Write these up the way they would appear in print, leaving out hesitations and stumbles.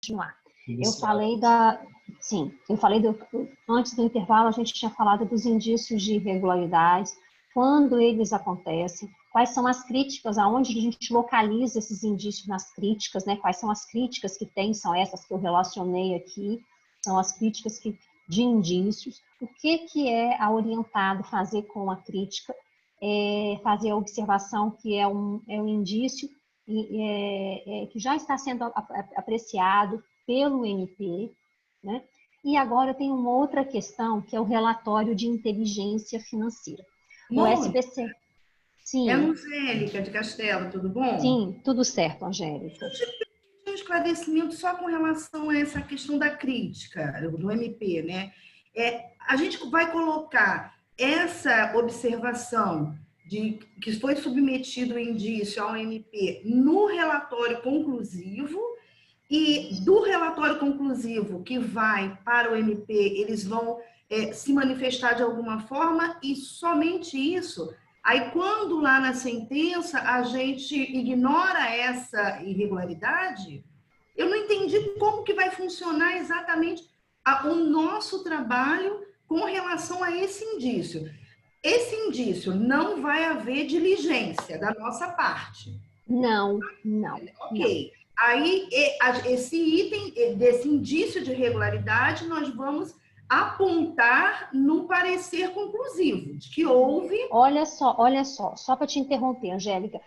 continuar. Isso. Eu falei antes do intervalo, a gente tinha falado dos indícios de irregularidades, quando eles acontecem, quais são as críticas, aonde a gente localiza esses indícios nas críticas, né? Quais são as críticas que tem, são essas que eu relacionei aqui, são as críticas de indícios. O que é a orientado fazer com a crítica? Fazer a observação que é um indício que já está sendo apreciado pelo MP, né? E agora tem uma outra questão, que é o relatório de inteligência financeira. O SBC. Sim. É Angélica de Castelo, tudo bom? Sim, tudo certo, Angélica. Um esclarecimento só com relação a essa questão da crítica do MP, né? A gente vai colocar essa observação de que foi submetido o indício ao MP no relatório conclusivo, e do relatório conclusivo que vai para o MP, eles vão se manifestar de alguma forma, e somente isso. Aí, quando lá na sentença a gente ignora essa irregularidade, eu não entendi como que vai funcionar exatamente o nosso trabalho com relação a esse indício. Esse indício não vai haver diligência da nossa parte. Não. Ok. Não. Aí, esse item, desse indício de irregularidade, nós vamos apontar no parecer conclusivo, de que houve... Olha só para te interromper, Angélica,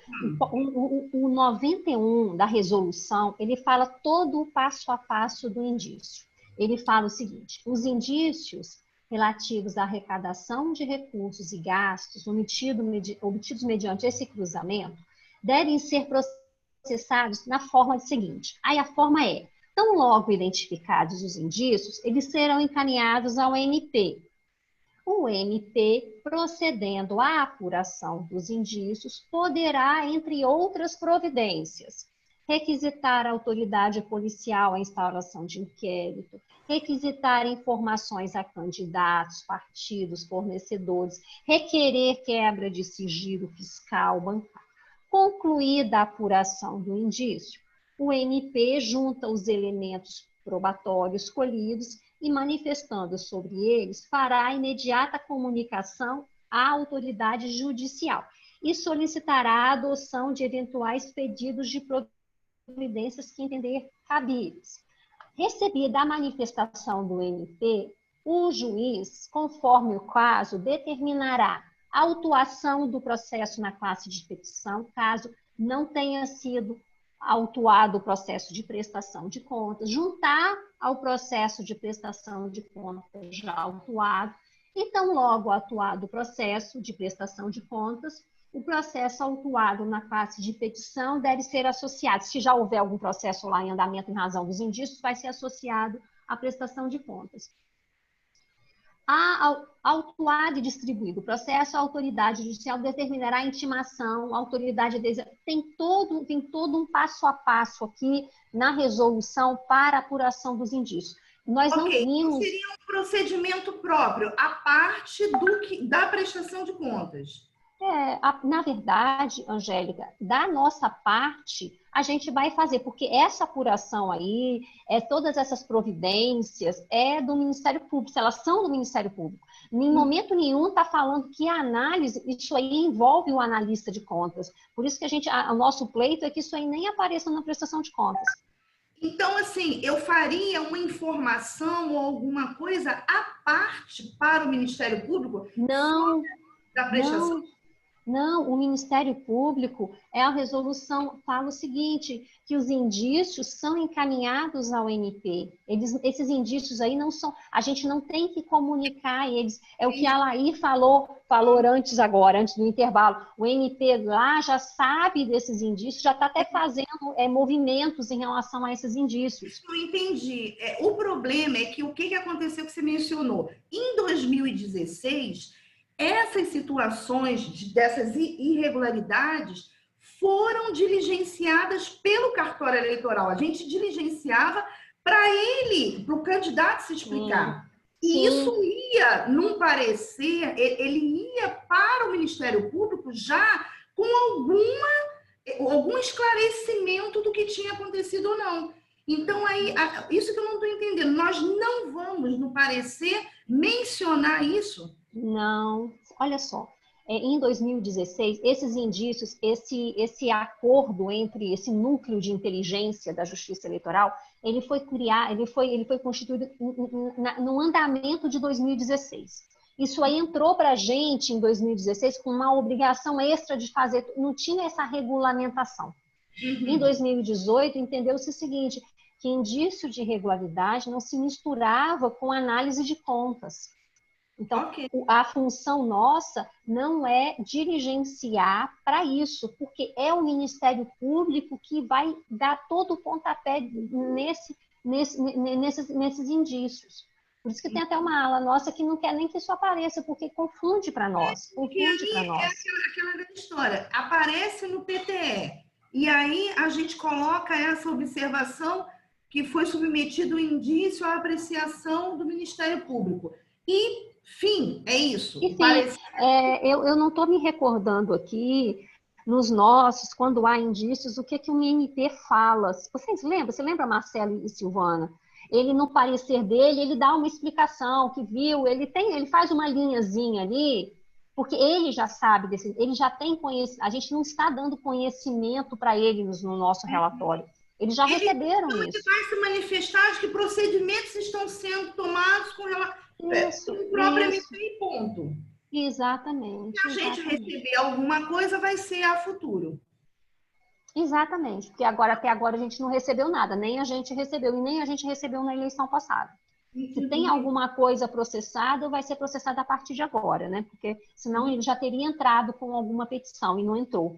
o 91 da resolução, ele fala todo o passo a passo do indício. Ele fala o seguinte: os indícios relativos à arrecadação de recursos e gastos obtidos mediante esse cruzamento devem ser processados na forma seguinte. Aí a forma é: tão logo identificados os indícios, eles serão encaminhados ao MP. O MP, procedendo à apuração dos indícios, poderá, entre outras providências, requisitar à autoridade policial a instauração de inquérito, requisitar informações a candidatos, partidos, fornecedores, requerer quebra de sigilo fiscal, bancário. Concluída a apuração do indício, o MP junta os elementos probatórios colhidos e, manifestando sobre eles, fará a imediata comunicação à autoridade judicial e solicitará a adoção de eventuais pedidos de providências que entender cabíveis. Recebida a manifestação do MP, o juiz, conforme o caso, determinará a autuação do processo na classe de petição, caso não tenha sido autuado o processo de prestação de contas, juntar ao processo de prestação de contas já autuado. Então, logo atuado o processo de prestação de contas, o processo autuado na classe de petição deve ser associado. Se já houver algum processo lá em andamento em razão dos indícios, vai ser associado à prestação de contas. Autuado e distribuído o processo, a autoridade judicial determinará a intimação, a autoridade tem todo um passo a passo aqui na resolução para a apuração dos indícios. Nós não vimos... Então seria um procedimento próprio, a parte da prestação de contas. Na verdade, Angélica, da nossa parte, a gente vai fazer, porque essa apuração aí, todas essas providências, do Ministério Público, elas são do Ministério Público. Em momento nenhum está falando que a análise, isso aí envolve o analista de contas. Por isso que o nosso pleito é que isso aí nem apareça na prestação de contas. Então, assim, eu faria uma informação ou alguma coisa à parte para o Ministério Público? Não, da prestação? Não, o Ministério Público, a resolução fala o seguinte, que os indícios são encaminhados ao MP. Esses indícios aí não são, a gente não tem que comunicar eles. É o que a Laí falou antes do intervalo. O MP lá já sabe desses indícios, já está até fazendo movimentos em relação a esses indícios. Eu entendi. O problema é que o que aconteceu que você mencionou? Em 2016... essas situações dessas irregularidades foram diligenciadas pelo cartório eleitoral. A gente diligenciava para o candidato se explicar. E isso ia, num parecer, ele ia para o Ministério Público já com algum esclarecimento do que tinha acontecido ou não. Então, aí, isso que eu não estou entendendo. Nós não vamos, no parecer, mencionar isso? Não, olha só, em 2016, esses indícios, esse acordo entre esse núcleo de inteligência da Justiça Eleitoral, ele foi criado, ele foi constituído no andamento de 2016. Isso aí entrou para a gente em 2016 com uma obrigação extra de fazer, não tinha essa regulamentação. Em 2018, entendeu-se o seguinte, que indício de irregularidade não se misturava com análise de contas. Então, Ok. a função nossa não é dirigenciar para isso, porque é o Ministério Público que vai dar todo o pontapé nesses indícios. Por isso que tem até uma ala nossa que não quer nem que isso apareça, porque confunde para nós. E Confunde para aí é nós. aquela grande história. Aparece no PTE. E aí a gente coloca essa observação que foi submetido o indício à apreciação do Ministério Público. E, fim, é isso. Enfim, eu não estou me recordando aqui, nos nossos, quando há indícios, o que o MP fala. Vocês lembram? Você lembra, Marcelo e Silvana? Ele, no parecer dele, ele dá uma explicação que viu, ele faz uma linhazinha ali, porque ele já sabe ele já tem conhecimento, a gente não está dando conhecimento para ele no nosso relatório. Eles já receberam Ele isso. vai se manifestar de que procedimentos estão sendo tomados com relação ao próprio Isso. MP e ponto. Exatamente. Se a gente receber alguma coisa, vai ser a futuro. Exatamente, porque até agora a gente não recebeu nada, nem a gente recebeu, e nem a gente recebeu na eleição passada. Se tem alguma coisa processada, vai ser processada a partir de agora, né? Porque senão ele já teria entrado com alguma petição e não entrou,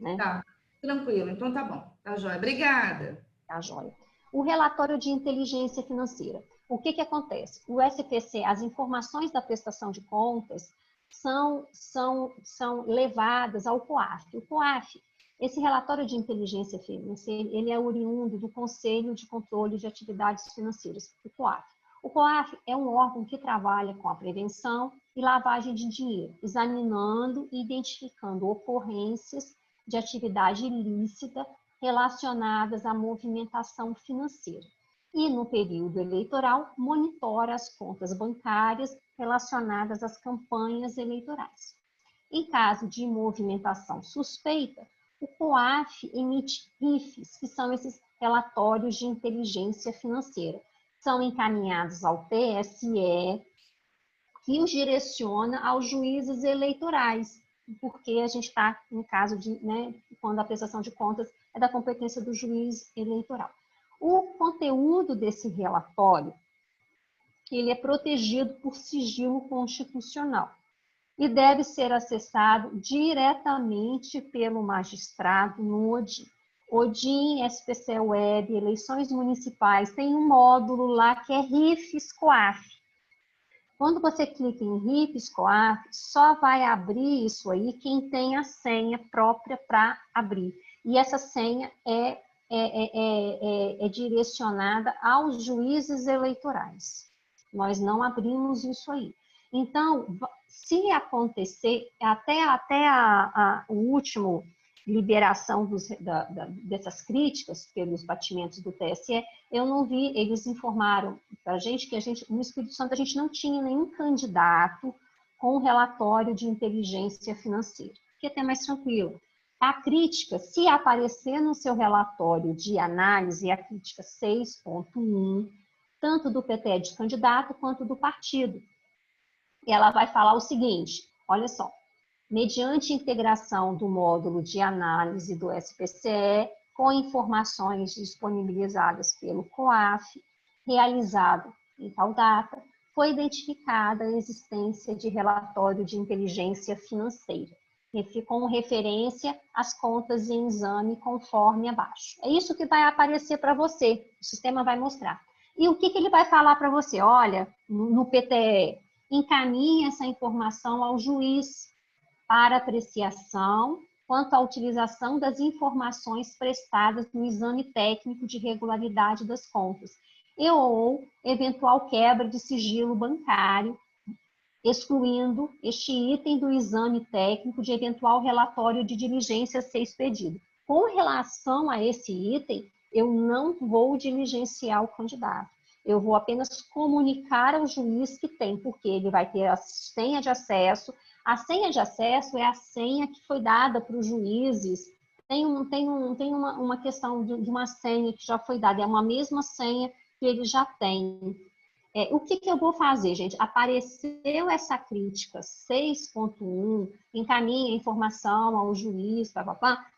né? Tá, tranquilo, então tá bom. Tá joia. Obrigada. Tá joia. O relatório de inteligência financeira. O que acontece? O SPC, as informações da prestação de contas são levadas ao COAF. O COAF, esse relatório de inteligência financeira, ele é oriundo do Conselho de Controle de Atividades Financeiras, o COAF. O COAF é um órgão que trabalha com a prevenção e lavagem de dinheiro, examinando e identificando ocorrências de atividade ilícita relacionadas à movimentação financeira. E, no período eleitoral, monitora as contas bancárias relacionadas às campanhas eleitorais. Em caso de movimentação suspeita, o COAF emite RIFs, que são esses relatórios de inteligência financeira. São encaminhados ao TSE, que os direciona aos juízes eleitorais, porque a gente está no caso de, né, quando a prestação de contas é da competência do juiz eleitoral. O conteúdo desse relatório, ele é protegido por sigilo constitucional e deve ser acessado diretamente pelo magistrado no ODIN. ODIN, SPC Web, eleições municipais, tem um módulo lá que é RIFs COAF. Quando você clica em RIFs COAF, só vai abrir isso aí quem tem a senha própria para abrir. E essa senha é direcionada aos juízes eleitorais. Nós não abrimos isso aí. Então, se acontecer, até o último liberação dessas críticas pelos batimentos do TSE, eu não vi, eles informaram para a gente que no Espírito Santo a gente não tinha nenhum candidato com relatório de inteligência financeira, que é até mais tranquilo. A crítica, se aparecer no seu relatório de análise, é a crítica 6.1, tanto do PTE de candidato quanto do partido. Ela vai falar o seguinte, olha só, mediante integração do módulo de análise do SPCE com informações disponibilizadas pelo COAF, realizado em tal data, foi identificada a existência de relatório de inteligência financeira, com referência às contas em exame conforme abaixo. É isso que vai aparecer para você, o sistema vai mostrar. E o que ele vai falar para você? Olha, no PTE, encaminhe essa informação ao juiz para apreciação quanto à utilização das informações prestadas no exame técnico de regularidade das contas ou eventual quebra de sigilo bancário, excluindo este item do exame técnico de eventual relatório de diligência a ser expedido. Com relação a esse item, eu não vou diligenciar o candidato. Eu vou apenas comunicar ao juiz que tem, porque ele vai ter a senha de acesso. A senha de acesso é a senha que foi dada para os juízes. Tem uma questão de uma senha que já foi dada, é uma mesma senha que ele já tem. O que eu vou fazer, gente? Apareceu essa crítica 6.1, encaminha a informação ao juiz,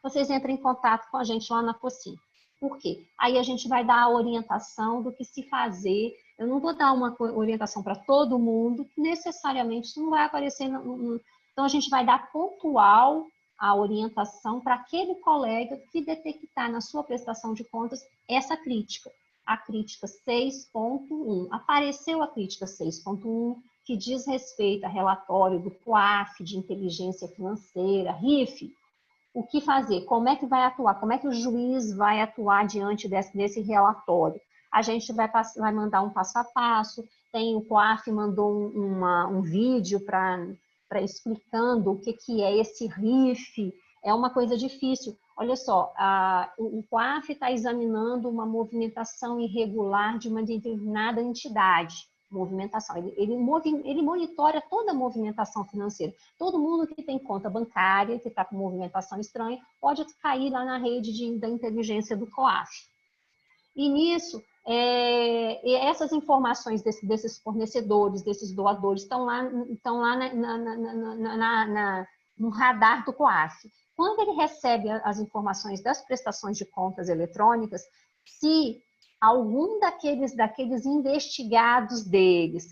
vocês entram em contato com a gente lá na COCIM. Por quê? Aí a gente vai dar a orientação do que se fazer. Eu não vou dar uma orientação para todo mundo, que necessariamente isso não vai aparecer. Então, a gente vai dar pontual a orientação para aquele colega que detectar na sua prestação de contas essa crítica. A crítica 6.1. Apareceu a crítica 6.1, que diz respeito a relatório do COAF, de inteligência financeira, RIF. O que fazer? Como é que vai atuar? Como é que o juiz vai atuar diante desse relatório? A gente vai mandar um passo a passo. O COAF mandou um vídeo para explicando o que é esse RIF. É uma coisa difícil. Olha só, o COAF está examinando uma movimentação irregular de uma determinada entidade. Movimentação. Ele monitora toda a movimentação financeira. Todo mundo que tem conta bancária, que está com movimentação estranha, pode cair lá na rede da inteligência do COAF. E nisso, essas informações desses fornecedores, desses doadores, estão lá no radar do COAF. Quando ele recebe as informações das prestações de contas eletrônicas, se algum daqueles investigados deles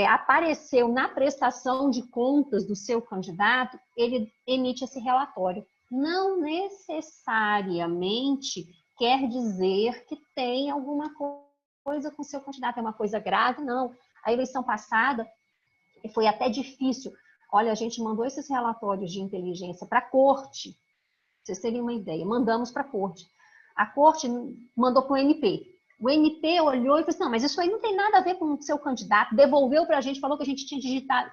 apareceu na prestação de contas do seu candidato, ele emite esse relatório. Não necessariamente quer dizer que tem alguma coisa com o seu candidato, é uma coisa grave, não. A eleição passada foi até difícil. Olha, a gente mandou esses relatórios de inteligência para a corte, pra vocês terem uma ideia, mandamos para a corte. A corte mandou para o MP. O MP olhou e falou assim, não, mas isso aí não tem nada a ver com o seu candidato, devolveu para a gente, falou que a gente tinha digitado,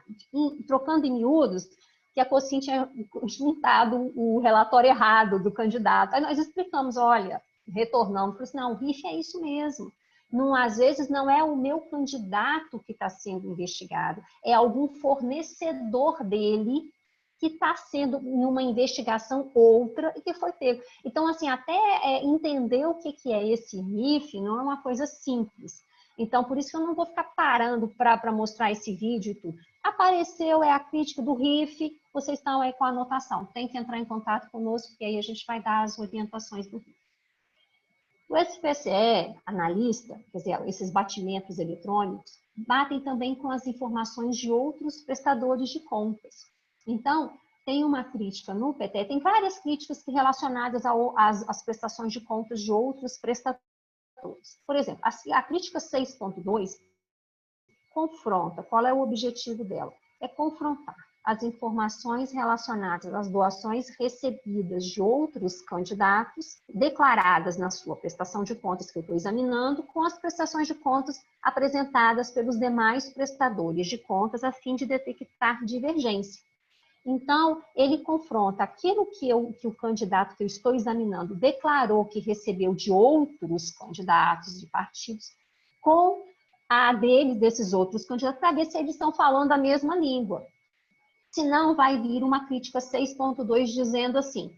trocando em miúdos, que a COCIM tinha juntado o relatório errado do candidato. Aí nós explicamos, olha, retornamos, falou assim, não, o RIF é isso mesmo. Não, às vezes não é o meu candidato que está sendo investigado, é algum fornecedor dele que está sendo em uma investigação outra e que foi pego. Então, assim, até entender o que é esse RIF não é uma coisa simples. Então, por isso que eu não vou ficar parando para mostrar esse vídeo e tudo. Apareceu, a crítica do RIF, vocês estão aí com a anotação. Tem que entrar em contato conosco, que aí a gente vai dar as orientações do RIF. O SPCE, analista, quer dizer, esses batimentos eletrônicos, batem também com as informações de outros prestadores de contas. Então, tem uma crítica no PT, tem várias críticas relacionadas às prestações de contas de outros prestadores. Por exemplo, a crítica 6.2 confronta, qual é o objetivo dela? É confrontar as informações relacionadas às doações recebidas de outros candidatos, declaradas na sua prestação de contas que eu estou examinando, com as prestações de contas apresentadas pelos demais prestadores de contas, a fim de detectar divergência. Então, ele confronta aquilo que o candidato que eu estou examinando declarou que recebeu de outros candidatos, de partidos, com a desses outros candidatos, para ver se eles estão falando a mesma língua. Senão, vai vir uma crítica 6.2 dizendo assim,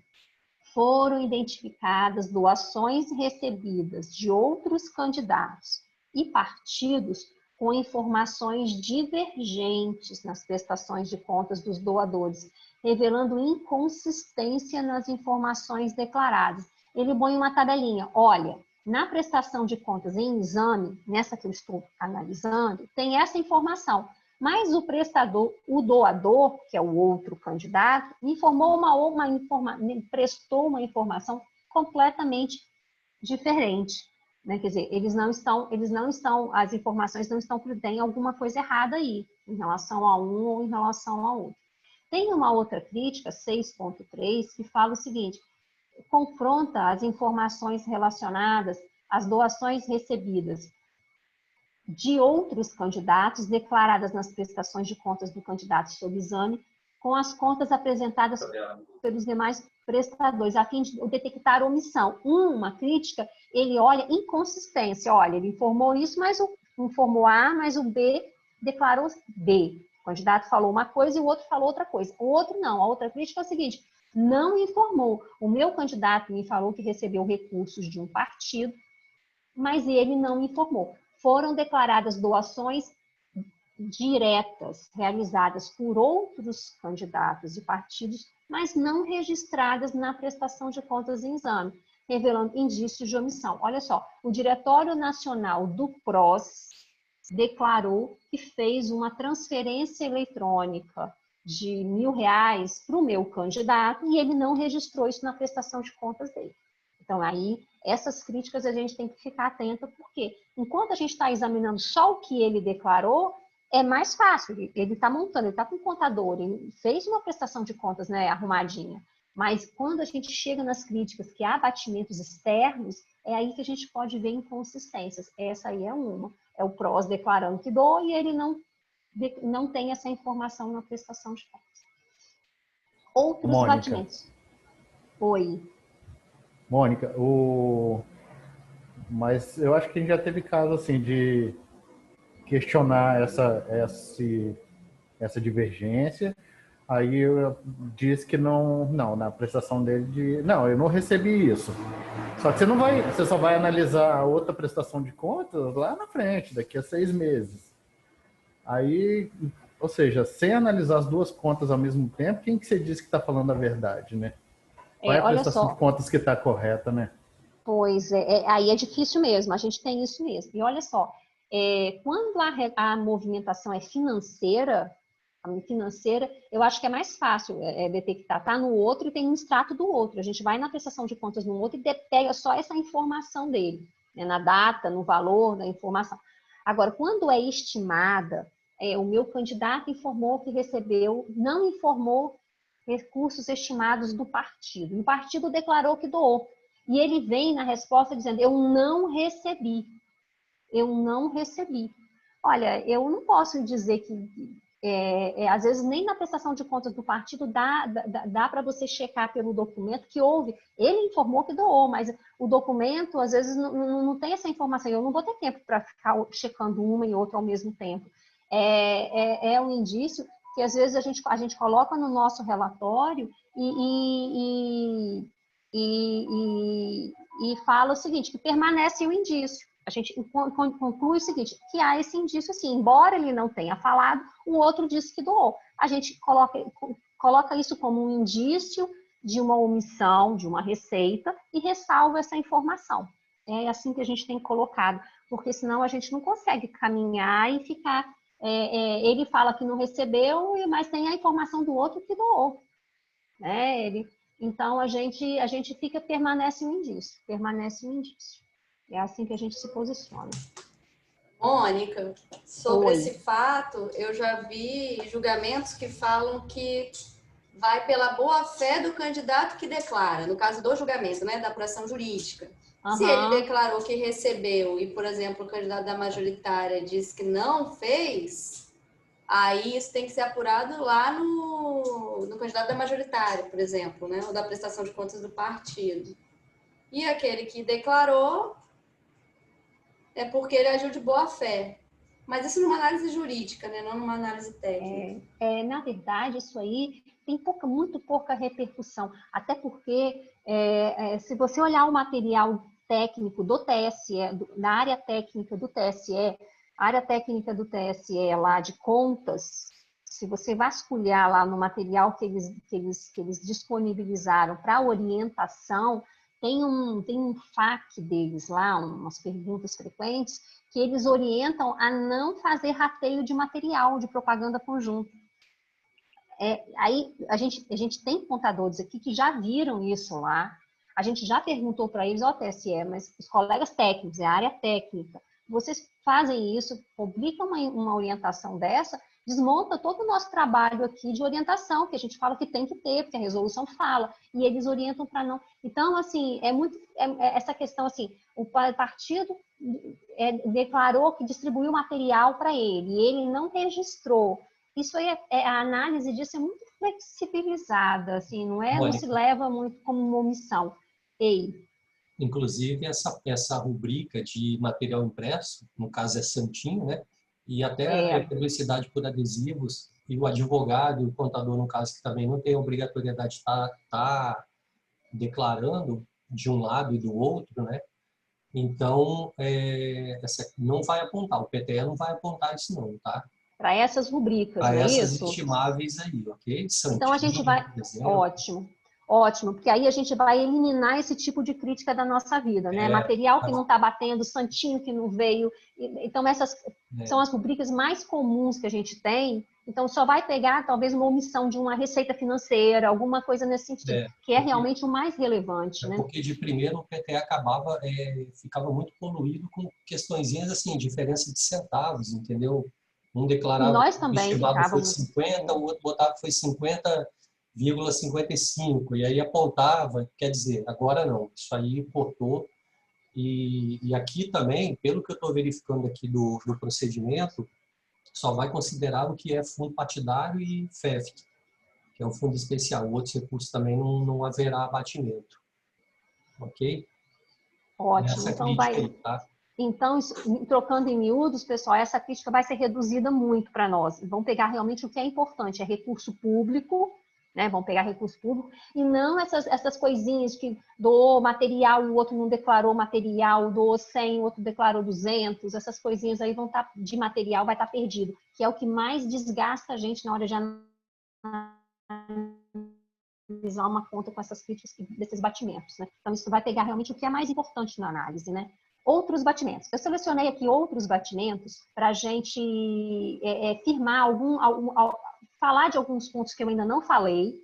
foram identificadas doações recebidas de outros candidatos e partidos com informações divergentes nas prestações de contas dos doadores, revelando inconsistência nas informações declaradas. Ele põe uma tabelinha, olha, na prestação de contas em exame, nessa que eu estou analisando, tem essa informação, mas o prestador, o doador, que é o outro candidato, prestou uma informação completamente diferente. Né? Quer dizer, as informações não estão, tem alguma coisa errada aí, em relação a um ou em relação ao outro. Tem uma outra crítica, 6.3, que fala o seguinte, confronta as informações relacionadas às doações recebidas de outros candidatos, declaradas nas prestações de contas do candidato sob exame, com as contas apresentadas pelos demais prestadores, a fim de detectar omissão. Uma crítica, ele olha inconsistência. Olha, ele informou isso, mas informou A, mas o B declarou B. O candidato falou uma coisa e o outro falou outra coisa. O outro não. A outra crítica é o seguinte: não informou. O meu candidato me falou que recebeu recursos de um partido, mas ele não informou. Foram declaradas doações diretas, realizadas por outros candidatos e partidos, mas não registradas na prestação de contas em exame, revelando indícios de omissão. Olha só, o Diretório Nacional do PROS declarou que fez uma transferência eletrônica de R$ 1.000 para o meu candidato e ele não registrou isso na prestação de contas dele. Então, aí, essas críticas a gente tem que ficar atenta, porque enquanto a gente está examinando só o que ele declarou, é mais fácil. Ele está montando, ele está com o contador, ele fez uma prestação de contas, né, arrumadinha. Mas quando a gente chega nas críticas que há batimentos externos, é aí que a gente pode ver inconsistências. Essa aí é uma. É o PROS declarando que doou e ele não tem essa informação na prestação de contas. Outros Mônica. batimentos. Oi. Mônica, mas eu acho que a gente já teve caso assim de questionar essa divergência. Aí eu disse que não, na prestação dele não, eu não recebi isso. Só que você só vai analisar a outra prestação de contas lá na frente, daqui a 6 meses. Aí, ou seja, sem analisar as duas contas ao mesmo tempo, quem que você diz que está falando a verdade, né? Qual é a prestação de contas que está correta, né? Pois aí é difícil mesmo, a gente tem isso mesmo. E olha só, quando a movimentação é financeira, eu acho que é mais fácil detectar. Está no outro e tem um extrato do outro. A gente vai na prestação de contas no outro e pega só essa informação dele, né, na data, no valor da informação. Agora, quando é estimada, o meu candidato informou que recebeu, não informou recursos estimados do partido. O partido declarou que doou. E ele vem na resposta dizendo: eu não recebi. Eu não recebi. Olha, eu não posso dizer que às vezes nem na prestação de contas do partido dá para você checar pelo documento que houve. Ele informou que doou, mas o documento às vezes não tem essa informação. Eu não vou ter tempo para ficar checando uma e outra ao mesmo tempo. É um indício que às vezes a gente coloca no nosso relatório e fala o seguinte, que permanece o indício. A gente conclui o seguinte, que há esse indício, assim, embora ele não tenha falado, o outro disse que doou. A gente coloca isso como um indício de uma omissão, de uma receita, e ressalva essa informação. É assim que a gente tem colocado, porque senão a gente não consegue caminhar e ficar... ele fala que não recebeu, mas tem a informação do outro que doou. Né? Então, a gente permanece um indício. É assim que a gente se posiciona. Mônica, sobre esse fato, eu já vi julgamentos que falam que vai pela boa-fé do candidato que declara, no caso do julgamento, né, da apuração jurídica. Uhum. Se ele declarou que recebeu e, por exemplo, o candidato da majoritária disse que não fez, aí isso tem que ser apurado lá no candidato da majoritária, por exemplo, né, ou da prestação de contas do partido. E aquele que declarou é porque ele agiu de boa fé. Mas isso numa análise jurídica, né? Não numa análise técnica. Na verdade, isso aí tem muito pouca repercussão. Até porque, se você olhar o material técnico do TSE, na área técnica do TSE, a área técnica do TSE lá de contas, se você vasculhar lá no material que eles disponibilizaram para orientação, tem um FAQ deles lá, umas perguntas frequentes, que eles orientam a não fazer rateio de material de propaganda conjunta. Aí a gente tem contadores aqui que já viram isso lá, a gente já perguntou para eles, TSE, mas os colegas técnicos, é a área técnica, vocês fazem isso, publicam uma orientação dessa, desmonta todo o nosso trabalho aqui de orientação, que a gente fala que tem que ter, porque a resolução fala, e eles orientam para não. Então, assim, essa questão, assim, o partido declarou que distribuiu material para ele, e ele não registrou. Isso aí, a análise disso é muito flexibilizada, assim, não é? Não Mônica, se leva muito como uma omissão. Ei, inclusive, essa rubrica de material impresso, no caso é santinho, né? E até a é, publicidade por adesivos, e o advogado e o contador, no caso, que também não tem obrigatoriedade de estar declarando de um lado e do outro, né? Então, não vai apontar, o PTE não vai apontar isso não, tá? para essas rubricas, Para não é essas isso? estimáveis aí, ok? Então a gente Santinho, vai, por exemplo. ótimo, ótimo, porque aí a gente vai eliminar esse tipo de crítica da nossa vida, né? Material que não está batendo, santinho que não veio. Então essas são as rubricas mais comuns que a gente tem. Então só vai pegar talvez uma omissão de uma receita financeira, alguma coisa nesse sentido, que é realmente o mais relevante, né? Porque de primeiro o PTE acabava, ficava muito poluído com questõezinhas assim, diferença de centavos, entendeu? Um declarava Nós que o também estimado foi ficávamos. 50, o outro botava que foi 50,55, e aí apontava, quer dizer, agora não, isso aí cortou. E aqui também, pelo que eu estou verificando aqui do procedimento, só vai considerar o que é fundo partidário e FEF, que é um fundo especial. Outros recursos também não haverá abatimento. Ok? Ótimo. Essa Então crítica vai. aí, tá? Então, trocando em miúdos, pessoal, essa crítica vai ser reduzida muito para nós. Vamos pegar realmente o que é importante, é recurso público, né? Vamos pegar recurso público, e não essas coisinhas que doou material, o outro não declarou material, doou 100, o outro declarou 200, essas coisinhas aí vão estar, de material vai estar perdido, que é o que mais desgasta a gente na hora de analisar uma conta com essas críticas, desses batimentos, né? Então, isso vai pegar realmente o que é mais importante na análise, né? Outros batimentos. Eu selecionei aqui outros batimentos para a gente firmar falar de alguns pontos que eu ainda não falei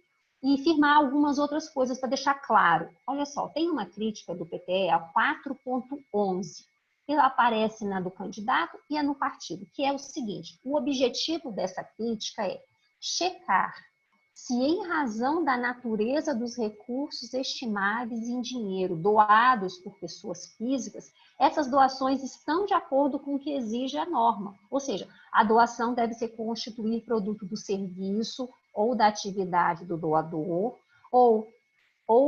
e firmar algumas outras coisas para deixar claro. Olha só, tem uma crítica do PTE, a 4.11, que aparece na do candidato e a no partido, que é o seguinte: o objetivo dessa crítica é checar se, em razão da natureza dos recursos estimáveis em dinheiro doados por pessoas físicas, essas doações estão de acordo com o que exige a norma. Ou seja, a doação deve ser constituir produto do serviço ou da atividade do doador, ou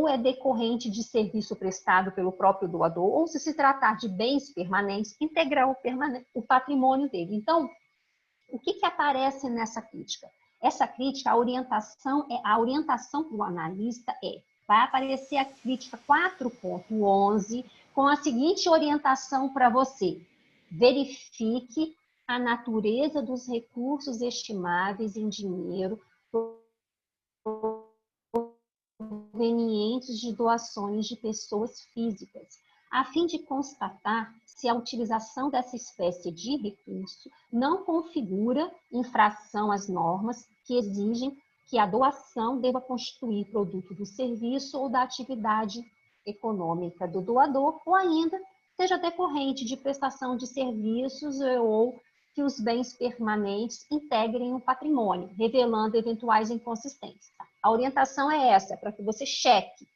é decorrente de serviço prestado pelo próprio doador, ou se tratar de bens permanentes, integrar o patrimônio dele. Então, o que aparece nessa crítica? Essa crítica, a orientação para o analista vai aparecer a crítica 4.11 com a seguinte orientação para você: verifique a natureza dos recursos estimáveis em dinheiro provenientes de doações de pessoas físicas, a fim de constatar se a utilização dessa espécie de recurso não configura infração às normas que exigem que a doação deva constituir produto do serviço ou da atividade econômica do doador, ou ainda seja decorrente de prestação de serviços ou que os bens permanentes integrem o patrimônio, revelando eventuais inconsistências. A orientação é essa, para que você cheque.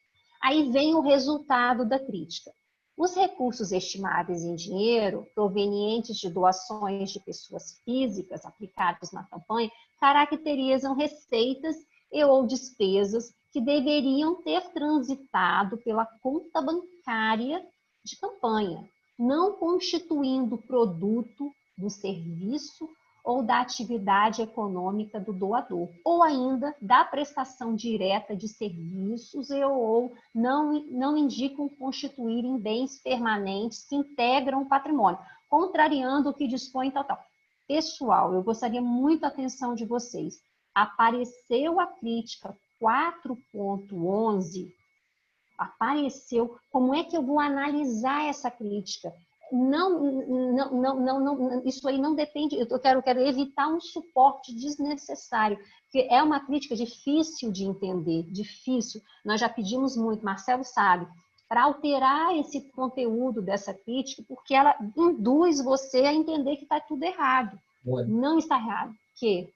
Aí vem o resultado da crítica. Os recursos estimáveis em dinheiro, provenientes de doações de pessoas físicas aplicados na campanha, caracterizam receitas e ou despesas que deveriam ter transitado pela conta bancária de campanha, não constituindo produto do serviço ou da atividade econômica do doador, ou ainda da prestação direta de serviços ou não indicam constituírem bens permanentes que integram o patrimônio, contrariando o que dispõe tal. Pessoal, eu gostaria muito da atenção de vocês. Apareceu a crítica 4.11, apareceu, como é que eu vou analisar essa crítica? Isso aí não depende, eu quero evitar um suporte desnecessário, porque é uma crítica difícil de entender, difícil. Nós já pedimos muito, Marcelo sabe, para alterar esse conteúdo dessa crítica, porque ela induz você a entender que está tudo errado. Olha, não está errado. Que?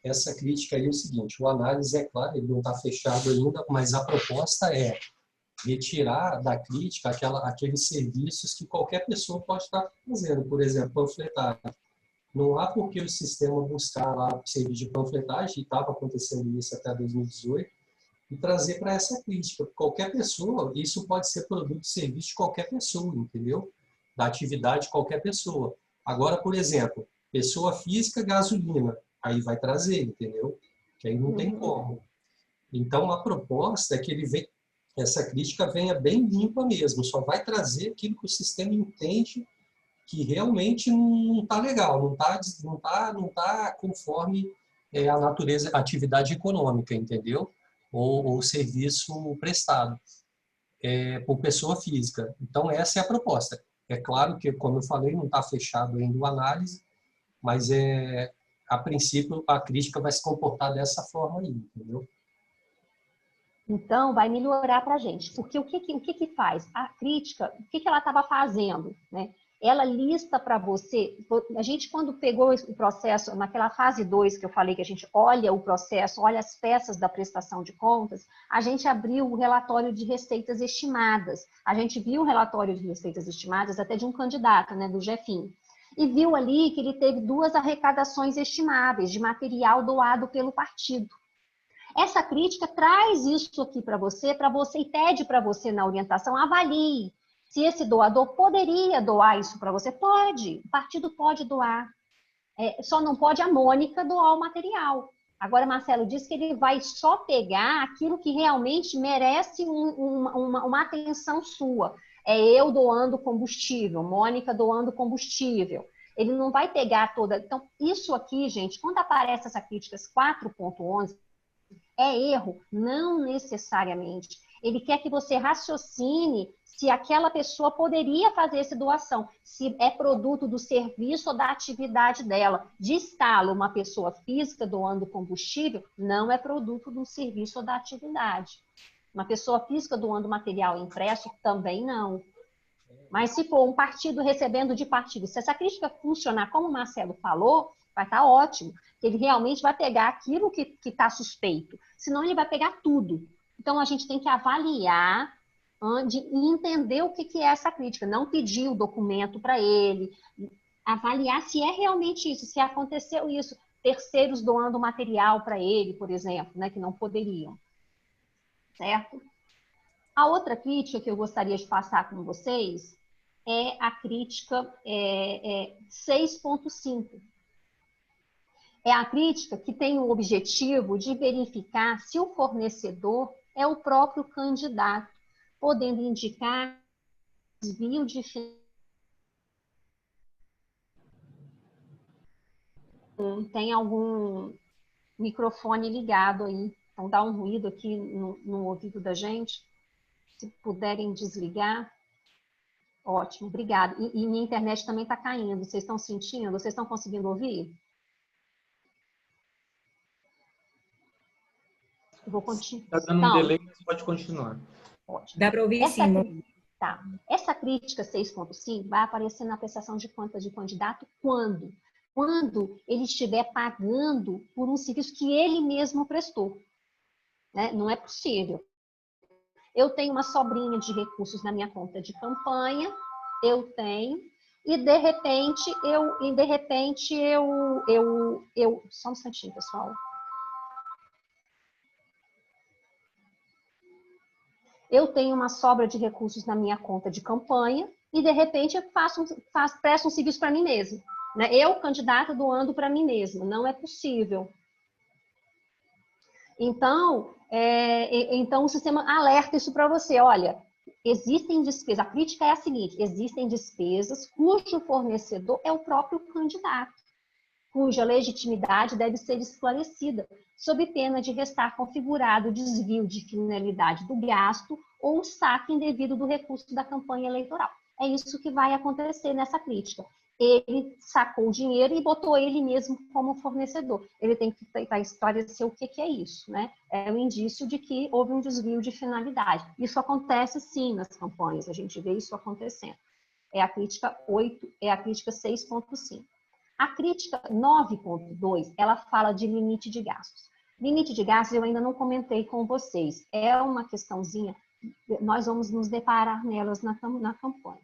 Essa crítica aí é o seguinte: o análise, é claro, ele não está fechado ainda, mas a proposta é retirar da crítica aqueles serviços que qualquer pessoa pode estar fazendo, por exemplo, panfletagem. Não há por que o sistema buscar lá serviço de panfletagem, e estava acontecendo isso até 2018, e trazer para essa crítica. Qualquer pessoa, isso pode ser produto e serviço de qualquer pessoa, entendeu? Da atividade de qualquer pessoa. Agora, por exemplo, pessoa física, gasolina, aí vai trazer, entendeu? Que aí não tem como. Então, a proposta é que essa crítica venha bem limpa mesmo, só vai trazer aquilo que o sistema entende que realmente não está legal, não tá conforme a natureza, a atividade econômica, entendeu? Ou o serviço prestado por pessoa física. Então, essa é a proposta. É claro que, como eu falei, não está fechado ainda a análise, mas a princípio a crítica vai se comportar dessa forma aí, entendeu? Então, vai melhorar para a gente. Porque o que faz? A crítica, o que ela estava fazendo, né? Ela lista para você, a gente quando pegou o processo, naquela fase 2 que eu falei, que a gente olha o processo, olha as peças da prestação de contas, a gente abriu o relatório de receitas estimadas. A gente viu o relatório de receitas estimadas até de um candidato, né, do Jefim, e viu ali que ele teve 2 arrecadações estimáveis de material doado pelo partido. Essa crítica traz isso aqui para você e pede para você na orientação, avalie se esse doador poderia doar isso para você. Pode, o partido pode doar. Só não pode a Mônica doar o material. Agora, Marcelo diz que ele vai só pegar aquilo que realmente merece uma atenção sua. É eu doando combustível, Mônica doando combustível. Ele não vai pegar toda... Então, isso aqui, gente, quando aparece essa críticas 4.11, é erro? Não necessariamente. Ele quer que você raciocine se aquela pessoa poderia fazer essa doação, se é produto do serviço ou da atividade dela. De escala, uma pessoa física doando combustível não é produto do serviço ou da atividade. Uma pessoa física doando material impresso também não. Mas se for um partido recebendo de partido, se essa crítica funcionar como o Marcelo falou, vai estar ótimo. Ele realmente vai pegar aquilo que está suspeito. Senão ele vai pegar tudo. Então a gente tem que avaliar e entender o que é essa crítica. Não pedir o documento para ele. Avaliar se é realmente isso, se aconteceu isso. Terceiros doando material para ele, por exemplo, né, que não poderiam. Certo? A outra crítica que eu gostaria de passar com vocês é a crítica 6.5. É a crítica que tem o objetivo de verificar se o fornecedor é o próprio candidato, podendo indicar desvio de tem algum microfone ligado aí, então dá um ruído aqui no ouvido da gente. Se puderem desligar, ótimo, obrigada. E minha internet também está caindo, vocês estão sentindo? Vocês estão conseguindo ouvir? Eu vou continuar. Está dando um delay, mas pode continuar. Ótimo. Dá para ouvir sim. Essa crítica 6.5 vai aparecer na prestação de contas de candidato quando? Quando ele estiver pagando por um serviço que ele mesmo prestou. Né? Não é possível. Eu tenho uma sobrinha de recursos na minha conta de campanha, eu tenho, e de repente eu só um instantinho, pessoal. Eu tenho uma sobra de recursos na minha conta de campanha e, de repente, eu presto um serviço para mim mesmo. Né? Eu, candidata, doando para mim mesma. Não é possível. Então, o sistema alerta isso para você. Olha, existem despesas. A crítica é a seguinte: existem despesas cujo fornecedor é o próprio candidato, cuja legitimidade deve ser esclarecida, sob pena de restar configurado o desvio de finalidade do gasto ou o saque indevido do recurso da campanha eleitoral. É isso que vai acontecer nessa crítica. Ele sacou o dinheiro e botou ele mesmo como fornecedor. Ele tem que tentar esclarecer o que é isso, né? É um indício de que houve um desvio de finalidade. Isso acontece sim nas campanhas, a gente vê isso acontecendo. É a crítica 8, é a crítica 6.5. A crítica 9.2, ela fala de limite de gastos. Limite de gastos eu ainda não comentei com vocês. É uma questãozinha, nós vamos nos deparar nelas na campanha.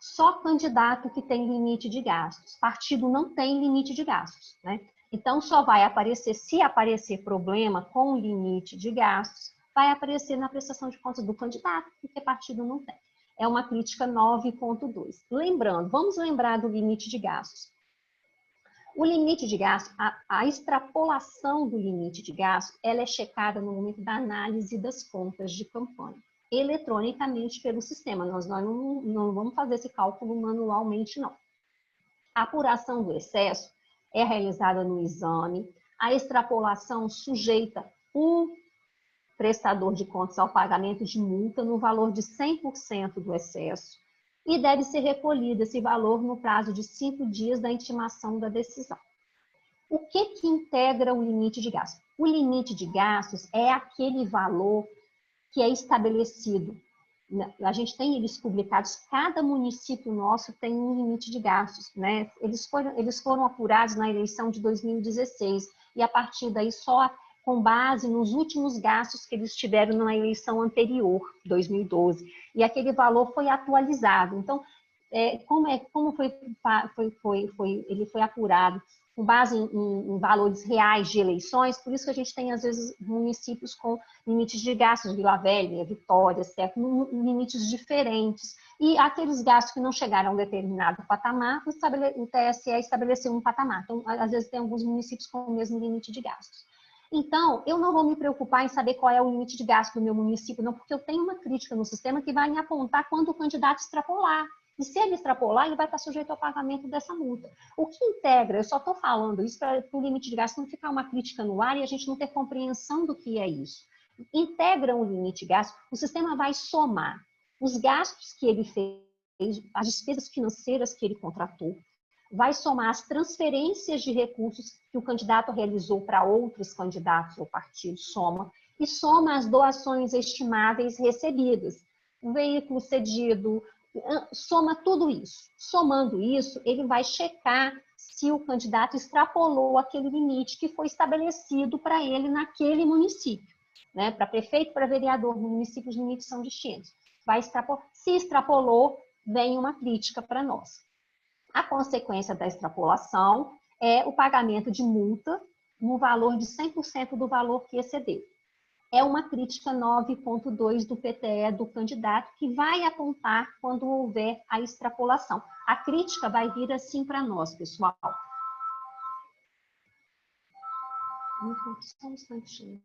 Só candidato que tem limite de gastos. Partido não tem limite de gastos, né? Então, só vai aparecer, se aparecer problema com limite de gastos, vai aparecer na prestação de contas do candidato, porque partido não tem. É uma crítica 9.2. Lembrando, vamos lembrar do limite de gastos. O limite de gastos, a extrapolação do limite de gastos, ela é checada no momento da análise das contas de campanha, eletronicamente pelo sistema. Nós não vamos fazer esse cálculo manualmente, não. A apuração do excesso é realizada no exame, a extrapolação sujeita o prestador de contas ao pagamento de multa no valor de 100% do excesso e deve ser recolhido esse valor no prazo de 5 dias da intimação da decisão. O que integra o limite de gastos? O limite de gastos é aquele valor que é estabelecido. A gente tem eles publicados, cada município nosso tem um limite de gastos, né? Eles foram apurados na eleição de 2016 e a partir daí só com base nos últimos gastos que eles tiveram na eleição anterior, 2012, e aquele valor foi atualizado. Então, como ele foi apurado com base em valores reais de eleições, por isso que a gente tem, às vezes, municípios com limites de gastos, Vila Velha, Vitória, certo? Limites diferentes. E aqueles gastos que não chegaram a um determinado patamar, o TSE estabeleceu um patamar. Então, às vezes, tem alguns municípios com o mesmo limite de gastos. Então, eu não vou me preocupar em saber qual é o limite de gasto do meu município, não, porque eu tenho uma crítica no sistema que vai me apontar quando o candidato extrapolar. E se ele extrapolar, ele vai estar sujeito ao pagamento dessa multa. O que integra, eu só estou falando isso para o limite de gasto não ficar uma crítica no ar e a gente não ter compreensão do que é isso. Integra o limite de gasto, o sistema vai somar os gastos que ele fez, as despesas financeiras que ele contratou, vai somar as transferências de recursos que o candidato realizou para outros candidatos ou partidos, soma, e soma as doações estimáveis recebidas. O veículo cedido, soma tudo isso. Somando isso, ele vai checar se o candidato extrapolou aquele limite que foi estabelecido para ele naquele município. Né? Para prefeito, para vereador, no município os limites são distintos. Se extrapolou, vem uma crítica para nós. A consequência da extrapolação é o pagamento de multa no valor de 100% do valor que excedeu. É uma crítica 9.2 do PTE do candidato que vai apontar quando houver a extrapolação. A crítica vai vir assim para nós, pessoal. Só um instantinho.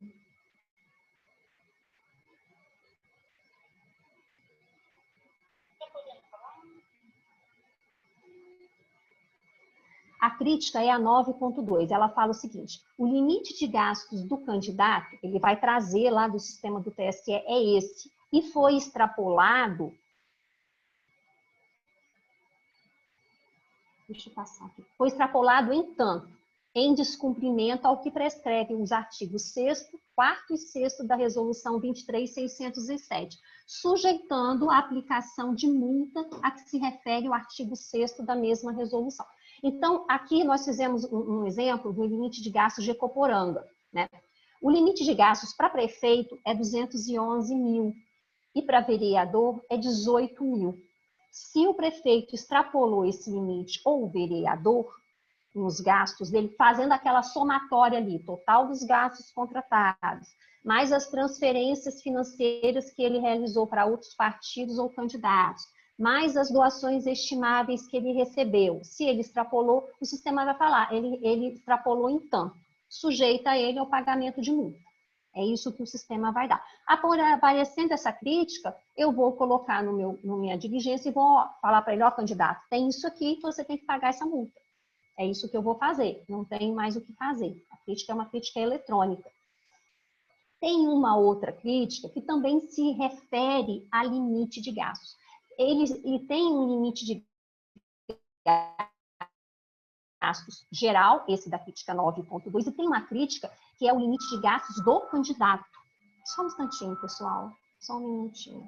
A crítica é a 9.2, ela fala o seguinte, o limite de gastos do candidato, ele vai trazer lá do sistema do TSE, é esse, e foi extrapolado, deixa eu passar aqui, foi extrapolado em tanto, em descumprimento ao que prescreve os artigos 6º, 4º e 6º da Resolução 23.607, sujeitando a aplicação de multa a que se refere o artigo 6º da mesma resolução. Então, aqui nós fizemos um exemplo do limite de gastos de Ecoporanga, né? O limite de gastos para prefeito é 211 mil e para vereador é 18 mil. Se o prefeito extrapolou esse limite ou o vereador, nos gastos dele, fazendo aquela somatória ali, total dos gastos contratados, mais as transferências financeiras que ele realizou para outros partidos ou candidatos, mais as doações estimáveis que ele recebeu. Se ele extrapolou, o sistema vai falar, ele extrapolou em tanto, sujeita ele ao pagamento de multa. É isso que o sistema vai dar. Aparecendo essa crítica, eu vou colocar no minha diligência e vou falar para ele, ó, candidato, tem isso aqui, você tem que pagar essa multa. É isso que eu vou fazer, não tem mais o que fazer. A crítica é uma crítica eletrônica. Tem uma outra crítica que também se refere a limite de gastos. Ele tem um limite de gastos geral, esse da crítica 9.2, e tem uma crítica que é o limite de gastos do candidato. Só um instantinho, pessoal. Só um minutinho.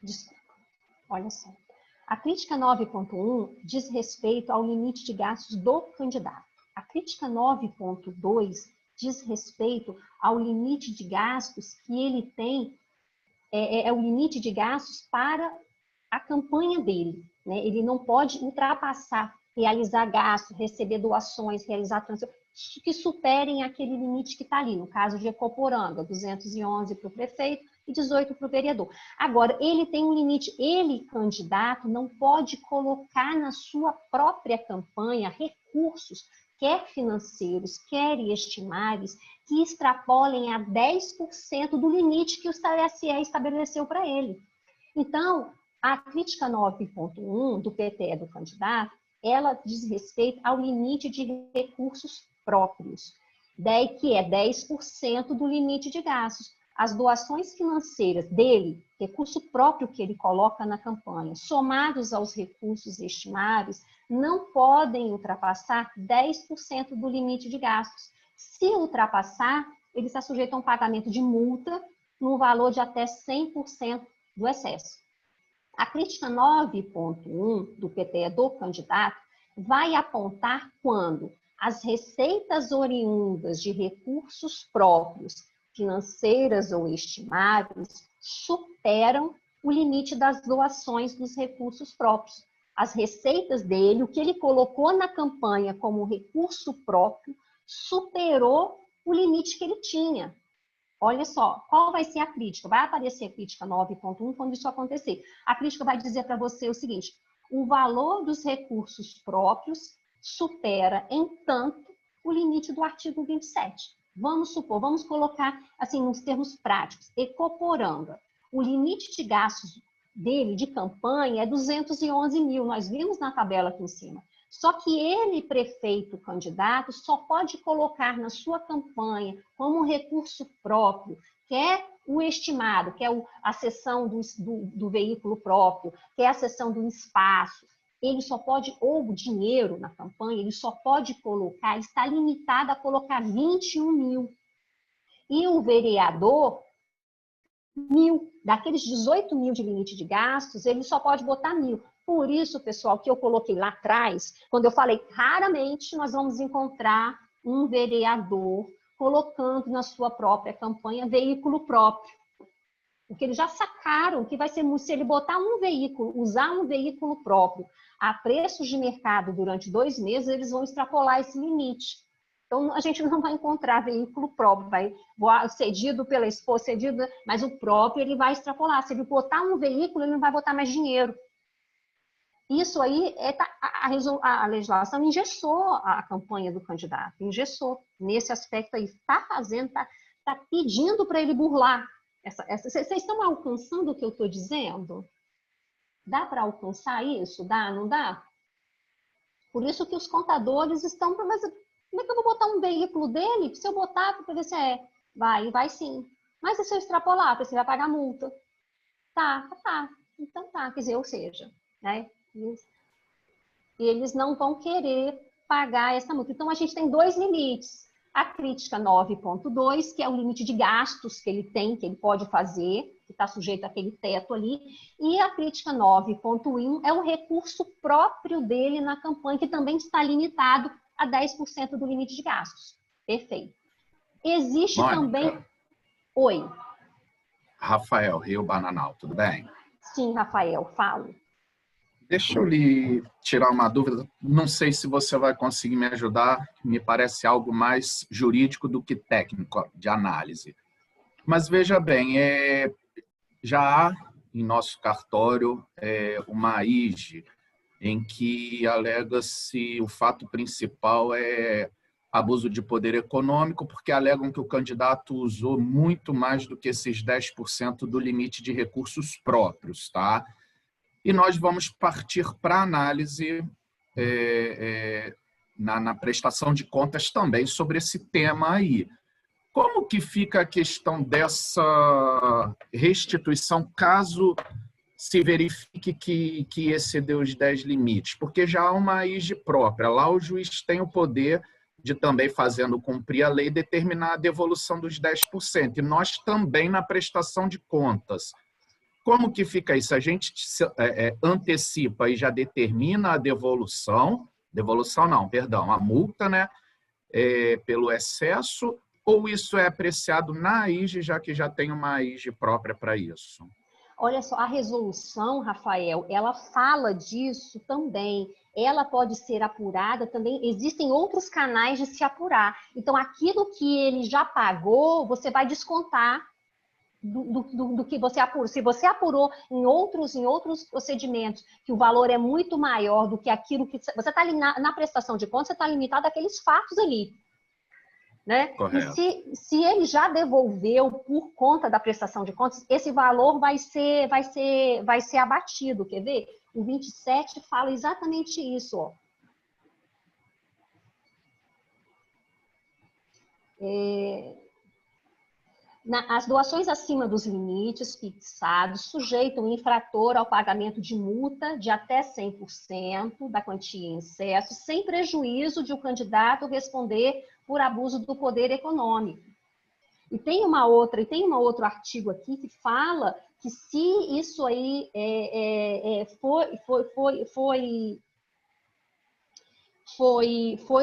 Desculpa, olha só. A crítica 9.1 diz respeito ao limite de gastos do candidato. A crítica 9.2 diz respeito ao limite de gastos que ele tem, é o limite de gastos para a campanha dele, né? Ele não pode ultrapassar, realizar gastos, receber doações, realizar transferências que superem aquele limite que está ali. No caso de Ecoporanga, 211 para o prefeito e 18 para o vereador. Agora, ele tem um limite, ele, candidato, não pode colocar na sua própria campanha recursos, quer financeiros, quer estimáveis, que extrapolem a 10% do limite que o TSE estabeleceu para ele. Então, a crítica 9.1 do PTE do candidato, ela diz respeito ao limite de recursos próprios, que é 10% do limite de gastos. As doações financeiras dele, recurso próprio que ele coloca na campanha, somados aos recursos estimáveis, não podem ultrapassar 10% do limite de gastos. Se ultrapassar, ele está sujeito a um pagamento de multa no valor de até 100% do excesso. A crítica 9.1 do PTE do candidato vai apontar quando as receitas oriundas de recursos próprios, financeiras ou estimáveis, superam o limite das doações dos recursos próprios. As receitas dele, o que ele colocou na campanha como recurso próprio, superou o limite que ele tinha. Olha só, qual vai ser a crítica? Vai aparecer a crítica 9.1 quando isso acontecer. A crítica vai dizer para você o seguinte: o valor dos recursos próprios supera, em tanto, o limite do artigo 27. Vamos supor, vamos colocar, assim, nos termos práticos, Ecoporanga. O limite de gastos dele, de campanha, é 211 mil. Nós vimos na tabela aqui em cima. Só que ele, prefeito candidato, só pode colocar na sua campanha como recurso próprio, que é o estimado, que é a cessão do veículo próprio, que é a cessão do espaço. Ele só pode, ou o dinheiro na campanha, ele só pode colocar, está limitado a colocar 21 mil. E o vereador, 1.000. Daqueles 18 mil de limite de gastos, ele só pode botar 1.000. Por isso, pessoal, que eu coloquei lá atrás, quando eu falei, raramente nós vamos encontrar um vereador colocando na sua própria campanha veículo próprio. Porque eles já sacaram que vai ser, se ele botar um veículo, usar um veículo próprio a preços de mercado durante 2 meses, eles vão extrapolar esse limite. Então, a gente não vai encontrar veículo próprio, vai cedido pela esposa, cedido, mas o próprio ele vai extrapolar. Se ele botar um veículo, ele não vai botar mais dinheiro. Isso aí, a legislação engessou a campanha do candidato, engessou nesse aspecto aí. Está fazendo, está pedindo para ele burlar. Vocês estão alcançando o que eu estou dizendo? Dá para alcançar isso? Dá, não dá? Por isso que os contadores estão... Mas como é que eu vou botar um veículo dele? Se eu botar, para ver se vai sim. Mas e se eu extrapolar, você vai pagar multa? Tá. Então tá, quer dizer, ou seja, né? Eles não vão querer pagar essa multa. Então, a gente tem 2 limites. A crítica 9.2, que é o limite de gastos que ele tem, que ele pode fazer, que está sujeito àquele teto ali. E a crítica 9.1 é o recurso próprio dele na campanha, que também está limitado a 10% do limite de gastos. Perfeito. Existe Mônica, também... Oi. Rafael, Rio Bananal, tudo bem? Sim, Rafael, falo. Deixa eu lhe tirar uma dúvida. Não sei se você vai conseguir me ajudar. Me parece algo mais jurídico do que técnico de análise. Mas veja bem, já há em nosso cartório uma IGE em que alega-se o fato principal é abuso de poder econômico, porque alegam que o candidato usou muito mais do que esses 10% do limite de recursos próprios, tá? E nós vamos partir para a análise na prestação de contas também sobre esse tema aí. Como que fica a questão dessa restituição caso se verifique que excedeu os 10 limites? Porque já há uma IGE própria. Lá o juiz tem o poder de também, fazendo cumprir a lei, determinar a devolução dos 10%. E nós também na prestação de contas. Como que fica isso? A gente antecipa e já determina a devolução não, perdão, a multa, né, pelo excesso, ou isso é apreciado na AIGE, já que já tem uma AIGE própria para isso? Olha só, a resolução, Rafael, ela fala disso também. Ela pode ser apurada também. Existem outros canais de se apurar. Então, aquilo que ele já pagou, você vai descontar do que você apurou. Se você apurou em outros procedimentos, que o valor é muito maior do que aquilo que você está ali na prestação de contas, você está limitado àqueles fatos ali. Né? Correto. E se ele já devolveu por conta da prestação de contas, esse valor vai ser abatido. Quer ver? O 27 fala exatamente isso. Ó. As doações acima dos limites fixados sujeitam o infrator ao pagamento de multa de até 100% da quantia em excesso, sem prejuízo de o candidato responder por abuso do poder econômico. E tem um outro artigo aqui que fala que se isso aí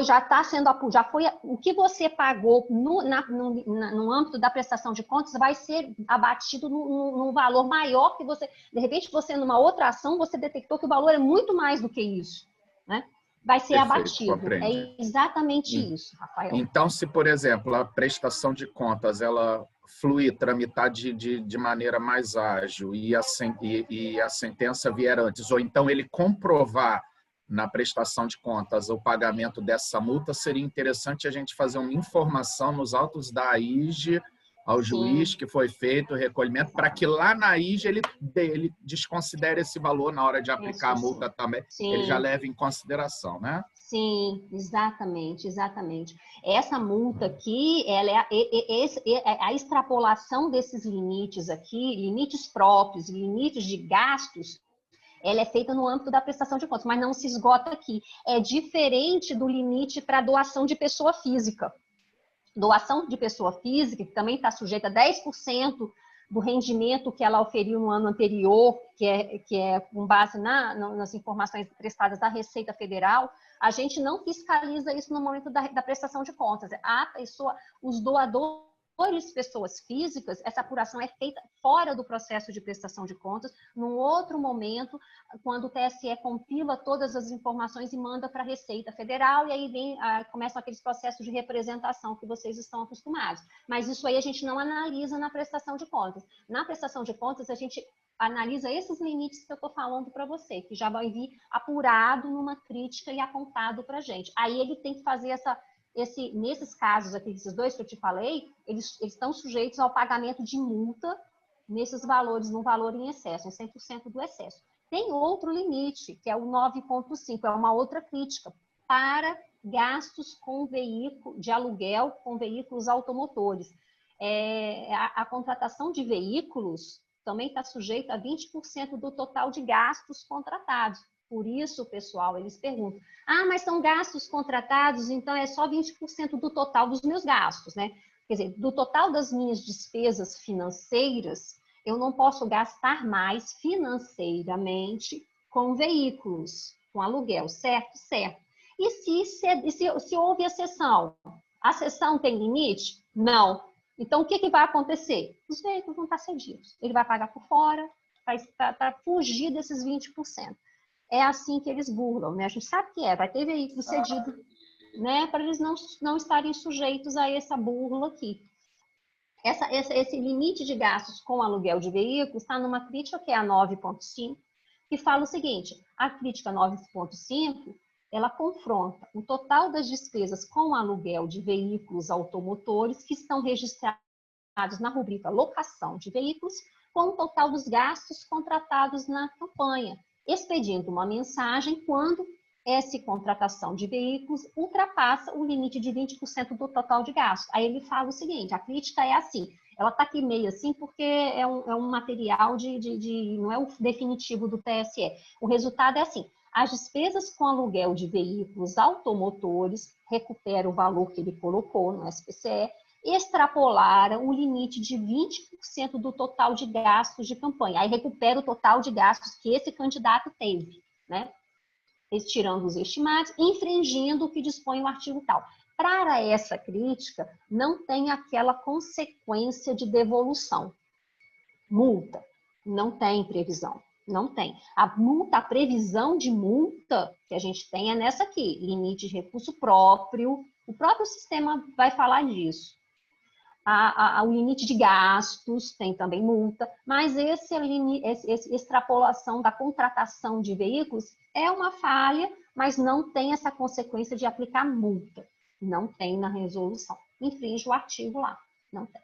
já está sendo apurado, já foi o que você pagou no âmbito da prestação de contas vai ser abatido num valor maior que você, de repente você numa outra ação, você detectou que o valor é muito mais do que isso, né? Vai ser abatido. Compreendi. É exatamente isso, Rafael. Então, se, por exemplo, a prestação de contas, ela fluir, tramitar de maneira mais ágil e a sentença vier antes, ou então ele comprovar na prestação de contas o pagamento dessa multa, seria interessante a gente fazer uma informação nos autos da AIGE ao juiz que foi feito o recolhimento, para que lá na AIGE ele desconsidere esse valor na hora de aplicar a multa também, ele já leve em consideração, né? Sim, exatamente. Essa multa aqui, ela é a extrapolação desses limites aqui, limites próprios, limites de gastos, ela é feita no âmbito da prestação de contas, mas não se esgota aqui. É diferente do limite para doação de pessoa física. Doação de pessoa física, que também está sujeita a 10% do rendimento que ela oferiu no ano anterior, que é com base nas informações prestadas da Receita Federal, a gente não fiscaliza isso no momento da prestação de contas. Os doadores, pessoas físicas, essa apuração é feita fora do processo de prestação de contas, num outro momento, quando o TSE compila todas as informações e manda para a Receita Federal, e aí começam aqueles processos de representação que vocês estão acostumados. Mas isso aí a gente não analisa na prestação de contas. Na prestação de contas, a gente analisa esses limites que eu estou falando para você, que já vai vir apurado numa crítica e apontado para a gente. Aí ele tem que fazer nesses casos aqui, esses dois que eu te falei, eles estão sujeitos ao pagamento de multa nesses valores, no valor em excesso, em 100% do excesso. Tem outro limite, que é o 9,5, é uma outra crítica, para gastos com veículo de aluguel com veículos automotores. A contratação de veículos também está sujeita a 20% do total de gastos contratados. Por isso, pessoal, eles perguntam, mas são gastos contratados, então é só 20% do total dos meus gastos, né? Quer dizer, do total das minhas despesas financeiras, eu não posso gastar mais financeiramente com veículos, com aluguel, certo? Certo. E se houve exceção? A exceção tem limite? Não. Então, o que vai acontecer? Os veículos vão estar cedidos. Ele vai pagar por fora para fugir desses 20%. É assim que eles burlam, né? A gente sabe que vai ter veículo cedido, né? Para eles não estarem sujeitos a essa burla aqui. Esse limite de gastos com aluguel de veículos está numa crítica que é a 9,5, que fala o seguinte, a crítica 9,5, ela confronta o total das despesas com aluguel de veículos automotores que estão registrados na rubrica locação de veículos, com o total dos gastos contratados na campanha, expedindo uma mensagem quando essa contratação de veículos ultrapassa o limite de 20% do total de gasto. Aí ele fala o seguinte, a crítica é assim, ela está aqui meio assim porque é um material não é o definitivo do TSE. O resultado é assim, as despesas com aluguel de veículos automotores recupera o valor que ele colocou no SPCE, extrapolaram o limite de 20% do total de gastos de campanha. Aí recupera o total de gastos que esse candidato teve, né? Tirando os estimados, infringindo o que dispõe o artigo tal. Para essa crítica, não tem aquela consequência de devolução. Multa, não tem previsão, não tem. A multa, a previsão de multa que a gente tem é nessa aqui, limite de recurso próprio, o próprio sistema vai falar disso. O limite de gastos tem também multa, mas essa extrapolação da contratação de veículos é uma falha, mas não tem essa consequência de aplicar multa. Não tem na resolução. Infringe o artigo lá, não tem.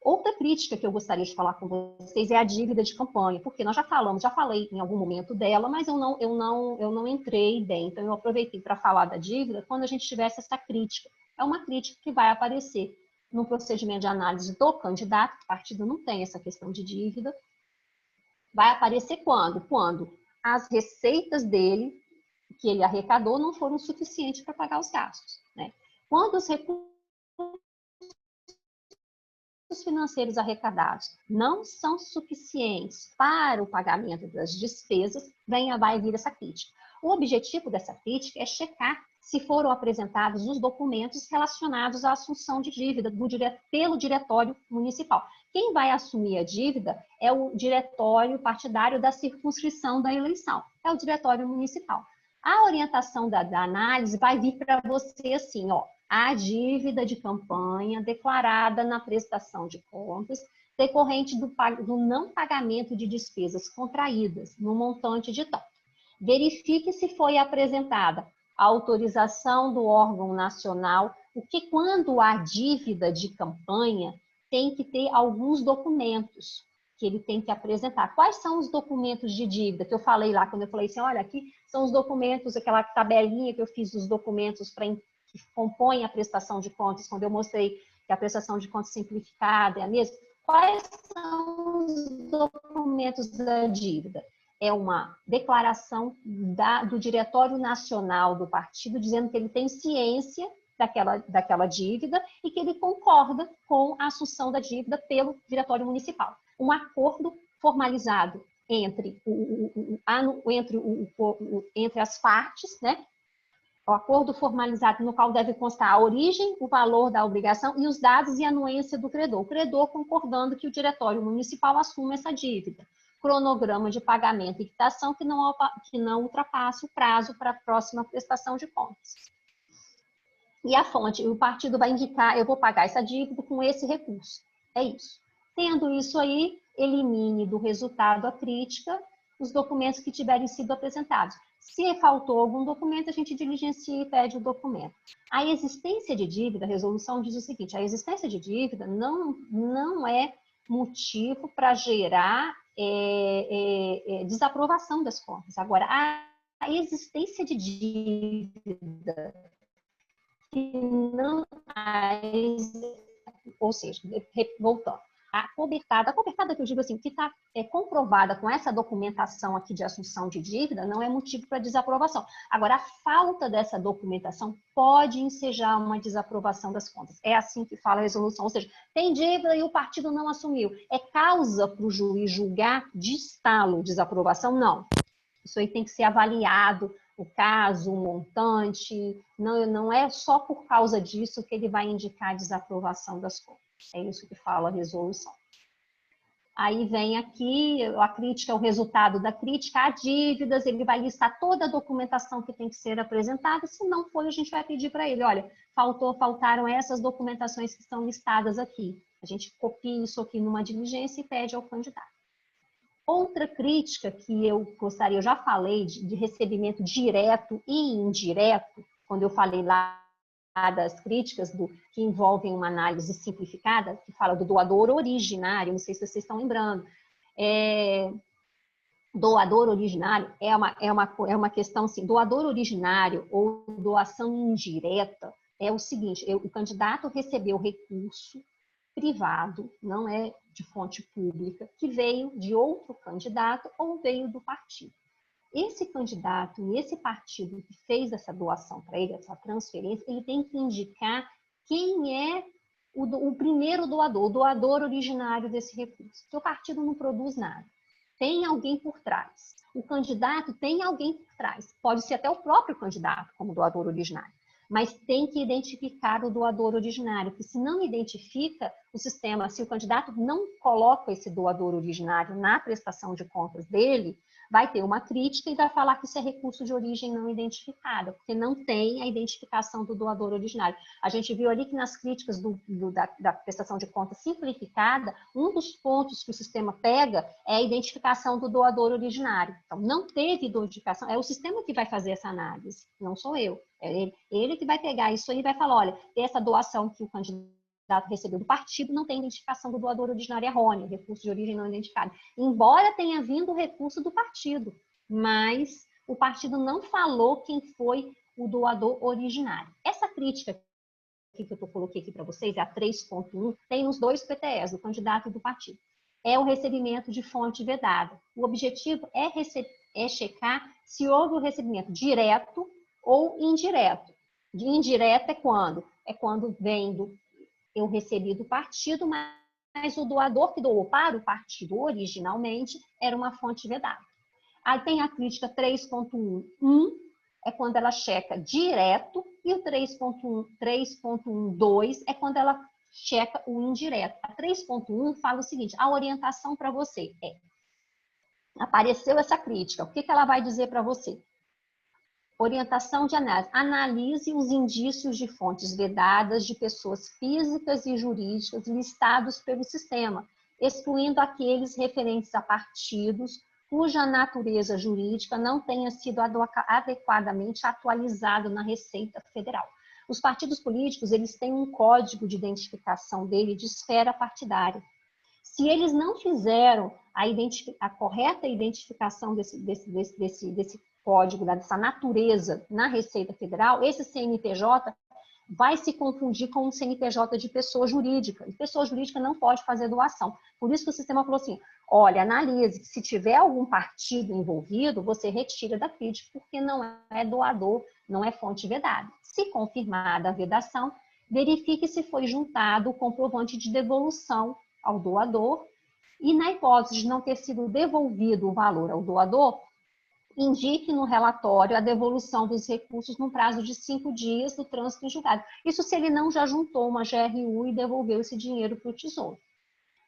Outra crítica que eu gostaria de falar com vocês é a dívida de campanha, porque nós já falei em algum momento dela, mas eu não entrei bem, então eu aproveitei para falar da dívida quando a gente tivesse essa crítica. É uma crítica que vai aparecer no procedimento de análise do candidato, o partido não tem essa questão de dívida. Vai aparecer quando? Quando as receitas dele, que ele arrecadou, não foram suficientes para pagar os gastos, né? Quando os recursos financeiros arrecadados não são suficientes para o pagamento das despesas, vai vir essa crítica. O objetivo dessa crítica é checar se foram apresentados os documentos relacionados à assunção de dívida pelo diretório municipal. Quem vai assumir a dívida é o diretório partidário da circunscrição da eleição, é o diretório municipal. A orientação da análise vai vir para você assim, ó, a dívida de campanha declarada na prestação de contas decorrente do não pagamento de despesas contraídas no montante de tal. Verifique se foi apresentada a autorização do órgão nacional, porque quando há dívida de campanha, tem que ter alguns documentos que ele tem que apresentar. Quais são os documentos de dívida que eu falei lá, quando eu falei assim, olha, aqui são os documentos, aquela tabelinha que eu fiz dos documentos que compõem a prestação de contas, quando eu mostrei que a prestação de contas simplificada é a mesma. Quais são os documentos da dívida? É uma declaração do Diretório Nacional do partido, dizendo que ele tem ciência daquela dívida e que ele concorda com a assunção da dívida pelo Diretório Municipal. Um acordo formalizado entre as partes, né? O acordo formalizado no qual deve constar a origem, o valor da obrigação e os dados e anuência do credor. O credor concordando que o Diretório Municipal assuma essa dívida. Cronograma de pagamento e quitação que não ultrapasse o prazo para a próxima prestação de contas. E a fonte, o partido vai indicar, eu vou pagar essa dívida com esse recurso. É isso. Tendo isso aí, elimine do resultado a crítica os documentos que tiverem sido apresentados. Se faltou algum documento, a gente diligencia e pede o documento. A existência de dívida, a resolução diz o seguinte, a existência de dívida não é motivo para gerar desaprovação das contas. Agora, a existência de dívida que não... Ou seja, voltando. A cobertada que eu digo assim, que está comprovada com essa documentação aqui de assunção de dívida, não é motivo para desaprovação. Agora, a falta dessa documentação pode ensejar uma desaprovação das contas. É assim que fala a resolução. Ou seja, tem dívida e o partido não assumiu. É causa para o juiz julgar de estalo desaprovação? Não. Isso aí tem que ser avaliado, o caso, o montante. Não é só por causa disso que ele vai indicar a desaprovação das contas. É isso que fala a resolução. Aí vem aqui, a crítica, o resultado da crítica a dívidas, ele vai listar toda a documentação que tem que ser apresentada, se não for, a gente vai pedir para ele, olha, faltaram essas documentações que estão listadas aqui. A gente copia isso aqui numa diligência e pede ao candidato. Outra crítica que eu gostaria, eu já falei de recebimento direto e indireto, quando eu falei lá das críticas que envolvem uma análise simplificada, que fala do doador originário, não sei se vocês estão lembrando. Doador originário é uma questão assim, doador originário ou doação indireta é o seguinte, o candidato recebeu recurso privado, não é de fonte pública, que veio de outro candidato ou veio do partido. Esse candidato e esse partido que fez essa doação para ele, essa transferência, ele tem que indicar quem é o primeiro doador, o doador originário desse recurso. Porque o partido não produz nada. Tem alguém por trás. O candidato tem alguém por trás. Pode ser até o próprio candidato como doador originário. Mas tem que identificar o doador originário, porque se não identifica o sistema, se o candidato não coloca esse doador originário na prestação de contas dele, vai ter uma crítica e vai falar que isso é recurso de origem não identificada, porque não tem a identificação do doador originário. A gente viu ali que nas críticas da prestação de contas simplificada, um dos pontos que o sistema pega é a identificação do doador originário. Então, não teve identificação, é o sistema que vai fazer essa análise, não sou eu. É ele que vai pegar isso aí e vai falar, olha, essa doação que o candidato recebeu do partido não tem identificação do doador originário errôneo, recurso de origem não identificado. Embora tenha vindo o recurso do partido, mas o partido não falou quem foi o doador originário. Essa crítica que eu coloquei aqui para vocês, a 3.1, tem nos dois PTEs, do candidato e do partido. É o recebimento de fonte vedada. O objetivo é checar se houve o recebimento direto ou indireto. De indireto é quando? É quando vem eu recebi do partido, mas o doador que doou para o partido originalmente era uma fonte vedada. Aí tem a crítica 3.1.1, é quando ela checa direto, e o 3.1.2 é quando ela checa o indireto. A 3.1 fala o seguinte, a orientação para você é, apareceu essa crítica, o que ela vai dizer para você? Orientação de análise. Analise os indícios de fontes vedadas de pessoas físicas e jurídicas listados pelo sistema, excluindo aqueles referentes a partidos cuja natureza jurídica não tenha sido adequadamente atualizada na Receita Federal. Os partidos políticos, eles têm um código de identificação dele de esfera partidária. Se eles não fizeram a correta identificação desse código, dessa natureza na Receita Federal, esse CNPJ vai se confundir com um CNPJ de pessoa jurídica. E pessoa jurídica não pode fazer doação. Por isso que o sistema falou assim, olha, analise, se tiver algum partido envolvido, você retira da crítica, porque não é doador, não é fonte vedada. Se confirmada a vedação, verifique se foi juntado o comprovante de devolução ao doador e, na hipótese de não ter sido devolvido o valor ao doador, indique no relatório a devolução dos recursos no prazo de 5 dias do trânsito em julgado. Isso se ele não já juntou uma GRU e devolveu esse dinheiro para o Tesouro.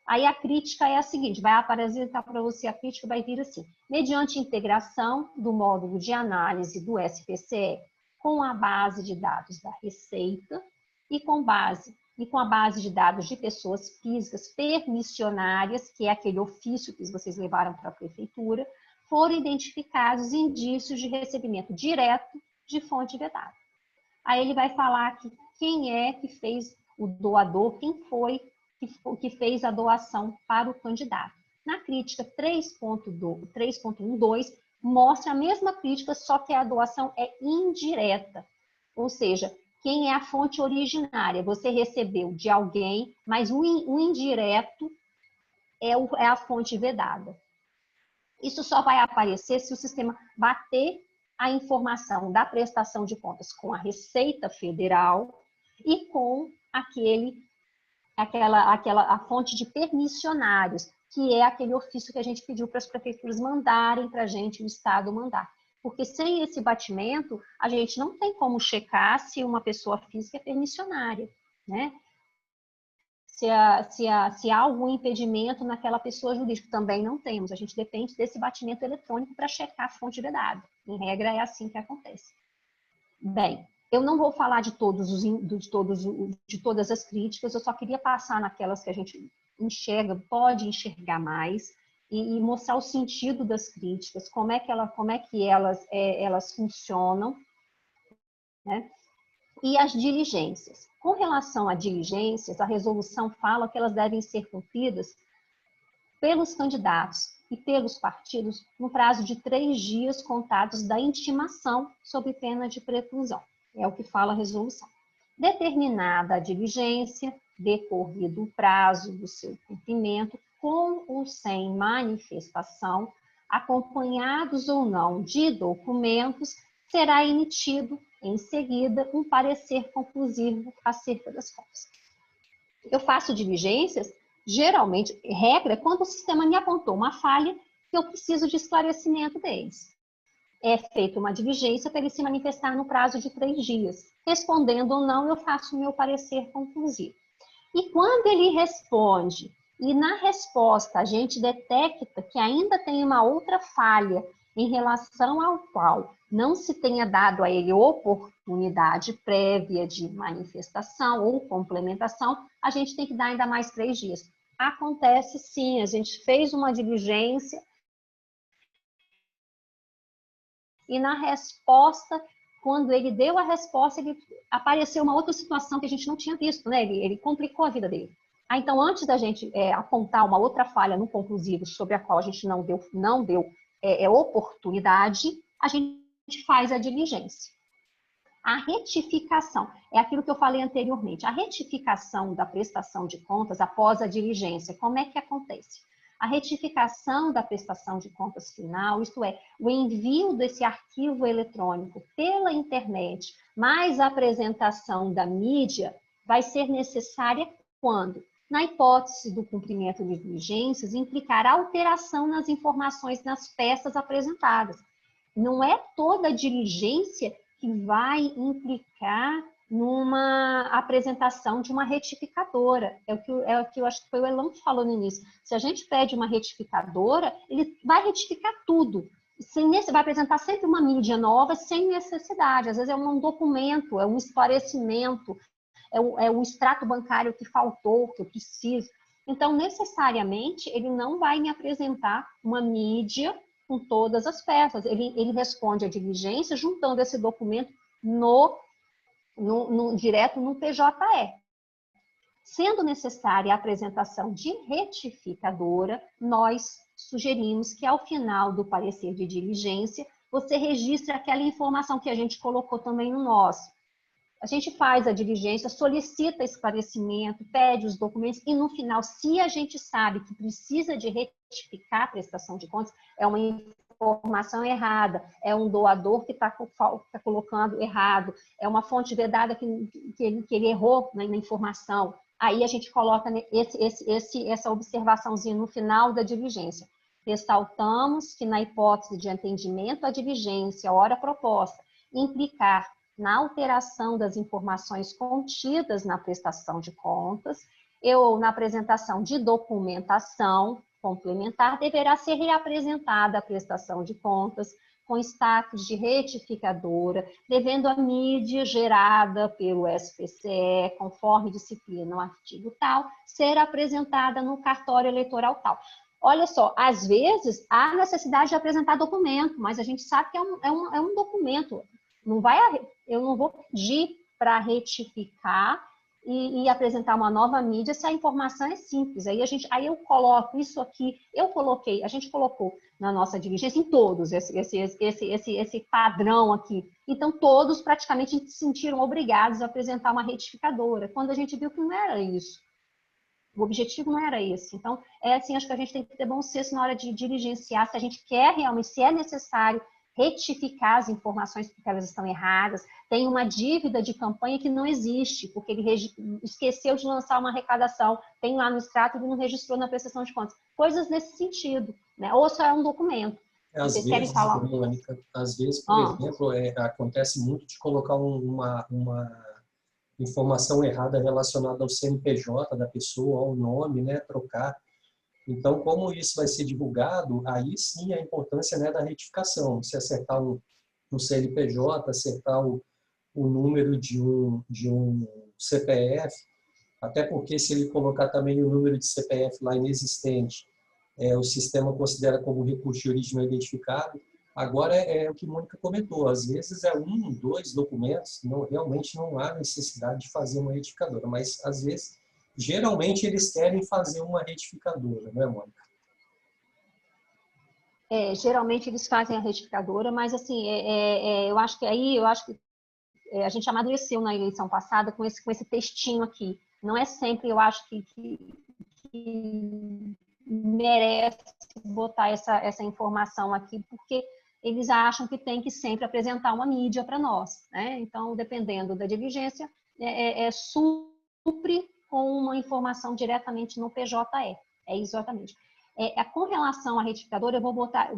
Aí a crítica é a seguinte, vai apresentar para você a crítica, vai vir assim, mediante integração do módulo de análise do SPCE com a base de dados da Receita e com a base de dados de pessoas físicas permissionárias, que é aquele ofício que vocês levaram para a prefeitura, foram identificados indícios de recebimento direto de fonte vedada. Aí ele vai falar que quem é que fez o doador, quem foi que fez a doação para o candidato. Na crítica 3.12, mostra a mesma crítica, só que a doação é indireta. Ou seja, quem é a fonte originária? Você recebeu de alguém, mas o indireto é a fonte vedada. Isso só vai aparecer se o sistema bater a informação da prestação de contas com a Receita Federal e com a fonte de permissionários, que é aquele ofício que a gente pediu para as prefeituras mandarem para a gente, o Estado mandar. Porque sem esse batimento, a gente não tem como checar se uma pessoa física é permissionária, né? Se há algum impedimento naquela pessoa jurídica, também não temos. A gente depende desse batimento eletrônico para checar a fonte vedada. Em regra, é assim que acontece. Bem, eu não vou falar de todas as críticas, eu só queria passar naquelas que a gente enxerga, pode enxergar mais, e mostrar o sentido das críticas, como é que elas funcionam, né? E as diligências. Com relação a diligências, a resolução fala que elas devem ser cumpridas pelos candidatos e pelos partidos no prazo de 3 dias contados da intimação sob pena de preclusão. É o que fala a resolução. Determinada a diligência, decorrido o prazo do seu cumprimento, com ou sem manifestação, acompanhados ou não de documentos, será emitido em seguida, um parecer conclusivo acerca das contas. Eu faço diligências, geralmente, regra, quando o sistema me apontou uma falha, que eu preciso de esclarecimento deles. É feita uma diligência para ele se manifestar no prazo de 3 dias. Respondendo ou não, eu faço o meu parecer conclusivo. E quando ele responde, e na resposta a gente detecta que ainda tem uma outra falha em relação ao qual não se tenha dado a ele oportunidade prévia de manifestação ou complementação, a gente tem que dar ainda mais 3 dias. Acontece sim, a gente fez uma diligência e na resposta, quando ele deu a resposta, apareceu uma outra situação que a gente não tinha visto, né? Ele complicou a vida dele. Então, antes da gente apontar uma outra falha no conclusivo sobre a qual a gente não deu oportunidade, a gente faz a diligência. A retificação é aquilo que eu falei anteriormente. A retificação da prestação de contas após a diligência, como é que acontece? A retificação da prestação de contas final, isto é, o envio desse arquivo eletrônico pela internet, mais a apresentação da mídia, vai ser necessária quando? Na hipótese do cumprimento de diligências, implicar alteração nas informações nas peças apresentadas. Não é toda diligência que vai implicar numa apresentação de uma retificadora. É o que eu acho que foi o Elon que falou no início. Se a gente pede uma retificadora, ele vai retificar tudo. Vai apresentar sempre uma mídia nova, sem necessidade. Às vezes é um documento, é um esclarecimento, é um extrato bancário que faltou, que eu preciso. Então, necessariamente, ele não vai me apresentar uma mídia com todas as peças. Ele responde à diligência juntando esse documento direto no PJE. Sendo necessária a apresentação de retificadora, nós sugerimos que ao final do parecer de diligência, você registre aquela informação que a gente colocou também no nosso. A gente faz a diligência, solicita esclarecimento, pede os documentos e no final, se a gente sabe que precisa de retificar a prestação de contas, é uma informação errada, é um doador que está colocando errado, é uma fonte vedada que ele errou na informação. Aí a gente coloca essa observaçãozinha no final da diligência. Ressaltamos que na hipótese de atendimento à diligência, hora proposta, implicar na alteração das informações contidas na prestação de contas ou na apresentação de documentação complementar, deverá ser reapresentada a prestação de contas com status de retificadora, devendo a mídia gerada pelo SPCE, conforme disciplina o artigo tal, ser apresentada no cartório eleitoral tal. Olha só, às vezes há necessidade de apresentar documento, mas a gente sabe que é um documento. Eu não vou pedir para retificar e apresentar uma nova mídia se a informação é simples. Aí eu coloco isso aqui, a gente colocou na nossa diligência em todos esse padrão aqui. Então, todos praticamente se sentiram obrigados a apresentar uma retificadora, quando a gente viu que não era isso. O objetivo não era esse. Então, acho que a gente tem que ter bom senso na hora de diligenciar, se a gente quer realmente, se é necessário retificar as informações porque elas estão erradas, tem uma dívida de campanha que não existe, porque ele esqueceu de lançar uma arrecadação, tem lá no extrato e ele não registrou na prestação de contas. Coisas nesse sentido, né? Ou só é um documento. Vocês querem falar? Mônica, às vezes, por exemplo, acontece muito de colocar uma informação errada relacionada ao CNPJ da pessoa, ao nome, né? Trocar. Então, como isso vai ser divulgado, aí sim a importância, né, da retificação. Se acertar um CNPJ, acertar o número de um CPF, até porque se ele colocar também o número de CPF lá inexistente, o sistema considera como recurso jurídico não identificado. Agora é o que a Mônica comentou, às vezes é 1, 2 documentos, realmente não há necessidade de fazer uma retificadora, mas às vezes geralmente eles querem fazer uma retificadora, não é, Mônica? Geralmente eles fazem a retificadora, mas assim, eu acho que a gente amadureceu na eleição passada com esse textinho aqui. Não é sempre, eu acho que merece botar essa informação aqui, porque eles acham que tem que sempre apresentar uma mídia para nós, né? Então, dependendo da diligência, supre com uma informação diretamente no PJE. É exatamente. Com relação à retificadora,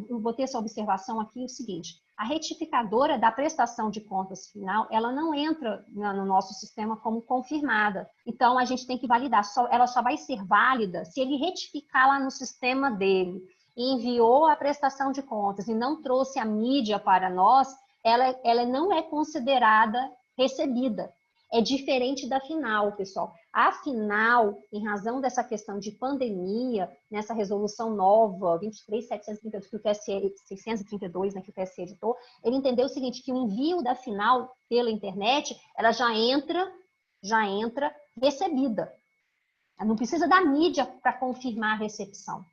eu botei essa observação aqui, o seguinte: a retificadora da prestação de contas final, ela não entra no nosso sistema como confirmada. Então, a gente tem que validar. Ela só vai ser válida se ele retificar lá no sistema dele, enviou a prestação de contas e não trouxe a mídia para nós, ela não é considerada recebida. É diferente da final, pessoal. A final, em razão dessa questão de pandemia, nessa resolução nova, 23.732, que o TSE, 632, né, que o TSE editou, ele entendeu o seguinte, que o envio da final pela internet, ela já entra recebida. Não precisa da mídia para confirmar a recepção.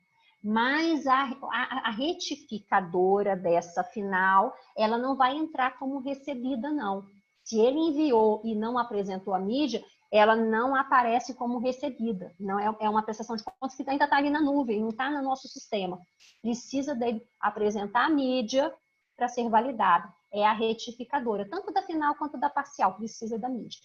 Mas a retificadora dessa final, ela não vai entrar como recebida, não. Se ele enviou e não apresentou a mídia, ela não aparece como recebida. Não é uma prestação de contas que ainda está ali na nuvem, não está no nosso sistema. Precisa dele apresentar a mídia para ser validada. É a retificadora, tanto da final quanto da parcial, precisa da mídia.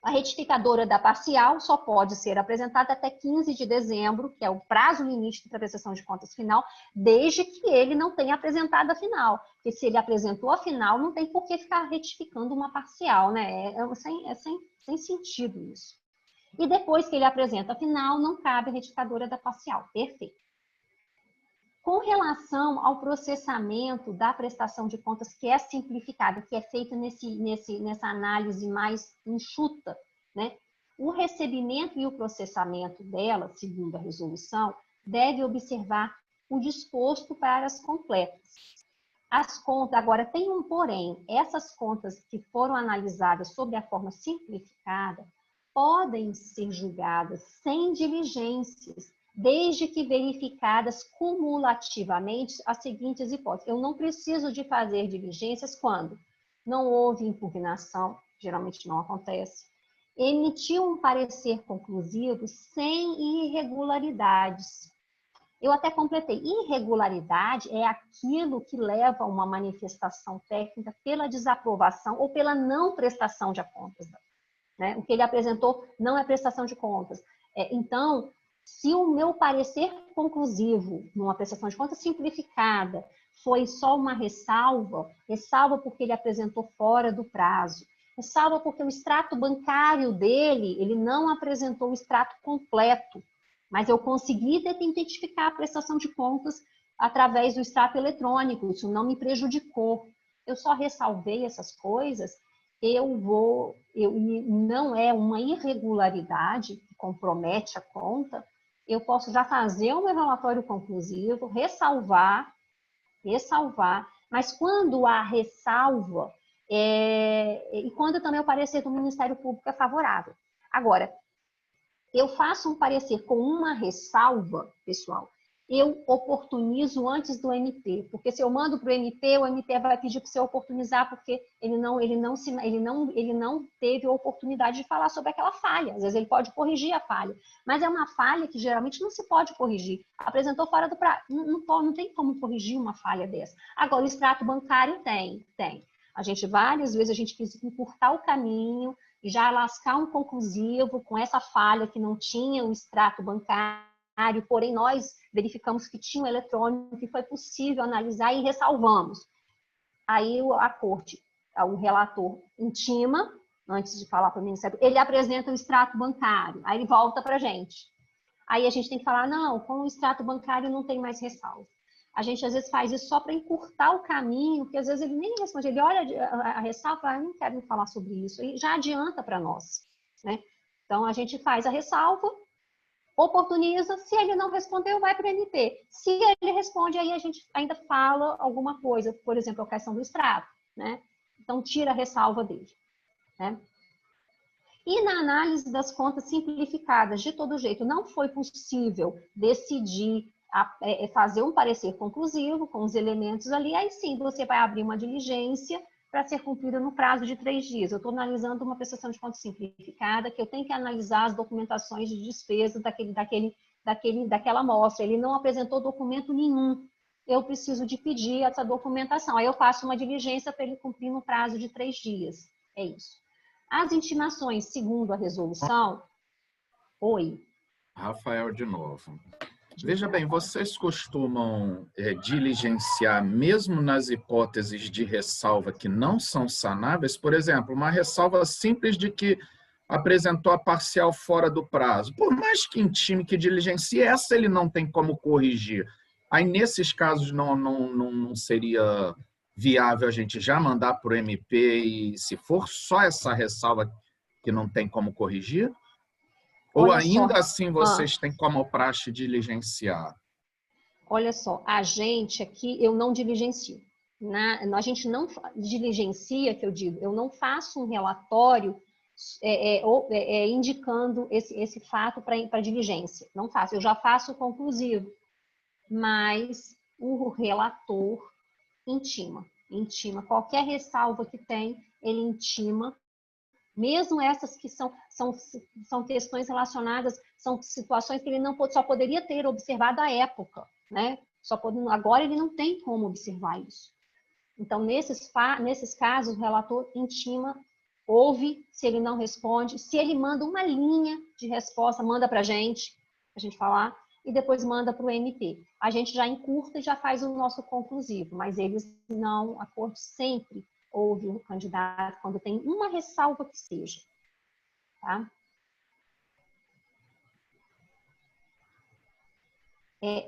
A retificadora da parcial só pode ser apresentada até 15 de dezembro, que é o prazo limite para a prestação de contas final, desde que ele não tenha apresentado a final. Porque se ele apresentou a final, não tem por que ficar retificando uma parcial, né? Sem sentido isso. E depois que ele apresenta a final, não cabe a retificadora da parcial. Perfeito. Com relação ao processamento da prestação de contas, que é simplificada, que é feita nessa análise mais enxuta, né? O recebimento e o processamento dela, segundo a resolução, deve observar o disposto para as completas. As contas, agora tem um porém, essas contas que foram analisadas sob a forma simplificada podem ser julgadas sem diligências, desde que verificadas cumulativamente as seguintes hipóteses. Eu não preciso de fazer diligências quando não houve impugnação, geralmente não acontece, emitiu um parecer conclusivo sem irregularidades. Eu até completei. Irregularidade é aquilo que leva a uma manifestação técnica pela desaprovação ou pela não prestação de contas. Né? O que ele apresentou não é prestação de contas. Então, se o meu parecer conclusivo numa prestação de contas simplificada foi só uma ressalva porque ele apresentou fora do prazo, ressalva porque o extrato bancário dele, ele não apresentou o extrato completo, mas eu consegui identificar a prestação de contas através do extrato eletrônico, isso não me prejudicou. Eu só ressalvei essas coisas, não é uma irregularidade que compromete a conta, eu posso já fazer o meu relatório conclusivo, ressalvar, mas quando a ressalva, e quando também o parecer do Ministério Público é favorável. Agora, eu faço um parecer com uma ressalva, pessoal, eu oportunizo antes do MP, porque se eu mando para o MP vai pedir para você oportunizar, porque ele não teve a oportunidade de falar sobre aquela falha. Às vezes ele pode corrigir a falha, mas é uma falha que geralmente não se pode corrigir. Apresentou fora do prazo, não tem como corrigir uma falha dessa. Agora, o extrato bancário tem. Várias vezes a gente quis encurtar o caminho e já lascar um conclusivo com essa falha que não tinha o extrato bancário, porém nós verificamos que tinha um eletrônico, que foi possível analisar e ressalvamos. Aí a corte, o relator intima, antes de falar para o Ministério, ele apresenta o extrato bancário, aí ele volta para a gente. Aí a gente tem que falar, não, com o extrato bancário não tem mais ressalva. A gente às vezes faz isso só para encurtar o caminho, porque às vezes ele nem responde, ele olha a ressalva e fala, não quero me falar sobre isso, e já adianta para nós, né? Então a gente faz a ressalva, oportuniza, se ele não respondeu, vai para o MP. Se ele responde, aí a gente ainda fala alguma coisa, por exemplo, a questão do extrato, né? Então, tira a ressalva dele, né? E na análise das contas simplificadas, de todo jeito, não foi possível decidir fazer um parecer conclusivo com os elementos ali, aí sim, você vai abrir uma diligência para ser cumprida no prazo de 3 dias. Eu estou analisando uma prestação de contas simplificada, que eu tenho que analisar as documentações de despesa daquela amostra. Ele não apresentou documento nenhum. eu preciso de pedir essa documentação. Aí eu faço uma diligência para ele cumprir no prazo de 3 dias. É isso. As intimações, segundo a resolução... Oi. Rafael, de novo. Veja bem, vocês costumam diligenciar mesmo nas hipóteses de ressalva que não são sanáveis? Por exemplo, uma ressalva simples de que apresentou a parcial fora do prazo. Por mais que intime, que diligencie, essa ele não tem como corrigir. Aí, nesses casos, não seria viável a gente já mandar para o MP e, se for só essa ressalva que não tem como corrigir? Ou Olha ainda só. assim vocês têm como praxe diligenciar? Olha só, a gente aqui, eu não diligencio. A gente não diligencia, que eu digo, eu não faço um relatório indicando esse fato para diligência. Não faço, eu já faço o conclusivo. Mas o relator intima. Qualquer ressalva que tem, ele intima. Mesmo essas que são questões relacionadas, são situações que ele só poderia ter observado à época, né? Agora ele não tem como observar isso. Então, nesses casos, o relator intima, ouve, se ele não responde, se ele manda uma linha de resposta, manda para a gente falar, e depois manda para o MP. A gente já encurta e já faz o nosso conclusivo, mas eles não, a corte sempre ouve o candidato quando tem uma ressalva que seja. Tá?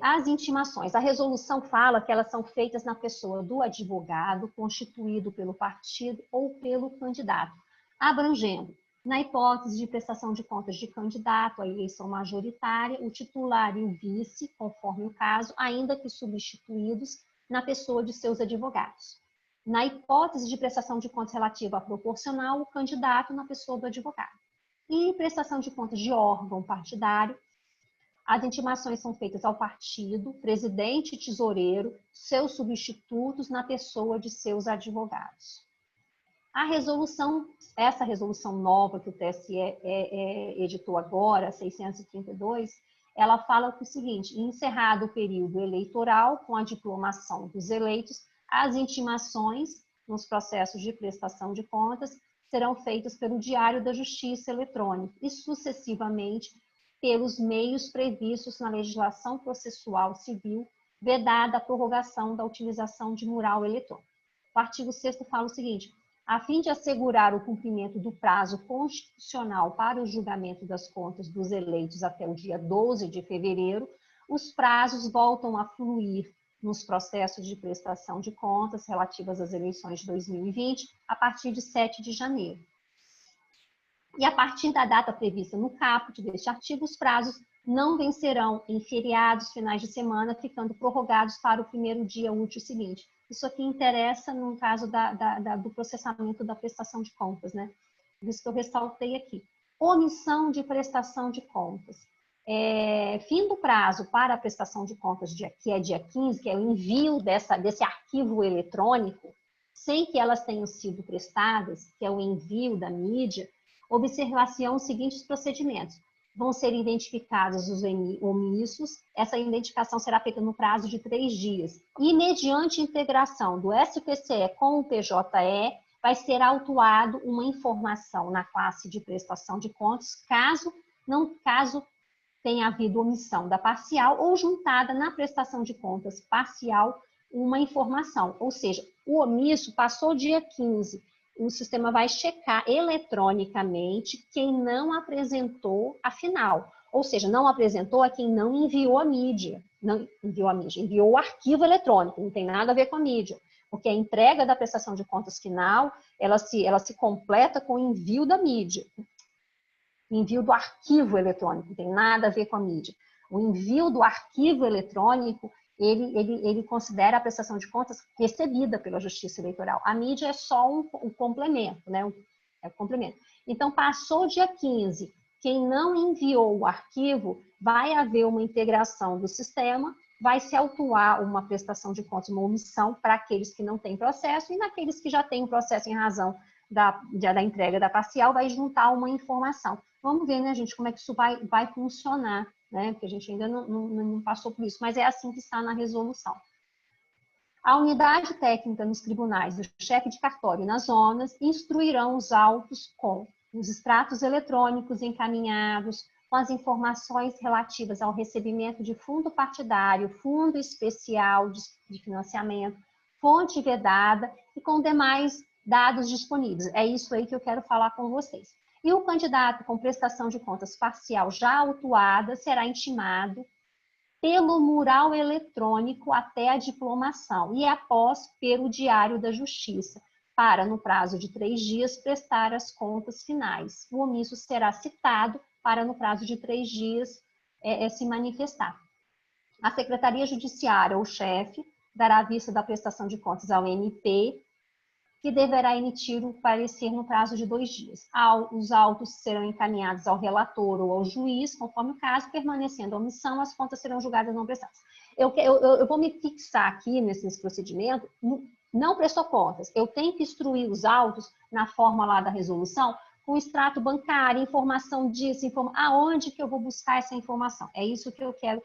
As intimações. A resolução fala que elas são feitas na pessoa do advogado, constituído pelo partido ou pelo candidato, abrangendo, na hipótese de prestação de contas de candidato à eleição majoritária, o titular e o vice, conforme o caso, ainda que substituídos na pessoa de seus advogados. Na hipótese de prestação de contas relativa à proporcional, o candidato na pessoa do advogado. E em prestação de contas de órgão partidário, as intimações são feitas ao partido, presidente e tesoureiro, seus substitutos na pessoa de seus advogados. A resolução, essa resolução nova que o TSE editou agora, 632, ela fala o seguinte: encerrado o período eleitoral com a diplomação dos eleitos, as intimações nos processos de prestação de contas serão feitas pelo Diário da Justiça eletrônico e sucessivamente pelos meios previstos na legislação processual civil, vedada a prorrogação da utilização de mural eletrônico. O artigo 6º fala o seguinte: a fim de assegurar o cumprimento do prazo constitucional para o julgamento das contas dos eleitos até o dia 12 de fevereiro, os prazos voltam a fluir nos processos de prestação de contas relativas às eleições de 2020, a partir de 7 de janeiro. E a partir da data prevista no caput deste artigo, os prazos não vencerão em feriados, finais de semana, ficando prorrogados para o primeiro dia útil seguinte. Isso aqui interessa no caso do processamento da prestação de contas, né? Por isso que eu ressaltei aqui. Omissão de prestação de contas. Fim do prazo para a prestação de contas, que é dia 15, que é o envio desse arquivo eletrônico, sem que elas tenham sido prestadas, que é o envio da mídia, observar-se-ão os seguintes procedimentos. Vão ser identificados os omissos, essa identificação será feita no prazo de 3 dias. E, mediante integração do SPCE com o PJE, vai ser autuado uma informação na classe de prestação de contas, caso tenha havido omissão da parcial ou juntada na prestação de contas parcial uma informação. Ou seja, o omisso passou dia 15, o sistema vai checar eletronicamente quem não apresentou a final. Ou seja, não apresentou a quem não enviou a mídia. Não enviou a mídia, enviou o arquivo eletrônico, não tem nada a ver com a mídia. Porque a entrega da prestação de contas final, ela se completa com o envio da mídia. Envio do arquivo eletrônico, não tem nada a ver com a mídia. O envio do arquivo eletrônico, ele considera a prestação de contas recebida pela Justiça Eleitoral. A mídia é só um complemento, né? É um complemento. Então, passou o dia 15, quem não enviou o arquivo, vai haver uma integração do sistema, vai se autuar uma prestação de contas, uma omissão para aqueles que não têm processo, e naqueles que já têm o processo em razão da entrega da parcial, vai juntar uma informação. Vamos ver, né, gente, como é que isso vai funcionar, né? Porque a gente ainda não passou por isso, mas é assim que está na resolução. A unidade técnica nos tribunais, o chefe de cartório nas zonas, instruirão os autos com os extratos eletrônicos encaminhados, com as informações relativas ao recebimento de fundo partidário, fundo especial de financiamento, fonte vedada e com demais dados disponíveis. É isso aí que eu quero falar com vocês. E o candidato com prestação de contas parcial já autuada será intimado pelo mural eletrônico até a diplomação e após pelo Diário da Justiça, para, no prazo de 3 dias, prestar as contas finais. O omisso será citado para, no prazo de 3 dias, se manifestar. A Secretaria Judiciária, ou chefe, dará vista da prestação de contas ao MP, que deverá emitir o parecer no prazo de 2 dias. Os autos serão encaminhados ao relator ou ao juiz, conforme o caso, permanecendo a omissão, as contas serão julgadas não prestadas. Eu vou me fixar aqui nesse procedimento, não prestou contas. Eu tenho que instruir os autos na forma lá da resolução, com extrato bancário, informação disso, aonde que eu vou buscar essa informação? É isso que eu quero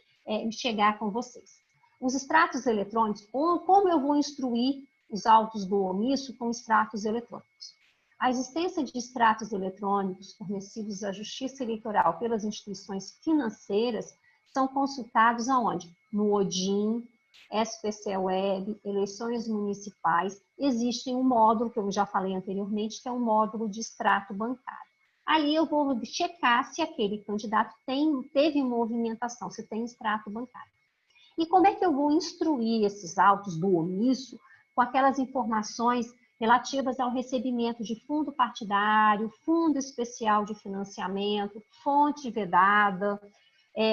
chegar com vocês. Os extratos eletrônicos, como eu vou instruir os autos do omisso com extratos eletrônicos? A existência de extratos eletrônicos fornecidos à Justiça Eleitoral pelas instituições financeiras são consultados aonde? No ODIN, SPC Web, eleições municipais. Existe um módulo, que eu já falei anteriormente, que é um módulo de extrato bancário. Aí eu vou checar se aquele candidato teve movimentação, se tem extrato bancário. E como é que eu vou instruir esses autos do omisso com aquelas informações relativas ao recebimento de fundo partidário, fundo especial de financiamento, fonte vedada,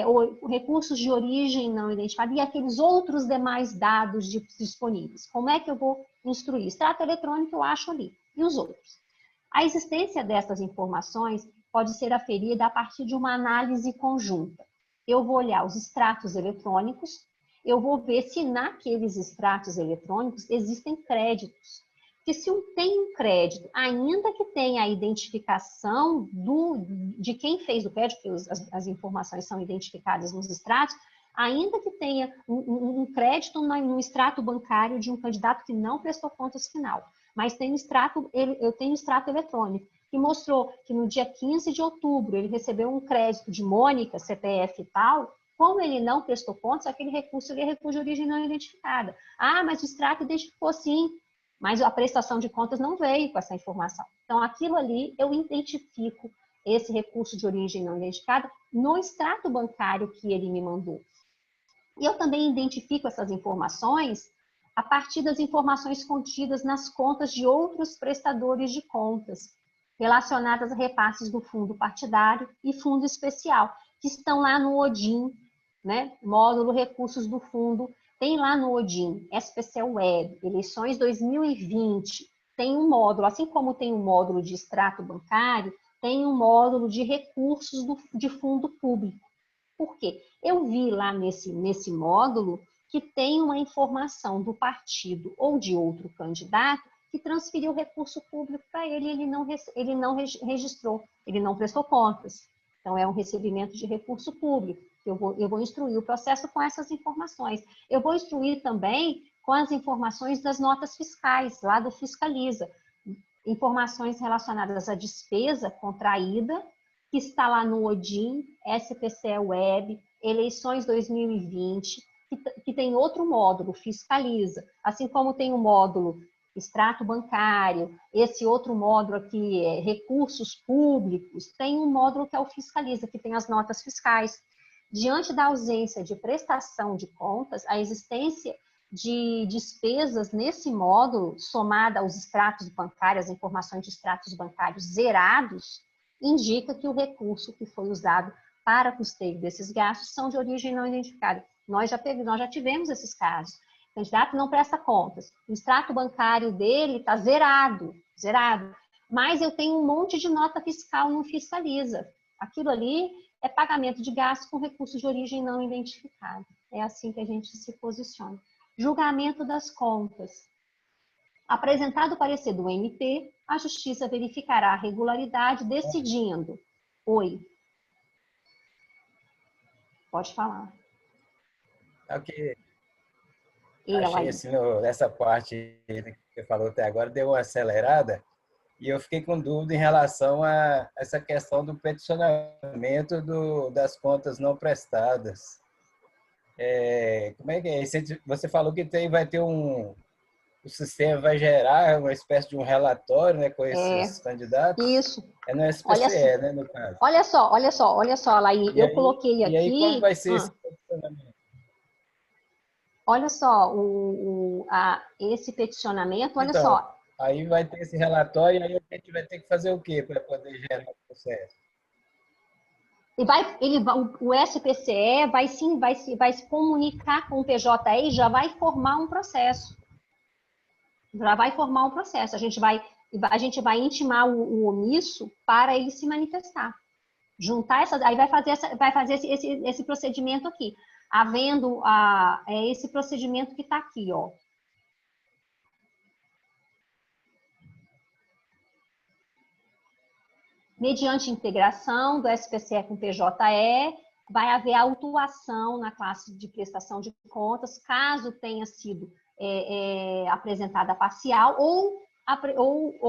ou recursos de origem não identificada e aqueles outros demais dados disponíveis? Como é que eu vou instruir? Extrato eletrônico eu acho ali. E os outros? A existência dessas informações pode ser aferida a partir de uma análise conjunta. Eu vou olhar os extratos eletrônicos, eu vou ver se naqueles extratos eletrônicos existem créditos. Que se tem um crédito, ainda que tenha a identificação de quem fez o crédito, porque as informações são identificadas nos extratos, ainda que tenha um crédito no extrato bancário de um candidato que não prestou contas final, mas eu tenho extrato eletrônico, que mostrou que no dia 15 de outubro ele recebeu um crédito de Mônica, CPF e tal. Como ele não prestou contas, aquele recurso ele é recurso de origem não identificada. Ah, mas o extrato identificou sim, mas a prestação de contas não veio com essa informação. Então, aquilo ali, eu identifico esse recurso de origem não identificada no extrato bancário que ele me mandou. E eu também identifico essas informações a partir das informações contidas nas contas de outros prestadores de contas, relacionadas a repasses do fundo partidário e fundo especial, que estão lá no ODIN, né? Módulo Recursos do Fundo, tem lá no ODIN, SPC Web, Eleições 2020, tem um módulo, assim como tem um módulo de extrato bancário, tem um módulo de recursos de fundo público. Por quê? Eu vi lá nesse módulo que tem uma informação do partido ou de outro candidato que transferiu recurso público para ele e ele não registrou, ele não prestou contas. Então, é um recebimento de recurso público. Eu vou instruir o processo com essas informações. Eu vou instruir também com as informações das notas fiscais, lá do Fiscaliza. Informações relacionadas à despesa contraída, que está lá no ODIN, SPC Web, Eleições 2020, que tem outro módulo, Fiscaliza. Assim como tem o módulo extrato bancário, esse outro módulo aqui é recursos públicos, tem um módulo que é o Fiscaliza, que tem as notas fiscais. Diante da ausência de prestação de contas, a existência de despesas nesse módulo, somada aos extratos bancários, as informações de extratos bancários zerados, indica que o recurso que foi usado para custeio desses gastos são de origem não identificada. Nós já tivemos esses casos. O candidato não presta contas, o extrato bancário dele está zerado, mas eu tenho um monte de nota fiscal no Fiscaliza. Aquilo ali é pagamento de gastos com recursos de origem não identificada. É assim que a gente se posiciona. Julgamento das contas. Apresentado o parecer do MP, a Justiça verificará a regularidade decidindo. Oi. Pode falar. Ok. Ela aí. Achei assim, nessa parte que você falou até agora, deu uma acelerada e eu fiquei com dúvida em relação a essa questão do peticionamento das contas não prestadas. Como é que é? Você falou que vai ter o sistema vai gerar uma espécie de um relatório, né, com esses candidatos. Isso. É no SPCE, né, no caso. Olha só, Laí, eu coloquei aqui... E aí, como vai ser esse peticionamento? Olha só, esse peticionamento, olha só. Aí vai ter esse relatório e aí a gente vai ter que fazer o quê para poder gerar o processo? O SPCE vai se comunicar com o PJE e já vai formar um processo. Já vai formar um processo. A gente vai intimar o omisso para ele se manifestar. Juntar aí vai fazer esse procedimento aqui. Havendo esse procedimento que está aqui, ó. Mediante integração do SPCE com o PJE, vai haver autuação na classe de prestação de contas, caso tenha sido apresentada parcial, ou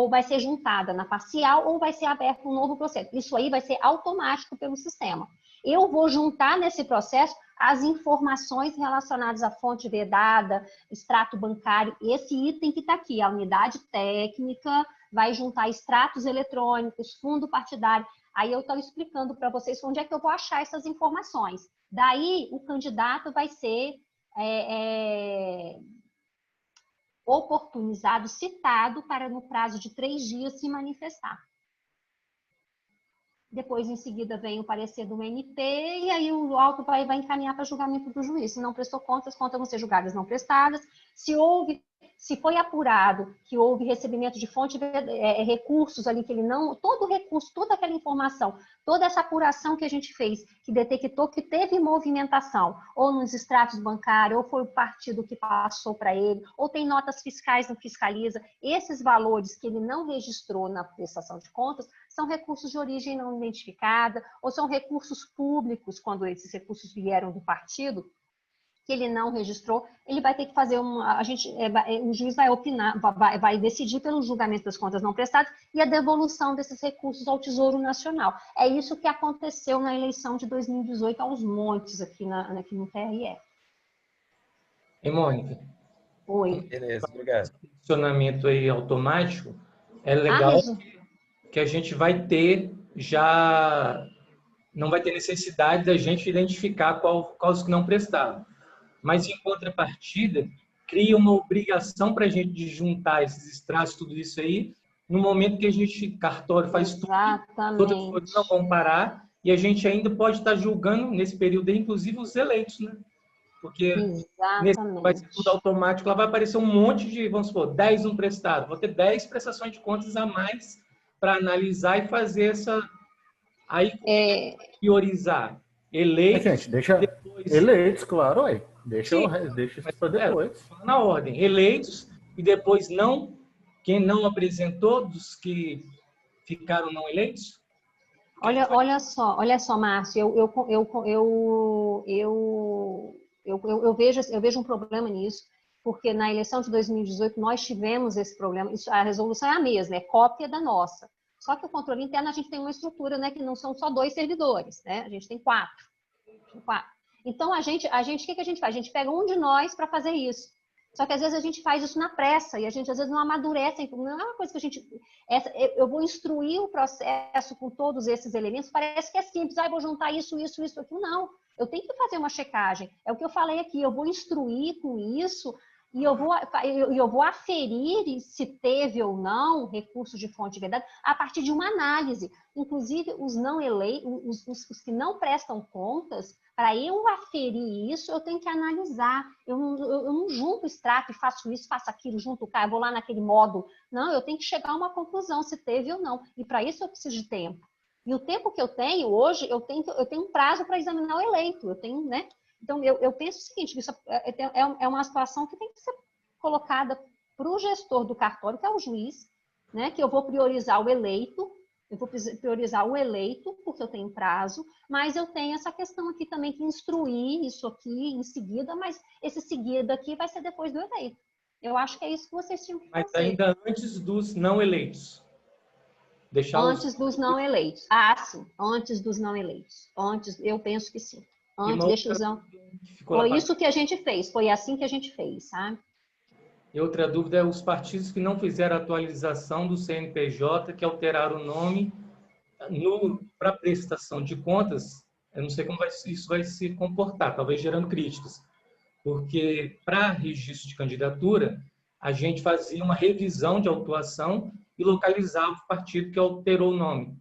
vai ser juntada na parcial, ou vai ser aberto um novo processo. Isso aí vai ser automático pelo sistema. Eu vou juntar nesse processo as informações relacionadas à fonte vedada, extrato bancário, esse item que está aqui, a unidade técnica, vai juntar extratos eletrônicos, fundo partidário. Aí eu estou explicando para vocês onde é que eu vou achar essas informações. Daí, o candidato vai ser oportunizado, citado, para no prazo de 3 dias se manifestar. Depois, em seguida, vem o parecer do MP e aí o auto vai encaminhar para julgamento do juiz. Se não prestou contas, contas vão ser julgadas não prestadas. Se foi apurado que houve recebimento de fonte, recursos ali que ele não... Todo recurso, toda aquela informação, toda essa apuração que a gente fez, que detectou que teve movimentação, ou nos extratos bancários, ou foi o partido que passou para ele, ou tem notas fiscais, não fiscaliza, esses valores que ele não registrou na prestação de contas, são recursos de origem não identificada, ou são recursos públicos, quando esses recursos vieram do partido, que ele não registrou, ele vai ter que fazer o juiz vai opinar, vai decidir pelo julgamento das contas não prestadas e a devolução desses recursos ao Tesouro Nacional. É isso que aconteceu na eleição de 2018 aos montes aqui no TRE. E Mônica? Oi. Beleza, obrigado. Funcionamento aí automático, é legal que a gente vai ter já... Não vai ter necessidade da gente identificar quais que não prestaram. Mas, em contrapartida, cria uma obrigação para a gente de juntar esses extratos, tudo isso aí, no momento que a gente, cartório, faz tudo, todas as coisas não vão parar, e a gente ainda pode estar julgando, nesse período aí, inclusive, os eleitos, né? Porque vai ser tudo automático, lá vai aparecer um monte de, vamos supor, 10 não prestados. Vou ter 10 prestações de contas a mais para analisar e fazer essa... Aí, priorizar eleitos... Gente, deixa depois... Eleitos, claro, ué. Deixa isso para depois. Na ordem, eleitos e depois não, quem não apresentou, dos que ficaram não eleitos? Olha só, Márcio, eu vejo um problema nisso, porque na eleição de 2018 nós tivemos esse problema, a resolução é a mesma, é cópia da nossa. Só que o controle interno a gente tem uma estrutura, né, que não são só 2 servidores, né? A gente tem 4. Então, o que a gente faz? A gente pega um de nós para fazer isso. Só que às vezes a gente faz isso na pressa e a gente às vezes não amadurece. Não é uma coisa que a gente... eu vou instruir o processo com todos esses elementos, parece que é simples. Eu vou juntar isso, aquilo. Não, eu tenho que fazer uma checagem. É o que eu falei aqui, eu vou instruir com isso e eu vou aferir se teve ou não recurso de fonte de verdade a partir de uma análise. Inclusive, os que não prestam contas, para eu aferir isso, eu tenho que analisar. Eu não junto o extrato e faço isso, faço aquilo, junto o cara, vou lá naquele módulo. Não, eu tenho que chegar a uma conclusão, se teve ou não. E para isso eu preciso de tempo. E o tempo que eu tenho hoje, eu tenho um prazo para examinar o eleito. Eu tenho, né? Então, eu penso o seguinte, isso é uma situação que tem que ser colocada para o gestor do cartório, que é o juiz, né? Que eu vou priorizar o eleito Eu vou priorizar o eleito, porque eu tenho prazo, mas eu tenho essa questão aqui também que instruir isso aqui em seguida, mas esse seguida aqui vai ser depois do eleito. Eu acho que é isso que vocês tinham que fazer. Mas ainda antes dos não eleitos. Antes dos não eleitos. Ah, sim. Antes dos não eleitos. Antes, eu penso que sim. Antes, deixa eu usar. Foi isso que a gente fez. Foi assim que a gente fez, sabe? E outra dúvida é os partidos que não fizeram atualização do CNPJ, que alteraram o nome para prestação de contas. Eu não sei como isso vai se comportar, talvez gerando críticas. Porque para registro de candidatura, a gente fazia uma revisão de autuação e localizava o partido que alterou o nome.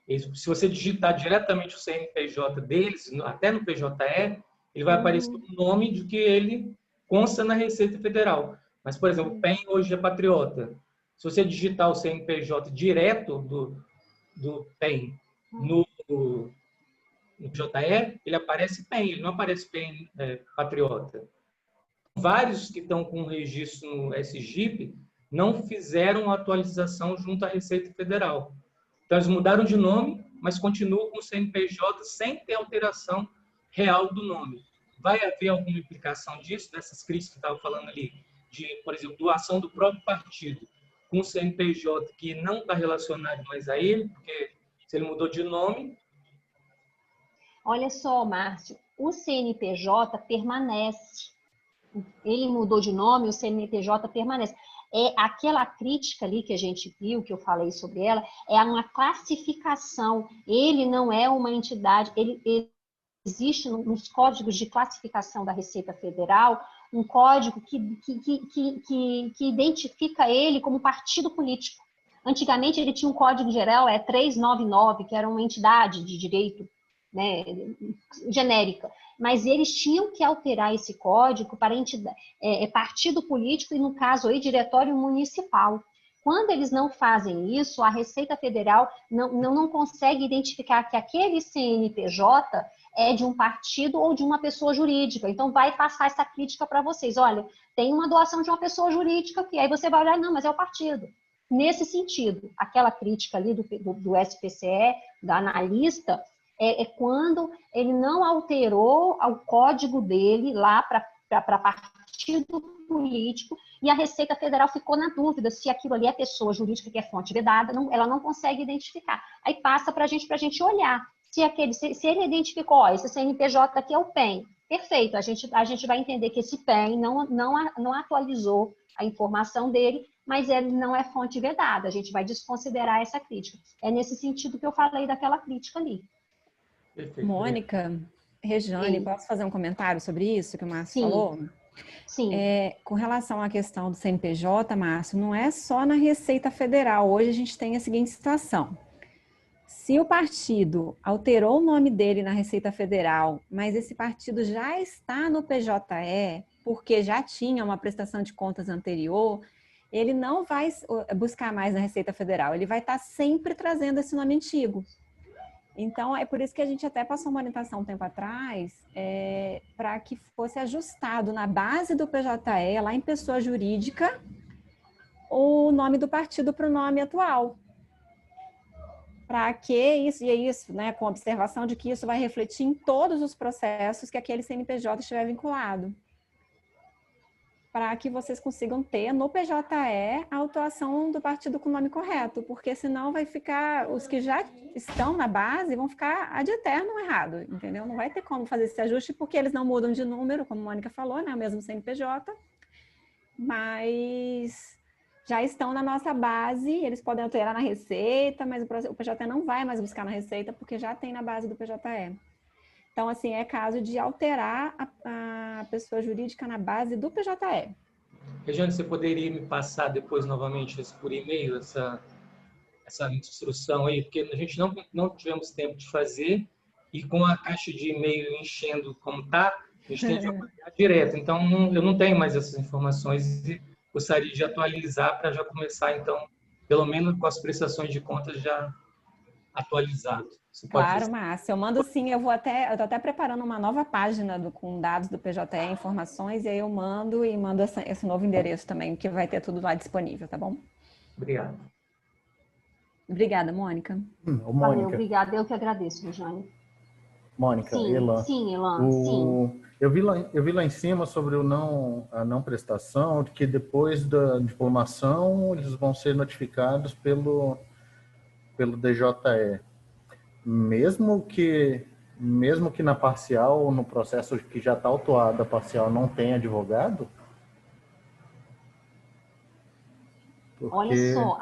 E se você digitar diretamente o CNPJ deles, até no PJE, ele vai aparecer o nome de que ele consta na Receita Federal. Mas, por exemplo, o PEN hoje é patriota. Se você digitar o CNPJ direto do PEN no JE, ele aparece PEN, ele não aparece PEN patriota. Vários que estão com registro no SGIP não fizeram atualização junto à Receita Federal. Então, eles mudaram de nome, mas continuam com o CNPJ sem ter alteração real do nome. Vai haver alguma implicação disso, dessas críticas que eu estava falando ali, de, por exemplo, doação do próprio partido com o CNPJ que não está relacionado mais a ele, porque se ele mudou de nome... Olha só, Márcio, o CNPJ permanece. Ele mudou de nome, o CNPJ permanece. É aquela crítica ali que a gente viu, que eu falei sobre ela, é uma classificação. Ele não é uma entidade, ele existe nos códigos de classificação da Receita Federal um código que identifica ele como partido político. Antigamente ele tinha um código geral, 399, que era uma entidade de direito, né, genérica, mas eles tinham que alterar esse código para partido político e, no caso aí, diretório municipal. Quando eles não fazem isso, a Receita Federal não consegue identificar que aquele CNPJ é de um partido ou de uma pessoa jurídica. Então, vai passar essa crítica para vocês. Olha, tem uma doação de uma pessoa jurídica que aí você vai olhar, não, mas é o partido. Nesse sentido, aquela crítica ali do SPCE, da analista, é quando ele não alterou o código dele lá para partido político e a Receita Federal ficou na dúvida se aquilo ali é pessoa jurídica, que é fonte vedada, ela não consegue identificar. Aí passa para a gente olhar. Se ele identificou, esse CNPJ aqui é o PEN, perfeito, a gente vai entender que esse PEN não atualizou a informação dele, mas ele não é fonte vedada, a gente vai desconsiderar essa crítica. É nesse sentido que eu falei daquela crítica ali. Perfeito. Mônica, Regiane, posso fazer um comentário sobre isso que o Márcio falou? Sim. Com relação à questão do CNPJ, Márcio, não é só na Receita Federal. Hoje a gente tem a seguinte situação. Se o partido alterou o nome dele na Receita Federal, mas esse partido já está no PJE, porque já tinha uma prestação de contas anterior, ele não vai buscar mais na Receita Federal, ele vai estar sempre trazendo esse nome antigo. Então, é por isso que a gente até passou uma orientação um tempo atrás, para que fosse ajustado na base do PJE, lá em pessoa jurídica, o nome do partido para o nome atual. Para que isso, e é isso, né, com a observação de que isso vai refletir em todos os processos que aquele CNPJ estiver vinculado. Para que vocês consigam ter no PJE a autuação do partido com o nome correto, porque senão vai ficar, os que já estão na base vão ficar ad eterno errado, entendeu? Não vai ter como fazer esse ajuste, porque eles não mudam de número, como a Mônica falou, né, o mesmo CNPJ, mas já estão na nossa base, eles podem alterar na Receita, mas o PJE não vai mais buscar na Receita, porque já tem na base do PJE. Então, assim, é caso de alterar a pessoa jurídica na base do PJE. Regiane, você poderia me passar depois novamente por e-mail essa instrução aí? Porque a gente não tivemos tempo de fazer e com a caixa de e-mail enchendo como está, a gente tem que avaliar direto. Então, eu não tenho mais essas informações e gostaria de atualizar para já começar, então, pelo menos com as prestações de contas já atualizadas. Claro, Márcia, eu mando sim, eu estou até preparando uma nova página com dados do PJE, informações, e aí eu mando esse novo endereço também, que vai ter tudo lá disponível, tá bom? Obrigado. Obrigada, Mônica. Ô, Valeu, Mônica, obrigada. Eu que agradeço, Regiane. Mônica, Sim, Elan. sim, Elan, sim. Eu vi lá em cima sobre a não prestação, de que depois da diplomação eles vão ser notificados pelo DJE. Mesmo que na parcial ou no processo que já está autuado a parcial não tem advogado? Olha só,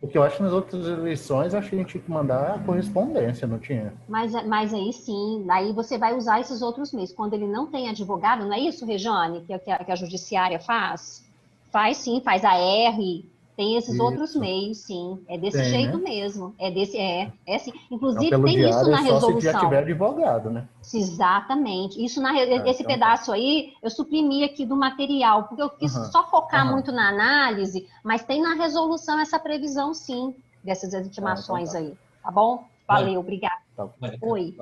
Porque eu acho que nas outras eleições acho que a gente tinha que mandar a correspondência, não tinha? mas aí sim, aí você vai usar esses outros meios. Quando ele não tem advogado, não é isso, Regiane, que a judiciária faz? Faz sim, faz a R, tem esses outros Isso. meios, sim. É desse Tem, jeito né? mesmo. É assim. Então, Inclusive, pelo tem isso diário na é só se já resolução. tiver advogado, né? Exatamente. Esse Então tá. pedaço aí, eu suprimi aqui do material, porque eu quis só focar muito na análise, mas tem na resolução essa previsão, sim, dessas intimações então tá. aí. Tá bom? Valeu, obrigada. Tá. Oi.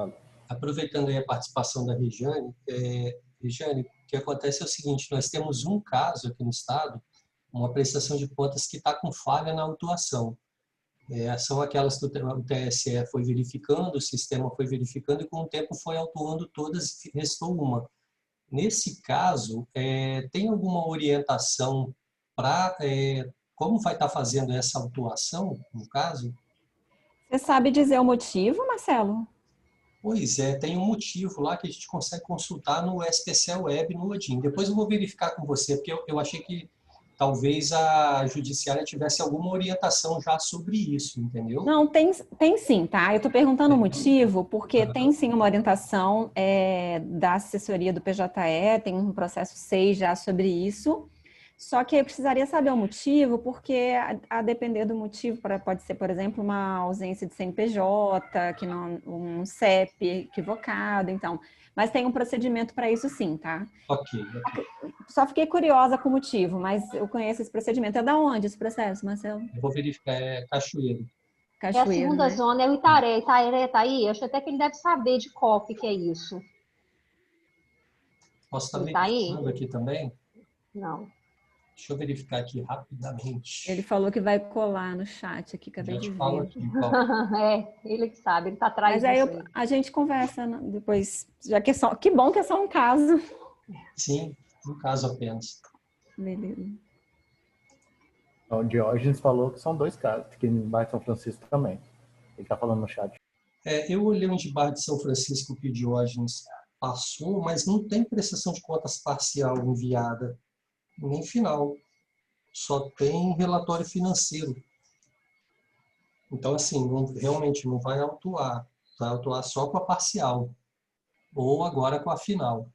Aproveitando aí a participação da Regiane, Regiane, o que acontece é o seguinte, nós temos um caso aqui no Estado, uma prestação de contas que está com falha na autuação. São aquelas que o TSE foi verificando, o sistema foi verificando e com o tempo foi autuando todas e restou uma. Nesse caso, tem alguma orientação para como vai estar fazendo essa autuação, no caso? Você sabe dizer o motivo, Marcelo? Pois é, tem um motivo lá que a gente consegue consultar no SPCE Web, no Odin. Depois eu vou verificar com você, porque eu achei que talvez a judiciária tivesse alguma orientação já sobre isso, entendeu? Não, tem sim, tá? Eu estou perguntando o motivo, porque tem sim uma orientação da assessoria do PJE, tem um processo 6 já sobre isso, só que eu precisaria saber o motivo, porque a depender do motivo, pode ser, por exemplo, uma ausência de CNPJ, que não, um CEP equivocado, então... Mas tem um procedimento para isso sim, tá? Ok. Só fiquei curiosa com o motivo, mas eu conheço esse procedimento. É da onde esse processo, Marcelo? Eu vou verificar, Cachoeiro. A segunda né? zona é o Itaré. Itaré tá aí? Acho até que ele deve saber de qual que é isso. Posso estar Itaí? verificando aqui também? Não. Deixa eu verificar aqui rapidamente. Ele falou que vai colar no chat aqui, acabei de ver. Aqui, ele que sabe, ele tá atrás Mas aí disso. a gente conversa depois, já que que bom que é só um caso. Sim, um caso apenas. Beleza. O Diógenes falou que são 2 casos, que em Barra de São Francisco também. Ele está falando no chat. Eu olhei um de Barra de São Francisco que o Diógenes passou, mas não tem prestação de contas parcial enviada, nem final. Só tem relatório financeiro. Então, assim, realmente não vai autuar. Vai autuar só com a parcial. Ou agora com a final.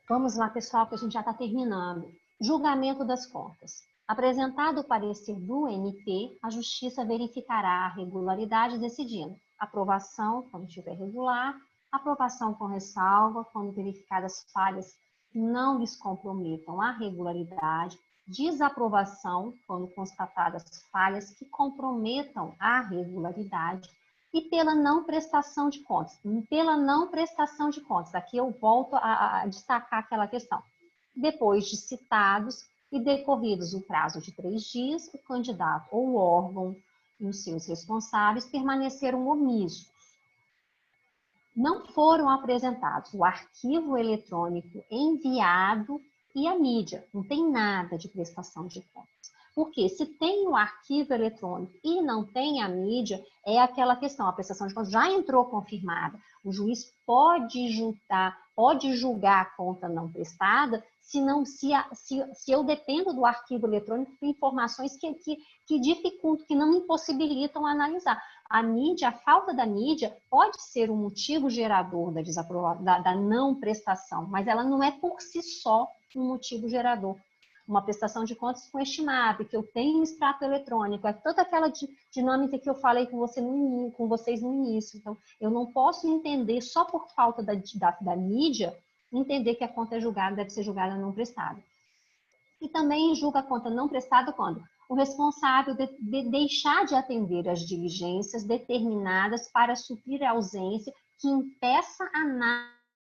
Vamos lá, pessoal, que a gente já está terminando. Julgamento das contas. Apresentado o parecer do MP, a Justiça verificará a regularidade decidindo aprovação, quando estiver regular, aprovação com ressalva, quando verificadas falhas que não lhes comprometam a regularidade, desaprovação, quando constatadas falhas que comprometam a regularidade, e pela não prestação de contas. Pela não prestação de contas, aqui eu volto a destacar aquela questão. Depois de citados e decorridos o prazo de 3 dias, o candidato ou o órgão e os seus responsáveis permaneceram omissos. Não foram apresentados o arquivo eletrônico enviado e a mídia. Não tem nada de prestação de contas. Porque se tem o arquivo eletrônico e não tem a mídia, é aquela questão, a prestação de contas já entrou confirmada. O juiz pode julgar a conta não prestada se eu dependo do arquivo eletrônico de informações que dificultam, que não me impossibilitam analisar. A mídia, a falta da mídia pode ser um motivo gerador da não prestação, mas ela não é por si só um motivo gerador. Uma prestação de contas com estimável, que eu tenho um extrato eletrônico, é toda aquela dinâmica que eu falei com vocês no início. Então, eu não posso entender, só por falta da mídia, entender que a conta é julgada, deve ser julgada não prestada. E também julga a conta não prestada quando o responsável de deixar de atender as diligências determinadas para suprir a ausência que impeça a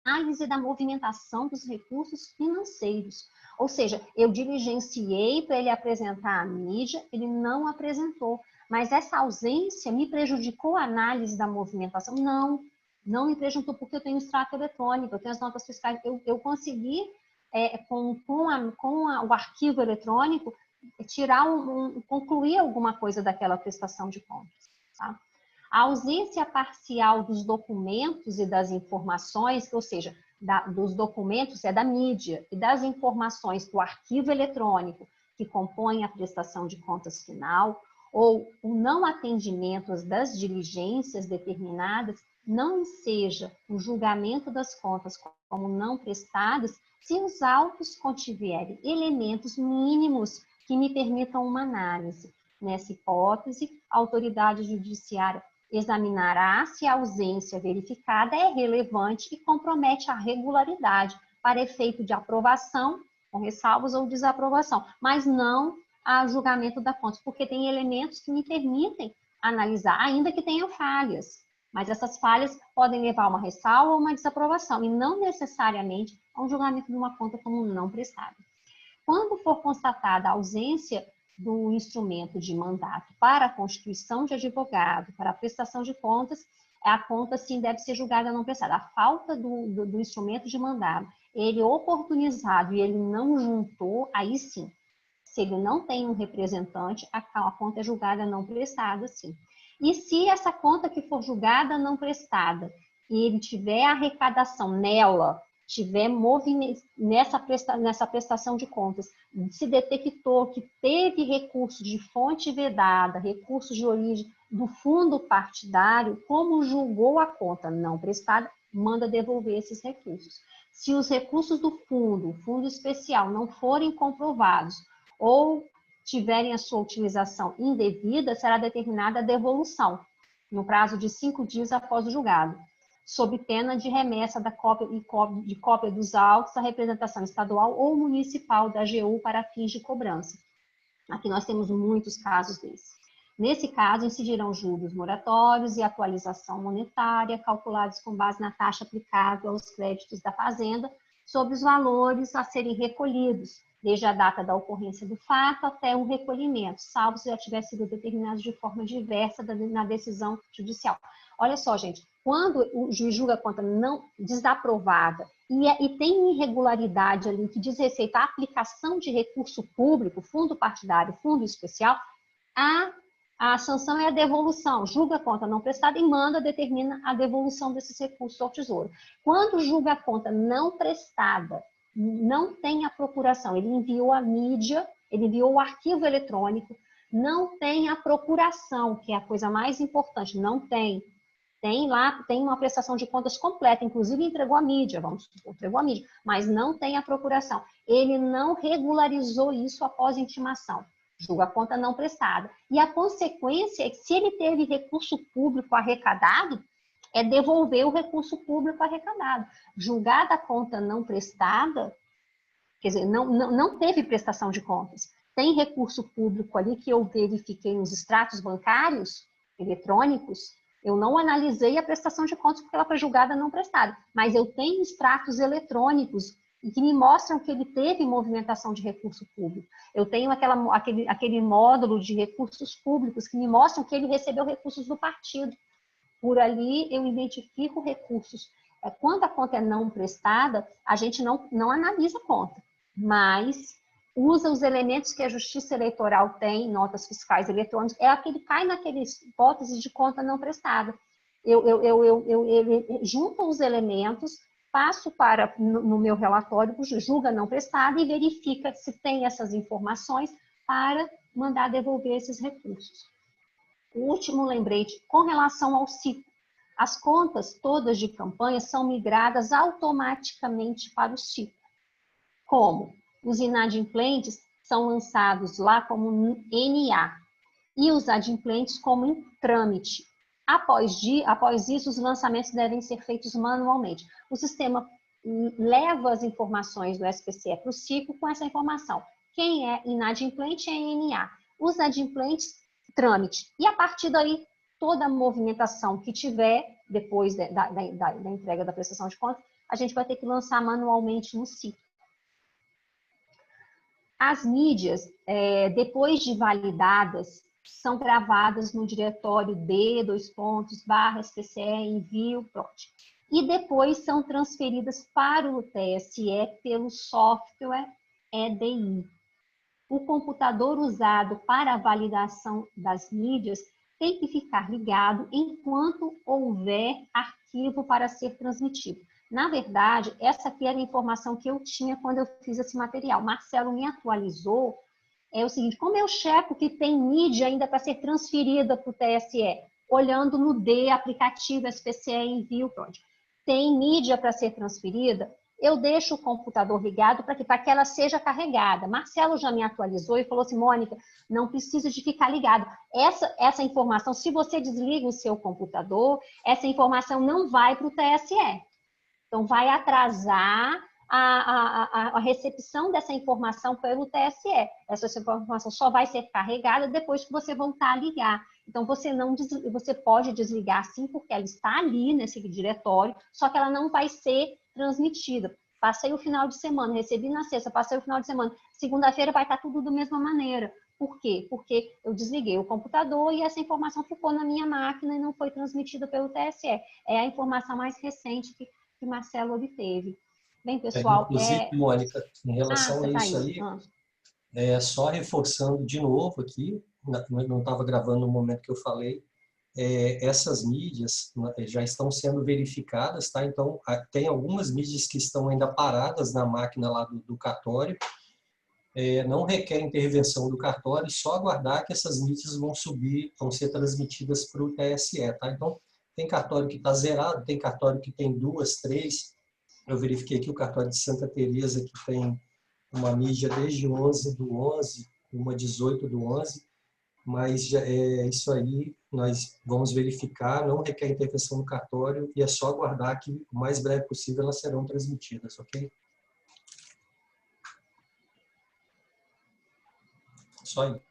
análise da movimentação dos recursos financeiros. Ou seja, eu diligenciei para ele apresentar à mídia, ele não apresentou. Mas essa ausência me prejudicou a análise da movimentação? Não, não me prejudicou porque eu tenho extrato eletrônico, eu tenho as notas fiscais, eu consegui, com o arquivo eletrônico, concluir alguma coisa daquela prestação de contas. Tá? A ausência parcial dos documentos e das informações, ou seja, dos documentos é da mídia e das informações do arquivo eletrônico que compõem a prestação de contas final, ou o não atendimento das diligências determinadas, não seja o julgamento das contas como não prestadas, se os autos contiverem elementos mínimos que me permitam uma análise. Nessa hipótese, a autoridade judiciária examinará se a ausência verificada é relevante e compromete a regularidade para efeito de aprovação, com ressalvas ou desaprovação, mas não a julgamento da conta, porque tem elementos que me permitem analisar, ainda que tenham falhas, mas essas falhas podem levar a uma ressalva ou uma desaprovação, e não necessariamente a um julgamento de uma conta como não prestada. Quando for constatada a ausência do instrumento de mandato para a constituição de advogado, para a prestação de contas, a conta sim deve ser julgada não prestada. A falta do instrumento de mandato, ele oportunizado e ele não juntou, aí sim. Se ele não tem um representante, a conta é julgada não prestada, sim. E se essa conta que for julgada não prestada, e ele tiver arrecadação nela, tiver movimento nessa prestação de contas, se detectou que teve recurso de fonte vedada, recurso de origem do fundo partidário, como julgou a conta não prestada, manda devolver esses recursos. Se os recursos do fundo especial, não forem comprovados ou tiverem a sua utilização indevida, será determinada a devolução, no prazo de 5 dias após o julgado, sob pena de remessa de cópia dos autos à representação estadual ou municipal da AGU para fins de cobrança. Aqui nós temos muitos casos desses. Nesse caso, incidirão juros moratórios e atualização monetária, calculados com base na taxa aplicável aos créditos da fazenda, sobre os valores a serem recolhidos, desde a data da ocorrência do fato até o recolhimento, salvo se já tiver sido determinado de forma diversa na decisão judicial. Olha só, gente, quando o juiz julga a conta não desaprovada e tem irregularidade ali que diz respeito à aplicação de recurso público, fundo partidário, fundo especial, a sanção é a devolução, julga a conta não prestada e determina a devolução desses recursos ao Tesouro. Quando julga a conta não prestada, não tem a procuração, ele enviou a mídia, ele enviou o arquivo eletrônico, não tem a procuração, que é a coisa mais importante, não tem. Tem uma prestação de contas completa, inclusive entregou a mídia, entregou a mídia, mas não tem a procuração. Ele não regularizou isso após intimação. Julga a conta não prestada. E a consequência é que, se ele teve recurso público arrecadado, é devolver o recurso público arrecadado. Julgada a conta não prestada, quer dizer, não teve prestação de contas. Tem recurso público ali que eu verifiquei nos extratos bancários eletrônicos, eu não analisei a prestação de contas porque ela foi julgada não prestada, mas eu tenho extratos eletrônicos que me mostram que ele teve movimentação de recurso público. Eu tenho aquele módulo de recursos públicos que me mostram que ele recebeu recursos do partido. Por ali eu identifico recursos. Quando a conta é não prestada, a gente não analisa a conta, mas usa os elementos que a Justiça Eleitoral tem, notas fiscais eletrônicas, ele cai naquela hipótese de conta não prestada. Eu junto os elementos, passo no meu relatório, julga não prestada e verifica se tem essas informações para mandar devolver esses recursos. O último lembrete, com relação ao ciclo. As contas todas de campanha são migradas automaticamente para o ciclo. Como? Os inadimplentes são lançados lá como NA e os adimplentes como em trâmite. Após isso, os lançamentos devem ser feitos manualmente. O sistema leva as informações do SPCE para o ciclo com essa informação. Quem é inadimplente é NA. Os adimplentes, trâmite. E a partir daí, toda a movimentação que tiver depois da entrega da prestação de contas, a gente vai ter que lançar manualmente no sítio. As mídias, depois de validadas, são gravadas no diretório D:/SPCE envio PROD. E depois são transferidas para o TSE pelo software EDI. O computador usado para a validação das mídias tem que ficar ligado enquanto houver arquivo para ser transmitido. Na verdade, essa aqui era a informação que eu tinha quando eu fiz esse material. Marcelo me atualizou. É o seguinte, como eu checo que tem mídia ainda para ser transferida para o TSE, olhando no D, aplicativo SPCE envio PROD, tem mídia para ser transferida, eu deixo o computador ligado para que ela seja carregada. Marcelo já me atualizou e falou assim, Mônica, não precisa de ficar ligado. Essa informação, se você desliga o seu computador, essa informação não vai para o TSE. Então, vai atrasar a recepção dessa informação pelo TSE. Essa informação só vai ser carregada depois que você voltar a ligar. Então, você pode desligar sim, porque ela está ali nesse diretório, só que ela não vai ser transmitida. Passei o final de semana, recebi na sexta, passei o final de semana. Segunda-feira vai estar tudo da mesma maneira. Por quê? Porque eu desliguei o computador e essa informação ficou na minha máquina e não foi transmitida pelo TSE. É a informação mais recente que Marcelo obteve. Bem, pessoal... Inclusive, Mônica, em relação a isso aí, só reforçando de novo aqui, não estava gravando no momento que eu falei, essas mídias já estão sendo verificadas, tá? Então, tem algumas mídias que estão ainda paradas na máquina lá do cartório, não requer intervenção do cartório, só aguardar que essas mídias vão ser transmitidas para o TSE, tá? Então, tem cartório que está zerado, tem cartório que tem 2, 3. Eu verifiquei aqui o cartório de Santa Teresa, que tem uma mídia desde 11/11, uma 18/11, mas isso aí nós vamos verificar, não requer intervenção do cartório e é só aguardar que o mais breve possível elas serão transmitidas, ok? Só aí.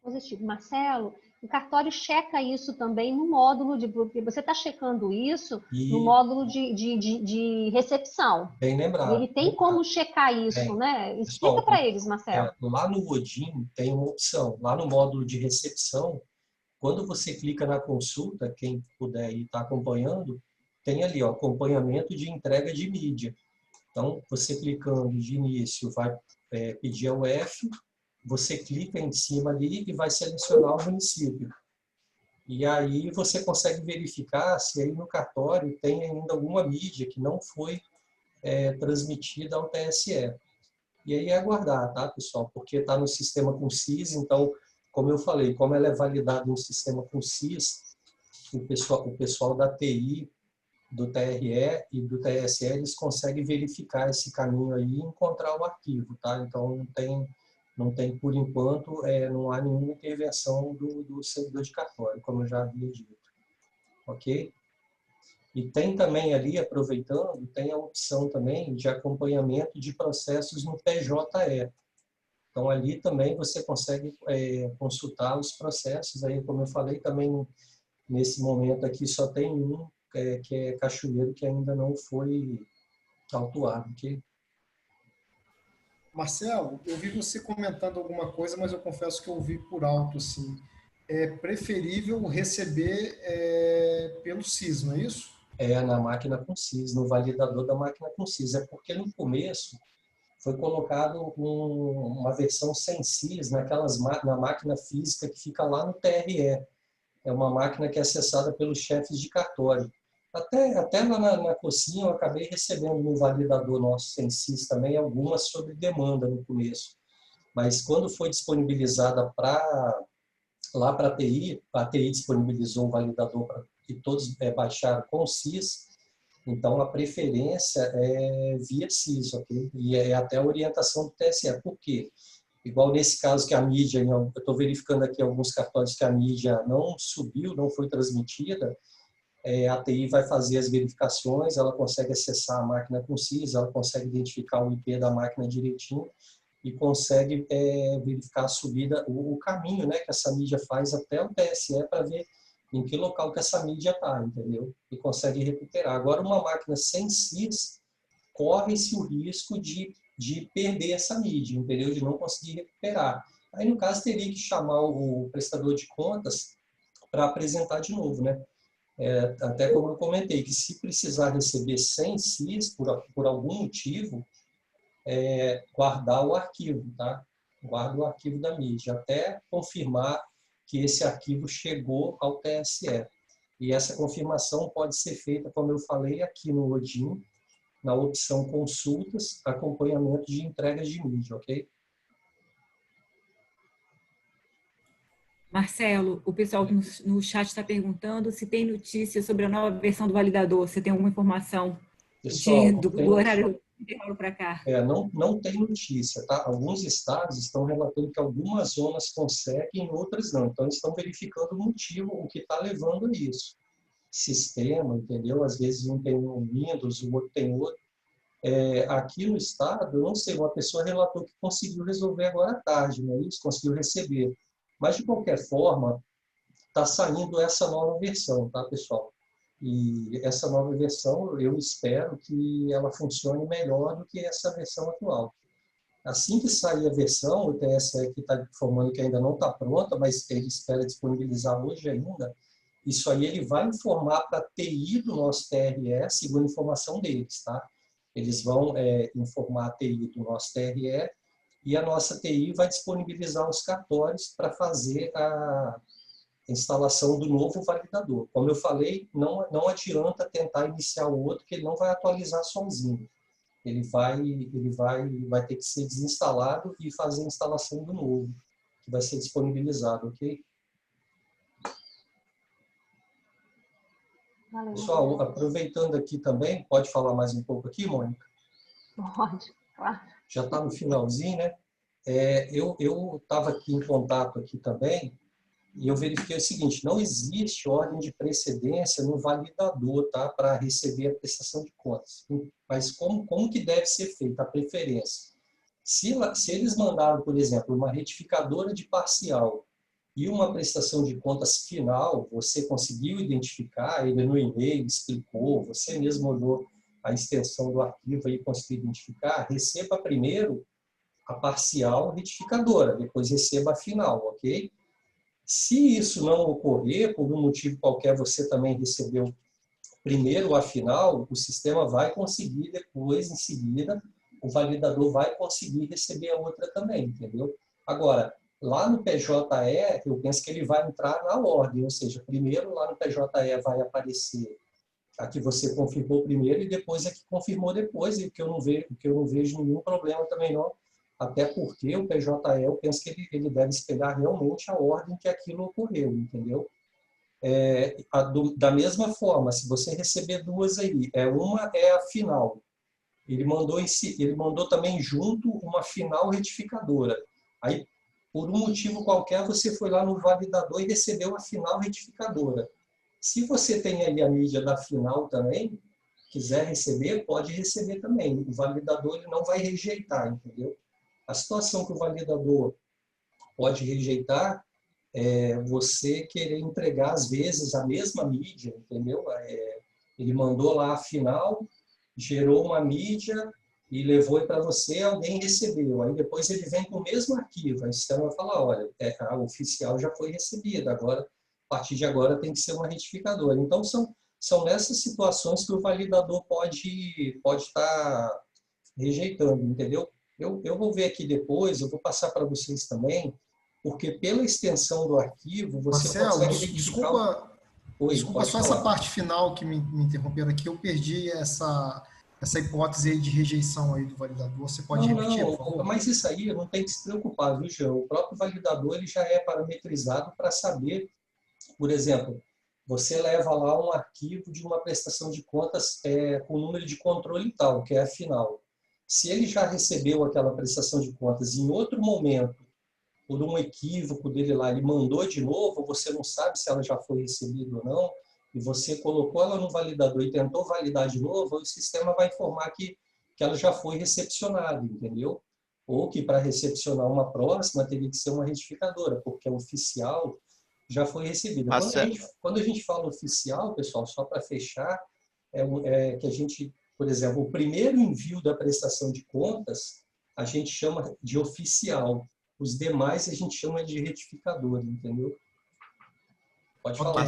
Positivo. Marcelo, o cartório checa isso também no módulo de... Porque você está checando isso no módulo de recepção. Bem lembrado. E ele tem como checar isso, né? Explica para eles, Marcelo. Lá no Odin tem uma opção. Lá no módulo de recepção, quando você clica na consulta, quem puder estar acompanhando, tem ali, ó, acompanhamento de entrega de mídia. Então, você clicando de início, vai pedir a UF, você clica em cima ali e vai selecionar o município. E aí você consegue verificar se aí no cartório tem ainda alguma mídia que não foi transmitida ao TSE. E aí é aguardar, tá, pessoal? Porque está no sistema com CIS, então, como eu falei, como ela é validada no sistema com CIS, o pessoal da TI, do TRE e do TSE, eles conseguem verificar esse caminho aí e encontrar o arquivo, tá? Então, não tem por enquanto, não há nenhuma intervenção do servidor de cartório, como eu já havia dito. Ok? E tem também ali, aproveitando, tem a opção também de acompanhamento de processos no PJE. Então, ali também você consegue consultar os processos. Aí, como eu falei, também nesse momento aqui só tem um, que é Cachoeiro, que ainda não foi autuado. Okay? Marcelo, eu vi você comentando alguma coisa, mas eu confesso que eu ouvi por alto, assim. É preferível receber pelo CIS, não é isso? Na máquina com CIS, no validador da máquina com CIS. É porque no começo foi colocado uma versão sem CIS na máquina física que fica lá no TRE. É uma máquina que é acessada pelos chefes de cartório. Até lá na Cocinha eu acabei recebendo no validador nosso sem CIS também algumas sobre demanda no começo. Mas quando foi disponibilizada lá para a TI disponibilizou um validador para que todos baixaram com CIS, então a preferência é via CIS, ok? E é até a orientação do TSE. Por quê? Igual nesse caso que a mídia, eu estou verificando aqui alguns cartórios que a mídia não subiu, não foi transmitida, a TI vai fazer as verificações, ela consegue acessar a máquina com CIS, ela consegue identificar o IP da máquina direitinho e consegue verificar a subida, o caminho, né, que essa mídia faz até o TSE para ver em que local que essa mídia está, entendeu? E consegue recuperar. Agora, uma máquina sem CIS corre-se o risco de perder essa mídia, entendeu? De não conseguir recuperar. Aí, no caso, teria que chamar o prestador de contas para apresentar de novo, né? Até como eu comentei, que se precisar receber sem CIS, por algum motivo, guardar o arquivo, tá? Guarda o arquivo da mídia, até confirmar que esse arquivo chegou ao TSE. E essa confirmação pode ser feita, como eu falei, aqui no Odin, na opção Consultas, Acompanhamento de Entregas de Mídia, ok? Marcelo, o pessoal no chat está perguntando se tem notícia sobre a nova versão do validador. Você tem alguma informação Pessoal, do horário intervalo para cá? Não tem notícia, tá? Alguns estados estão relatando que algumas zonas conseguem, outras não. Então, estão verificando o motivo, o que está levando a isso. Sistema, entendeu? Às vezes um tem um Windows, o outro tem outro. Aqui no estado, eu não sei, uma pessoa relatou que conseguiu resolver agora à tarde, não é isso? Conseguiu receber. Mas, de qualquer forma, está saindo essa nova versão, tá, pessoal? E essa nova versão, eu espero que ela funcione melhor do que essa versão atual. Assim que sair a versão, o TSE que está informando que ainda não está pronta, mas ele espera disponibilizar hoje ainda, isso aí ele vai informar para a TI do nosso TRE, segundo a informação deles, tá? Eles vão informar a TI do nosso TRE e a nossa TI vai disponibilizar os cartórios para fazer a instalação do novo validador. Como eu falei, não adianta tentar iniciar o outro, que ele não vai atualizar sozinho. Ele vai ter que ser desinstalado e fazer a instalação do novo, que vai ser disponibilizado, ok? Valeu. Pessoal, aproveitando aqui também, pode falar mais um pouco aqui, Mônica? Pode, claro. Já está no finalzinho, né? Eu estava aqui em contato aqui também, e eu verifiquei o seguinte: não existe ordem de precedência no validador, tá, para receber a prestação de contas. Mas como que deve ser feita a preferência? Se eles mandaram, por exemplo, uma retificadora de parcial e uma prestação de contas final, você conseguiu identificar, ele no e-mail explicou, você mesmo olhou a extensão do arquivo e conseguiu identificar, receba primeiro a parcial retificadora, depois receba a final, ok? Se isso não ocorrer, por um motivo qualquer, você também recebeu primeiro a final, o sistema vai conseguir depois, em seguida, o validador vai conseguir receber a outra também, entendeu? Agora, lá no PJE, eu penso que ele vai entrar na ordem, ou seja, primeiro lá no PJE vai aparecer a que você confirmou primeiro e depois a que confirmou depois, e o que eu não vejo nenhum problema também não, até porque o PJE, eu penso que ele deve espelhar realmente a ordem que aquilo ocorreu, entendeu? Da mesma forma, se você receber duas aí, uma é a final, ele mandou também junto uma final retificadora. Aí, por um motivo qualquer, você foi lá no validador e recebeu a final retificadora. Se você tem aí a mídia da final também, quiser receber, pode receber também. O validador ele não vai rejeitar, entendeu? A situação que o validador pode rejeitar é você querer entregar, às vezes, a mesma mídia, entendeu? Ele mandou lá a final, gerou uma mídia e levou para você, alguém recebeu. Aí depois ele vem com o mesmo arquivo. Aí o sistema vai falar, olha, a oficial já foi recebida, agora, a partir de agora tem que ser uma retificadora. Então, são nessas situações que o validador pode estar rejeitando, entendeu? Eu vou ver aqui depois, eu vou passar para vocês também, porque pela extensão do arquivo, você Marcelo, consegue identificar... Desculpa só essa parte final que me interromperam aqui, eu perdi essa hipótese aí de rejeição aí do validador. Você pode repetir, por favor? Mas isso aí não tem que se preocupar, viu, Jean? O próprio validador ele já é parametrizado para saber, por exemplo, você leva lá um arquivo de uma prestação de contas com número de controle tal, que é a final. Se ele já recebeu aquela prestação de contas em outro momento, por um equívoco dele lá, ele mandou de novo, você não sabe se ela já foi recebida ou não, e você colocou ela no validador e tentou validar de novo, o sistema vai informar que ela já foi recepcionada, entendeu? Ou que para recepcionar uma próxima teria que ser uma retificadora, porque a oficial Já foi recebida. Quando a gente fala oficial, pessoal, só para fechar, que a gente, por exemplo, o primeiro envio da prestação de contas, a gente chama de oficial. Os demais a gente chama de retificador, entendeu? Pode falar.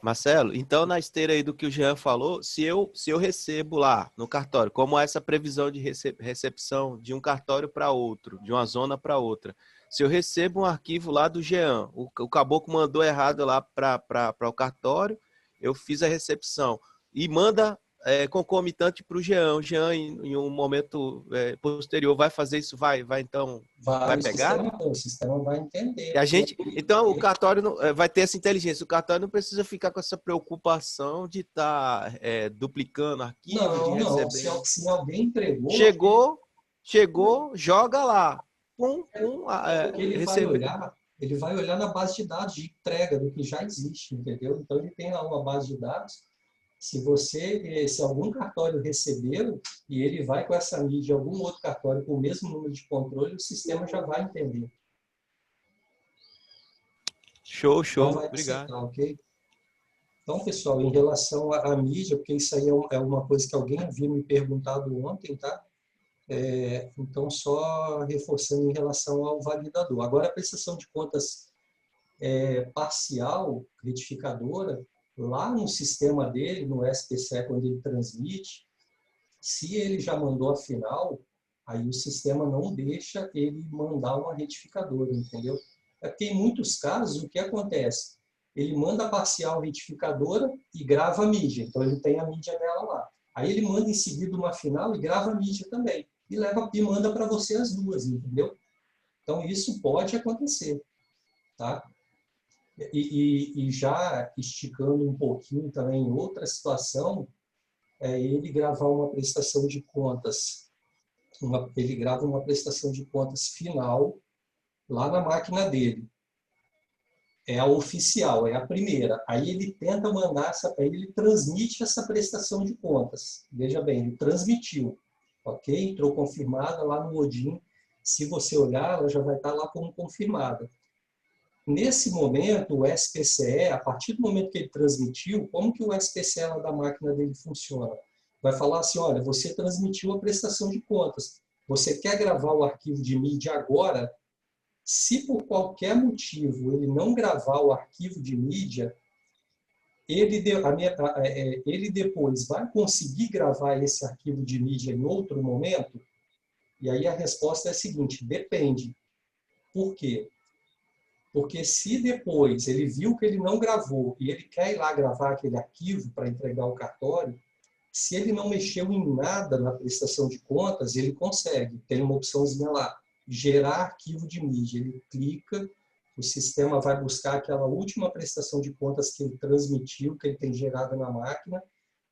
Marcelo, então na esteira aí do que o Jean falou, se eu recebo lá no cartório, como essa previsão de recepção de um cartório para outro, de uma zona para outra, se eu recebo um arquivo lá do Jean, o caboclo mandou errado lá para o cartório, eu fiz a recepção e manda concomitante para o Jean. O Jean, em um momento posterior, vai fazer isso? Vai pegar? O sistema vai entender. E então, o cartório vai ter essa inteligência. O cartório não precisa ficar com essa preocupação de estar duplicando arquivo, de receber. Não, se alguém entregou... Chegou, joga lá. Ele vai olhar na base de dados de entrega do que já existe, entendeu? Então, ele tem lá uma base de dados. Se algum cartório recebeu e ele vai com essa mídia de algum outro cartório com o mesmo número de controle, o sistema já vai entender. Show. Então, Obrigado. Aceitar, okay? Então, pessoal, em relação à mídia, porque isso aí é uma coisa que alguém havia me perguntado ontem, tá? Então, só reforçando em relação ao validador. Agora, a prestação de contas parcial, retificadora, lá no sistema dele, no SPCE, quando ele transmite, se ele já mandou a final, aí o sistema não deixa ele mandar uma retificadora, entendeu? É porque em muitos casos, o que acontece? Ele manda a parcial retificadora e grava a mídia, então ele tem a mídia dela lá. Aí ele manda em seguida uma final e grava a mídia também, e manda para você as duas, entendeu? Então isso pode acontecer, tá? E já esticando um pouquinho também em outra situação, ele gravar uma prestação de contas, ele grava uma prestação de contas final lá na máquina dele. É a oficial, é a primeira. Aí ele tenta mandar, aí ele transmite essa prestação de contas. Veja bem, ele transmitiu, ok? Entrou confirmada lá no Odin. Se você olhar, ela já vai estar lá como confirmada. Nesse momento, o SPCE, a partir do momento que ele transmitiu, como que o SPCE lá da máquina dele funciona? Vai falar assim, olha, você transmitiu a prestação de contas. Você quer gravar o arquivo de mídia agora? Se por qualquer motivo ele não gravar o arquivo de mídia, ele depois vai conseguir gravar esse arquivo de mídia em outro momento? E aí a resposta é a seguinte, depende. Por quê? Porque se depois ele viu que ele não gravou e ele quer ir lá gravar aquele arquivo para entregar ao cartório, se ele não mexeu em nada na prestação de contas, ele consegue. Tem uma opçãozinha lá, gerar arquivo de mídia. Ele clica, o sistema vai buscar aquela última prestação de contas que ele transmitiu, que ele tem gerada na máquina,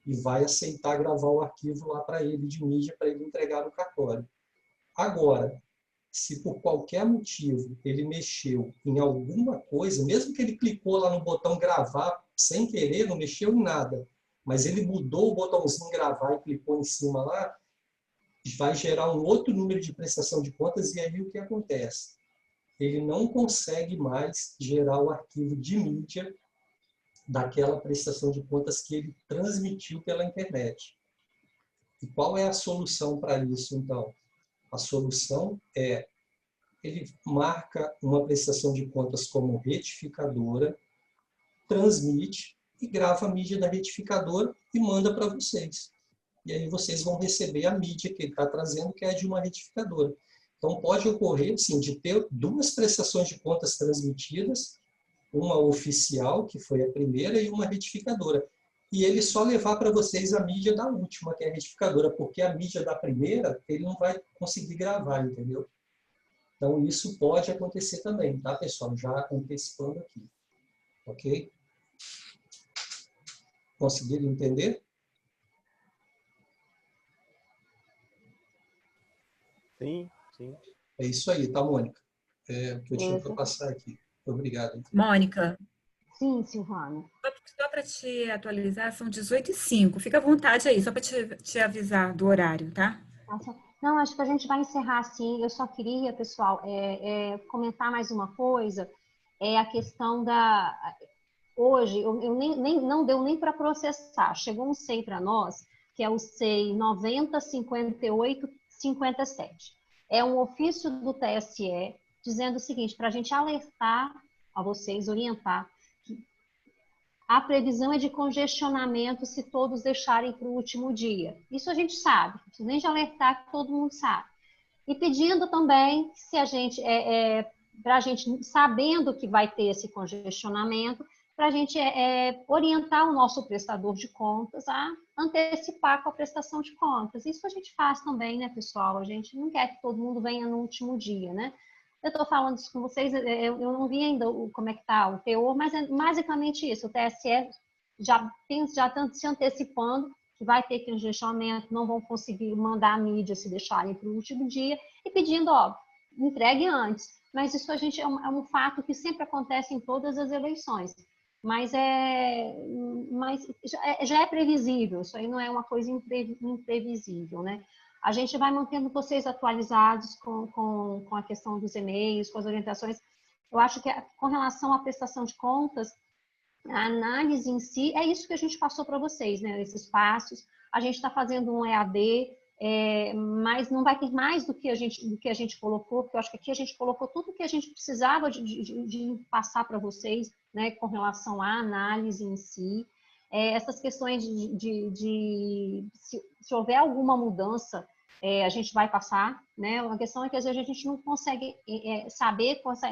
e vai aceitar gravar o arquivo lá para ele de mídia, para ele entregar no cartório. Agora, se por qualquer motivo ele mexeu em alguma coisa, mesmo que ele clicou lá no botão gravar sem querer, não mexeu em nada, mas ele mudou o botãozinho gravar e clicou em cima lá, vai gerar um outro número de prestação de contas e aí o que acontece? Ele não consegue mais gerar o arquivo de mídia daquela prestação de contas que ele transmitiu pela internet. E qual é a solução para isso, então? A solução é, ele marca uma prestação de contas como retificadora, transmite e grava a mídia da retificadora e manda para vocês. E aí vocês vão receber a mídia que ele está trazendo, que é de uma retificadora. Então pode ocorrer, sim, de ter duas prestações de contas transmitidas, uma oficial, que foi a primeira, e uma retificadora. E ele só levar para vocês a mídia da última, que é a retificadora, porque a mídia da primeira ele não vai conseguir gravar, entendeu? Então isso pode acontecer também, tá, pessoal? Já antecipando aqui. Ok? Conseguiram entender? Sim, sim. É isso aí, tá, Mônica? É o que eu tinha para passar aqui. Obrigado. Mônica. Sim, Silvana. Só para te atualizar, são 18h05. Fica à vontade aí, só para te avisar do horário, tá? Não, acho que a gente vai encerrar assim. Eu só queria, pessoal, comentar mais uma coisa. é a questão da... Hoje, não deu nem para processar. Chegou um SEI para nós, que é o SEI 905857. É um ofício do TSE dizendo o seguinte, para a gente alertar a vocês, orientar, que a previsão é de congestionamento se todos deixarem para o último dia. Isso a gente sabe, não precisa nem de alertar, que todo mundo sabe. E pedindo também, se a gente, para a gente, sabendo que vai ter esse congestionamento, para a gente orientar o nosso prestador de contas a antecipar com a prestação de contas. Isso a gente faz também, né, pessoal? A gente não quer que todo mundo venha no último dia, né? Eu estou falando isso com vocês, eu não vi ainda como é que está o teor, mas é basicamente isso. O TSE já está se antecipando que vai ter congestionamento, não vão conseguir mandar a mídia se deixarem para o último dia, e pedindo, ó, entregue antes. Mas isso a gente é um fato que sempre acontece em todas as eleições. Mas já é previsível, isso aí não é uma coisa imprevisível, né? A gente vai mantendo vocês atualizados com a questão dos e-mails, com as orientações. Eu acho que com relação à prestação de contas, a análise em si, é isso que a gente passou para vocês, né? Esses passos. A gente está fazendo um EAD, mas não vai ter mais do que a gente colocou, porque eu acho que aqui a gente colocou tudo o que a gente precisava de passar para vocês, né, com relação à análise em si. Essas questões se houver alguma mudança, a gente vai passar, né? A questão é que às vezes a gente não consegue saber com essa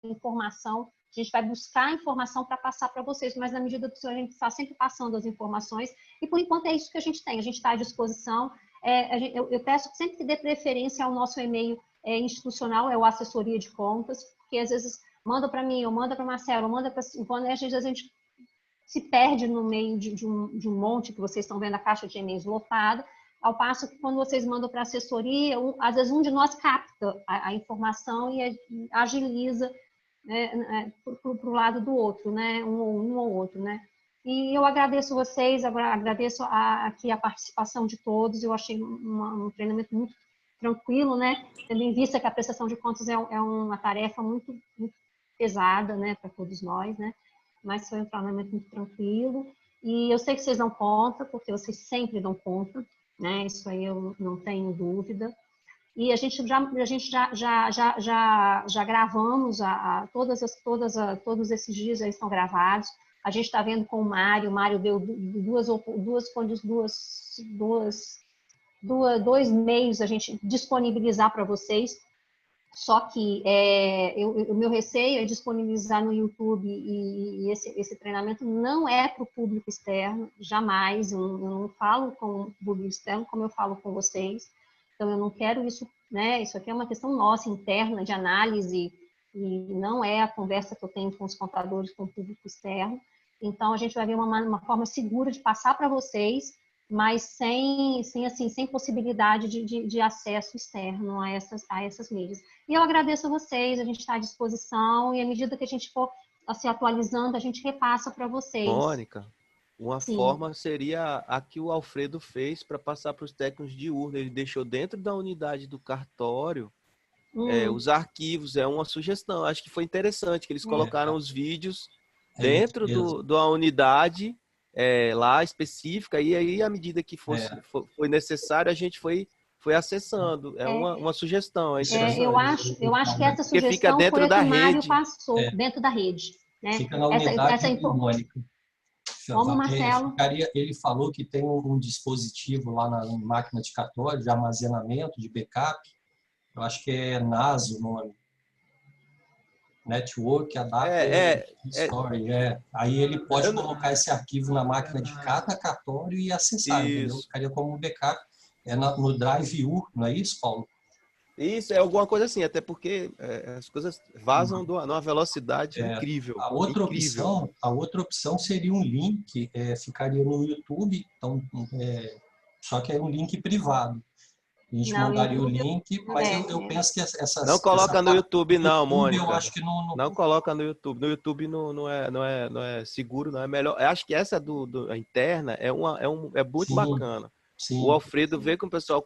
informação. A gente vai buscar informação para passar para vocês, mas na medida do que a gente está sempre passando as informações, e por enquanto é isso que a gente tem, a gente está à disposição. Eu peço sempre que dê preferência ao nosso e-mail institucional, é o assessoria de contas, porque às vezes manda para mim, ou manda para Marcelo, ou manda para Silvana, e às vezes a gente se perde no meio de um monte que vocês estão vendo a caixa de e-mails lotada, ao passo que quando vocês mandam para a assessoria, às vezes um de nós capta a informação e agiliza para o lado do outro, né? Um ou outro, né? E eu agradeço vocês, agradeço aqui a participação de todos. Eu achei um treinamento muito tranquilo, né? Tendo em vista que a prestação de contas é uma tarefa muito, muito pesada, né, para todos nós, né? Mas foi um treinamento muito tranquilo. E eu sei que vocês dão conta, porque vocês sempre dão conta, né? Isso aí eu não tenho dúvida. E a gente já gravamos, todos esses dias já estão gravados. A gente está vendo com o Mário deu dois meios a gente disponibilizar para vocês. Só que o meu receio é disponibilizar no YouTube, e esse treinamento não é para o público externo, jamais. Eu não falo com o público externo como eu falo com vocês. Então, eu não quero isso, né? Isso aqui é uma questão nossa, interna, de análise, e não é a conversa que eu tenho com os contadores, com o público externo. Então, a gente vai ver uma forma segura de passar para vocês, mas sem possibilidade de acesso externo a essas mídias. E eu agradeço a vocês, a gente está à disposição, e à medida que a gente for se atualizando, a gente repassa para vocês. Mônica, uma forma seria a que o Alfredo fez para passar para os técnicos de urna. Ele deixou dentro da unidade do cartório os arquivos. É uma sugestão. Acho que foi interessante que eles colocaram os vídeos dentro da unidade lá específica, e aí, à medida que foi necessário, a gente foi acessando. É uma sugestão. Eu acho que essa sugestão fica dentro foi a da que o Mário rede. passou, dentro da rede. Né? Fica na unidade Mônica. Como, Marcelo? Ele falou que tem um dispositivo lá na máquina de cartório de armazenamento, de backup. Eu acho que é NAS o nome. Network Adapter Story. Aí ele pode colocar esse arquivo na máquina de cada cartório e acessar. Entendeu? Ficaria como um backup. No Drive U, não é isso, Paulo? Isso, é alguma coisa assim, até porque as coisas vazam numa velocidade incrível. A outra opção seria um link, ficaria no YouTube, então, só que é um link privado. A gente mandaria o link, mas eu penso que essa... Não coloca no YouTube, não, Mônica. Eu acho que não coloca no YouTube. No YouTube não é seguro, não é melhor. Eu acho que essa a interna é muito bacana. Sim. O Alfredo veio com o pessoal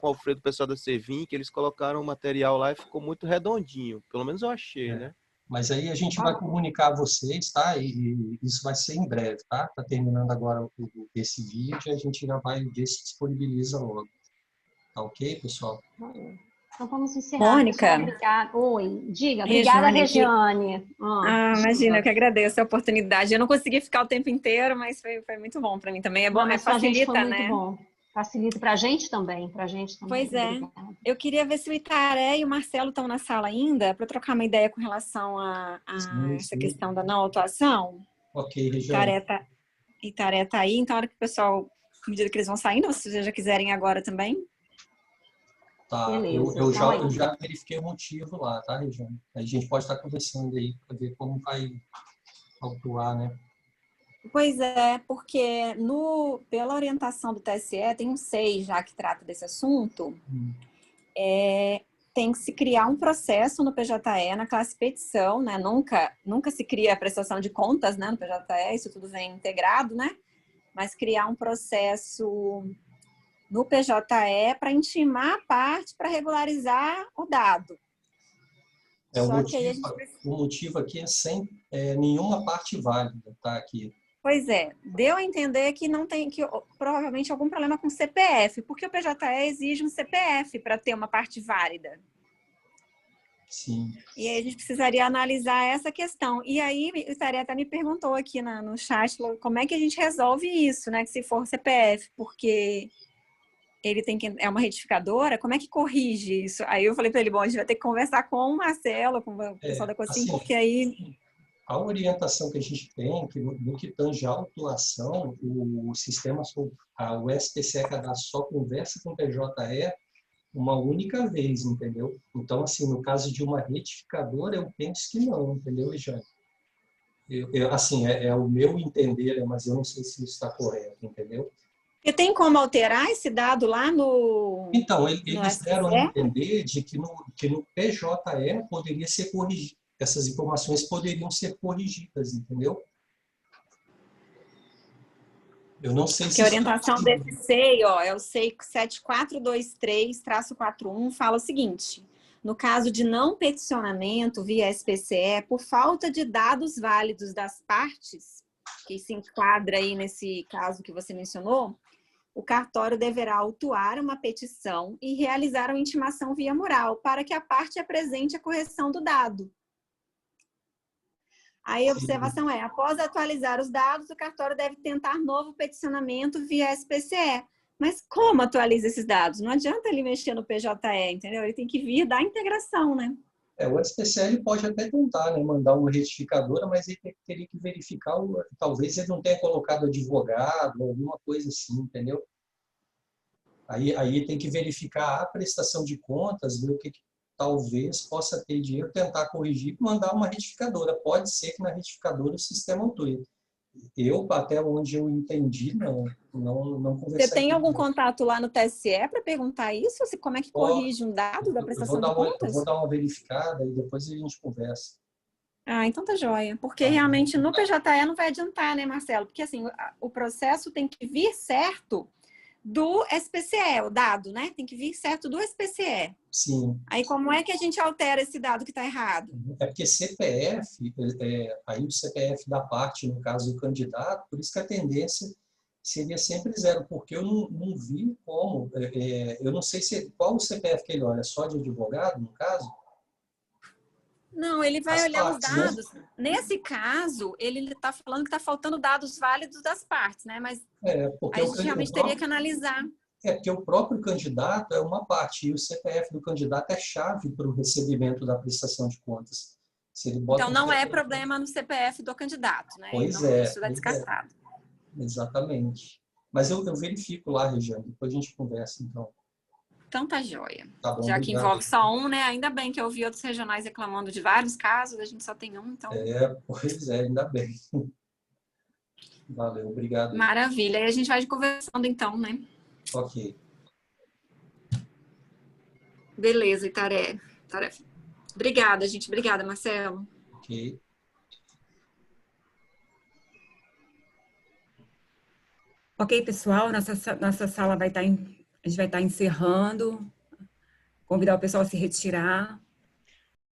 da Cevim, que eles colocaram o material lá e ficou muito redondinho. Pelo menos eu achei, né? Mas aí a gente vai comunicar a vocês, tá? E isso vai ser em breve, tá? Tá terminando agora esse vídeo e a gente já vai ver se disponibiliza logo. Tá ok, pessoal? Então vamos encerrar. Mônica. Obrigada. Oi, diga. Obrigada, Regiane. Imagina, eu que agradeço a oportunidade. Eu não consegui ficar o tempo inteiro, mas foi muito bom para mim também. É bom, mas facilita, facilita, né? Muito bom. Facilita para a gente também. Pois é. Obrigada. Eu queria ver se o Itaré e o Marcelo estão na sala ainda para trocar uma ideia com relação a essa questão da não atuação. Ok, Regiane. Itaré tá aí, então a hora que o pessoal, à medida que eles vão saindo, ou se vocês já quiserem agora também. Tá, beleza, eu já verifiquei o motivo lá, tá, Regiane? A gente pode estar conversando aí para ver como vai atuar, né? Pois é, porque pela orientação do TSE, tem um 6 já que trata desse assunto, tem que se criar um processo no PJE, na classe petição, né? Nunca se cria a prestação de contas, né, no PJE, isso tudo vem integrado, né? Mas criar um processo no PJE para intimar a parte para regularizar o dado. O motivo aqui é sem nenhuma parte válida, tá aqui. Pois é, deu a entender que não tem, que provavelmente algum problema com CPF, porque o PJE exige um CPF para ter uma parte válida. Sim. E aí a gente precisaria analisar essa questão. E aí o Itaré até me perguntou aqui no chat como é que a gente resolve isso, né? Que se for CPF, porque ele é uma retificadora, como é que corrige isso? Aí eu falei para ele, bom, a gente vai ter que conversar com o Marcelo, com o pessoal da COSIM, porque aí... A orientação que a gente tem, que no que tange a autuação, o sistema, o SPCE cadastro só conversa com o PJE uma única vez, entendeu? Então, assim, no caso de uma retificadora, eu penso que não, entendeu, Jane? Assim, é o meu entender, mas eu não sei se isso está correto, entendeu? E tem como alterar esse dado lá no... Então, eles deram a entender de que no PJE poderia ser corrigido. Essas informações poderiam ser corrigidas, entendeu? Eu não sei se... a orientação desse SEI, é o SEI 7423-41, fala o seguinte: no caso de não peticionamento via SPCE, por falta de dados válidos das partes, que se enquadra aí nesse caso que você mencionou, o cartório deverá autuar uma petição e realizar uma intimação via mural para que a parte apresente a correção do dado. Aí a observação após atualizar os dados, o cartório deve tentar novo peticionamento via SPCE. Mas como atualiza esses dados? Não adianta ele mexer no PJE, entendeu? Ele tem que vir da integração, né? O SPCE ele pode até tentar, né, mandar uma retificadora, mas ele teria que verificar, talvez ele não tenha colocado advogado, alguma coisa assim, entendeu? Aí tem que verificar a prestação de contas, ver o que talvez possa ter dinheiro, tentar corrigir e mandar uma retificadora. Pode ser que na retificadora o sistema autorize. Eu, até onde eu entendi, não conversei. Você tem algum contato lá no TSE para perguntar isso? Como é que corrige um dado da prestação de contas? Eu vou dar uma verificada e depois a gente conversa. Então tá joia. Porque realmente no PJE não vai adiantar, né, Marcelo? Porque assim, o processo tem que vir certo do SPCE, o dado, né? Tem que vir certo do SPCE. Sim. Aí como é que a gente altera esse dado que está errado? É porque CPF, aí o CPF da parte, no caso do candidato, por isso que a tendência seria sempre 0, porque eu não vi como, eu não sei qual o CPF que ele olha, só de advogado, no caso? Não, ele vai olhar os dados. Né? Nesse caso, ele está falando que está faltando dados válidos das partes, né? Mas a gente realmente teria que analisar. Porque o próprio candidato é uma parte, e o CPF do candidato é chave para o recebimento da prestação de contas. Se ele bota então, não é problema no CPF do candidato, né? Pois não, isso é descartado. Exatamente. Mas eu verifico lá, Regiane, depois a gente conversa, então. Então tá joia. Tá bom, já que obrigado. envolve só um, né? Ainda bem que eu ouvi outros regionais reclamando de vários casos, a gente só tem um, então... Pois é, ainda bem. Valeu, obrigado. Maravilha. E a gente vai conversando então, né? Ok. Beleza, Itaré. Obrigada, gente. Obrigada, Marcelo. Ok. Ok, pessoal, nossa sala vai estar a gente vai estar encerrando. Convidar o pessoal a se retirar.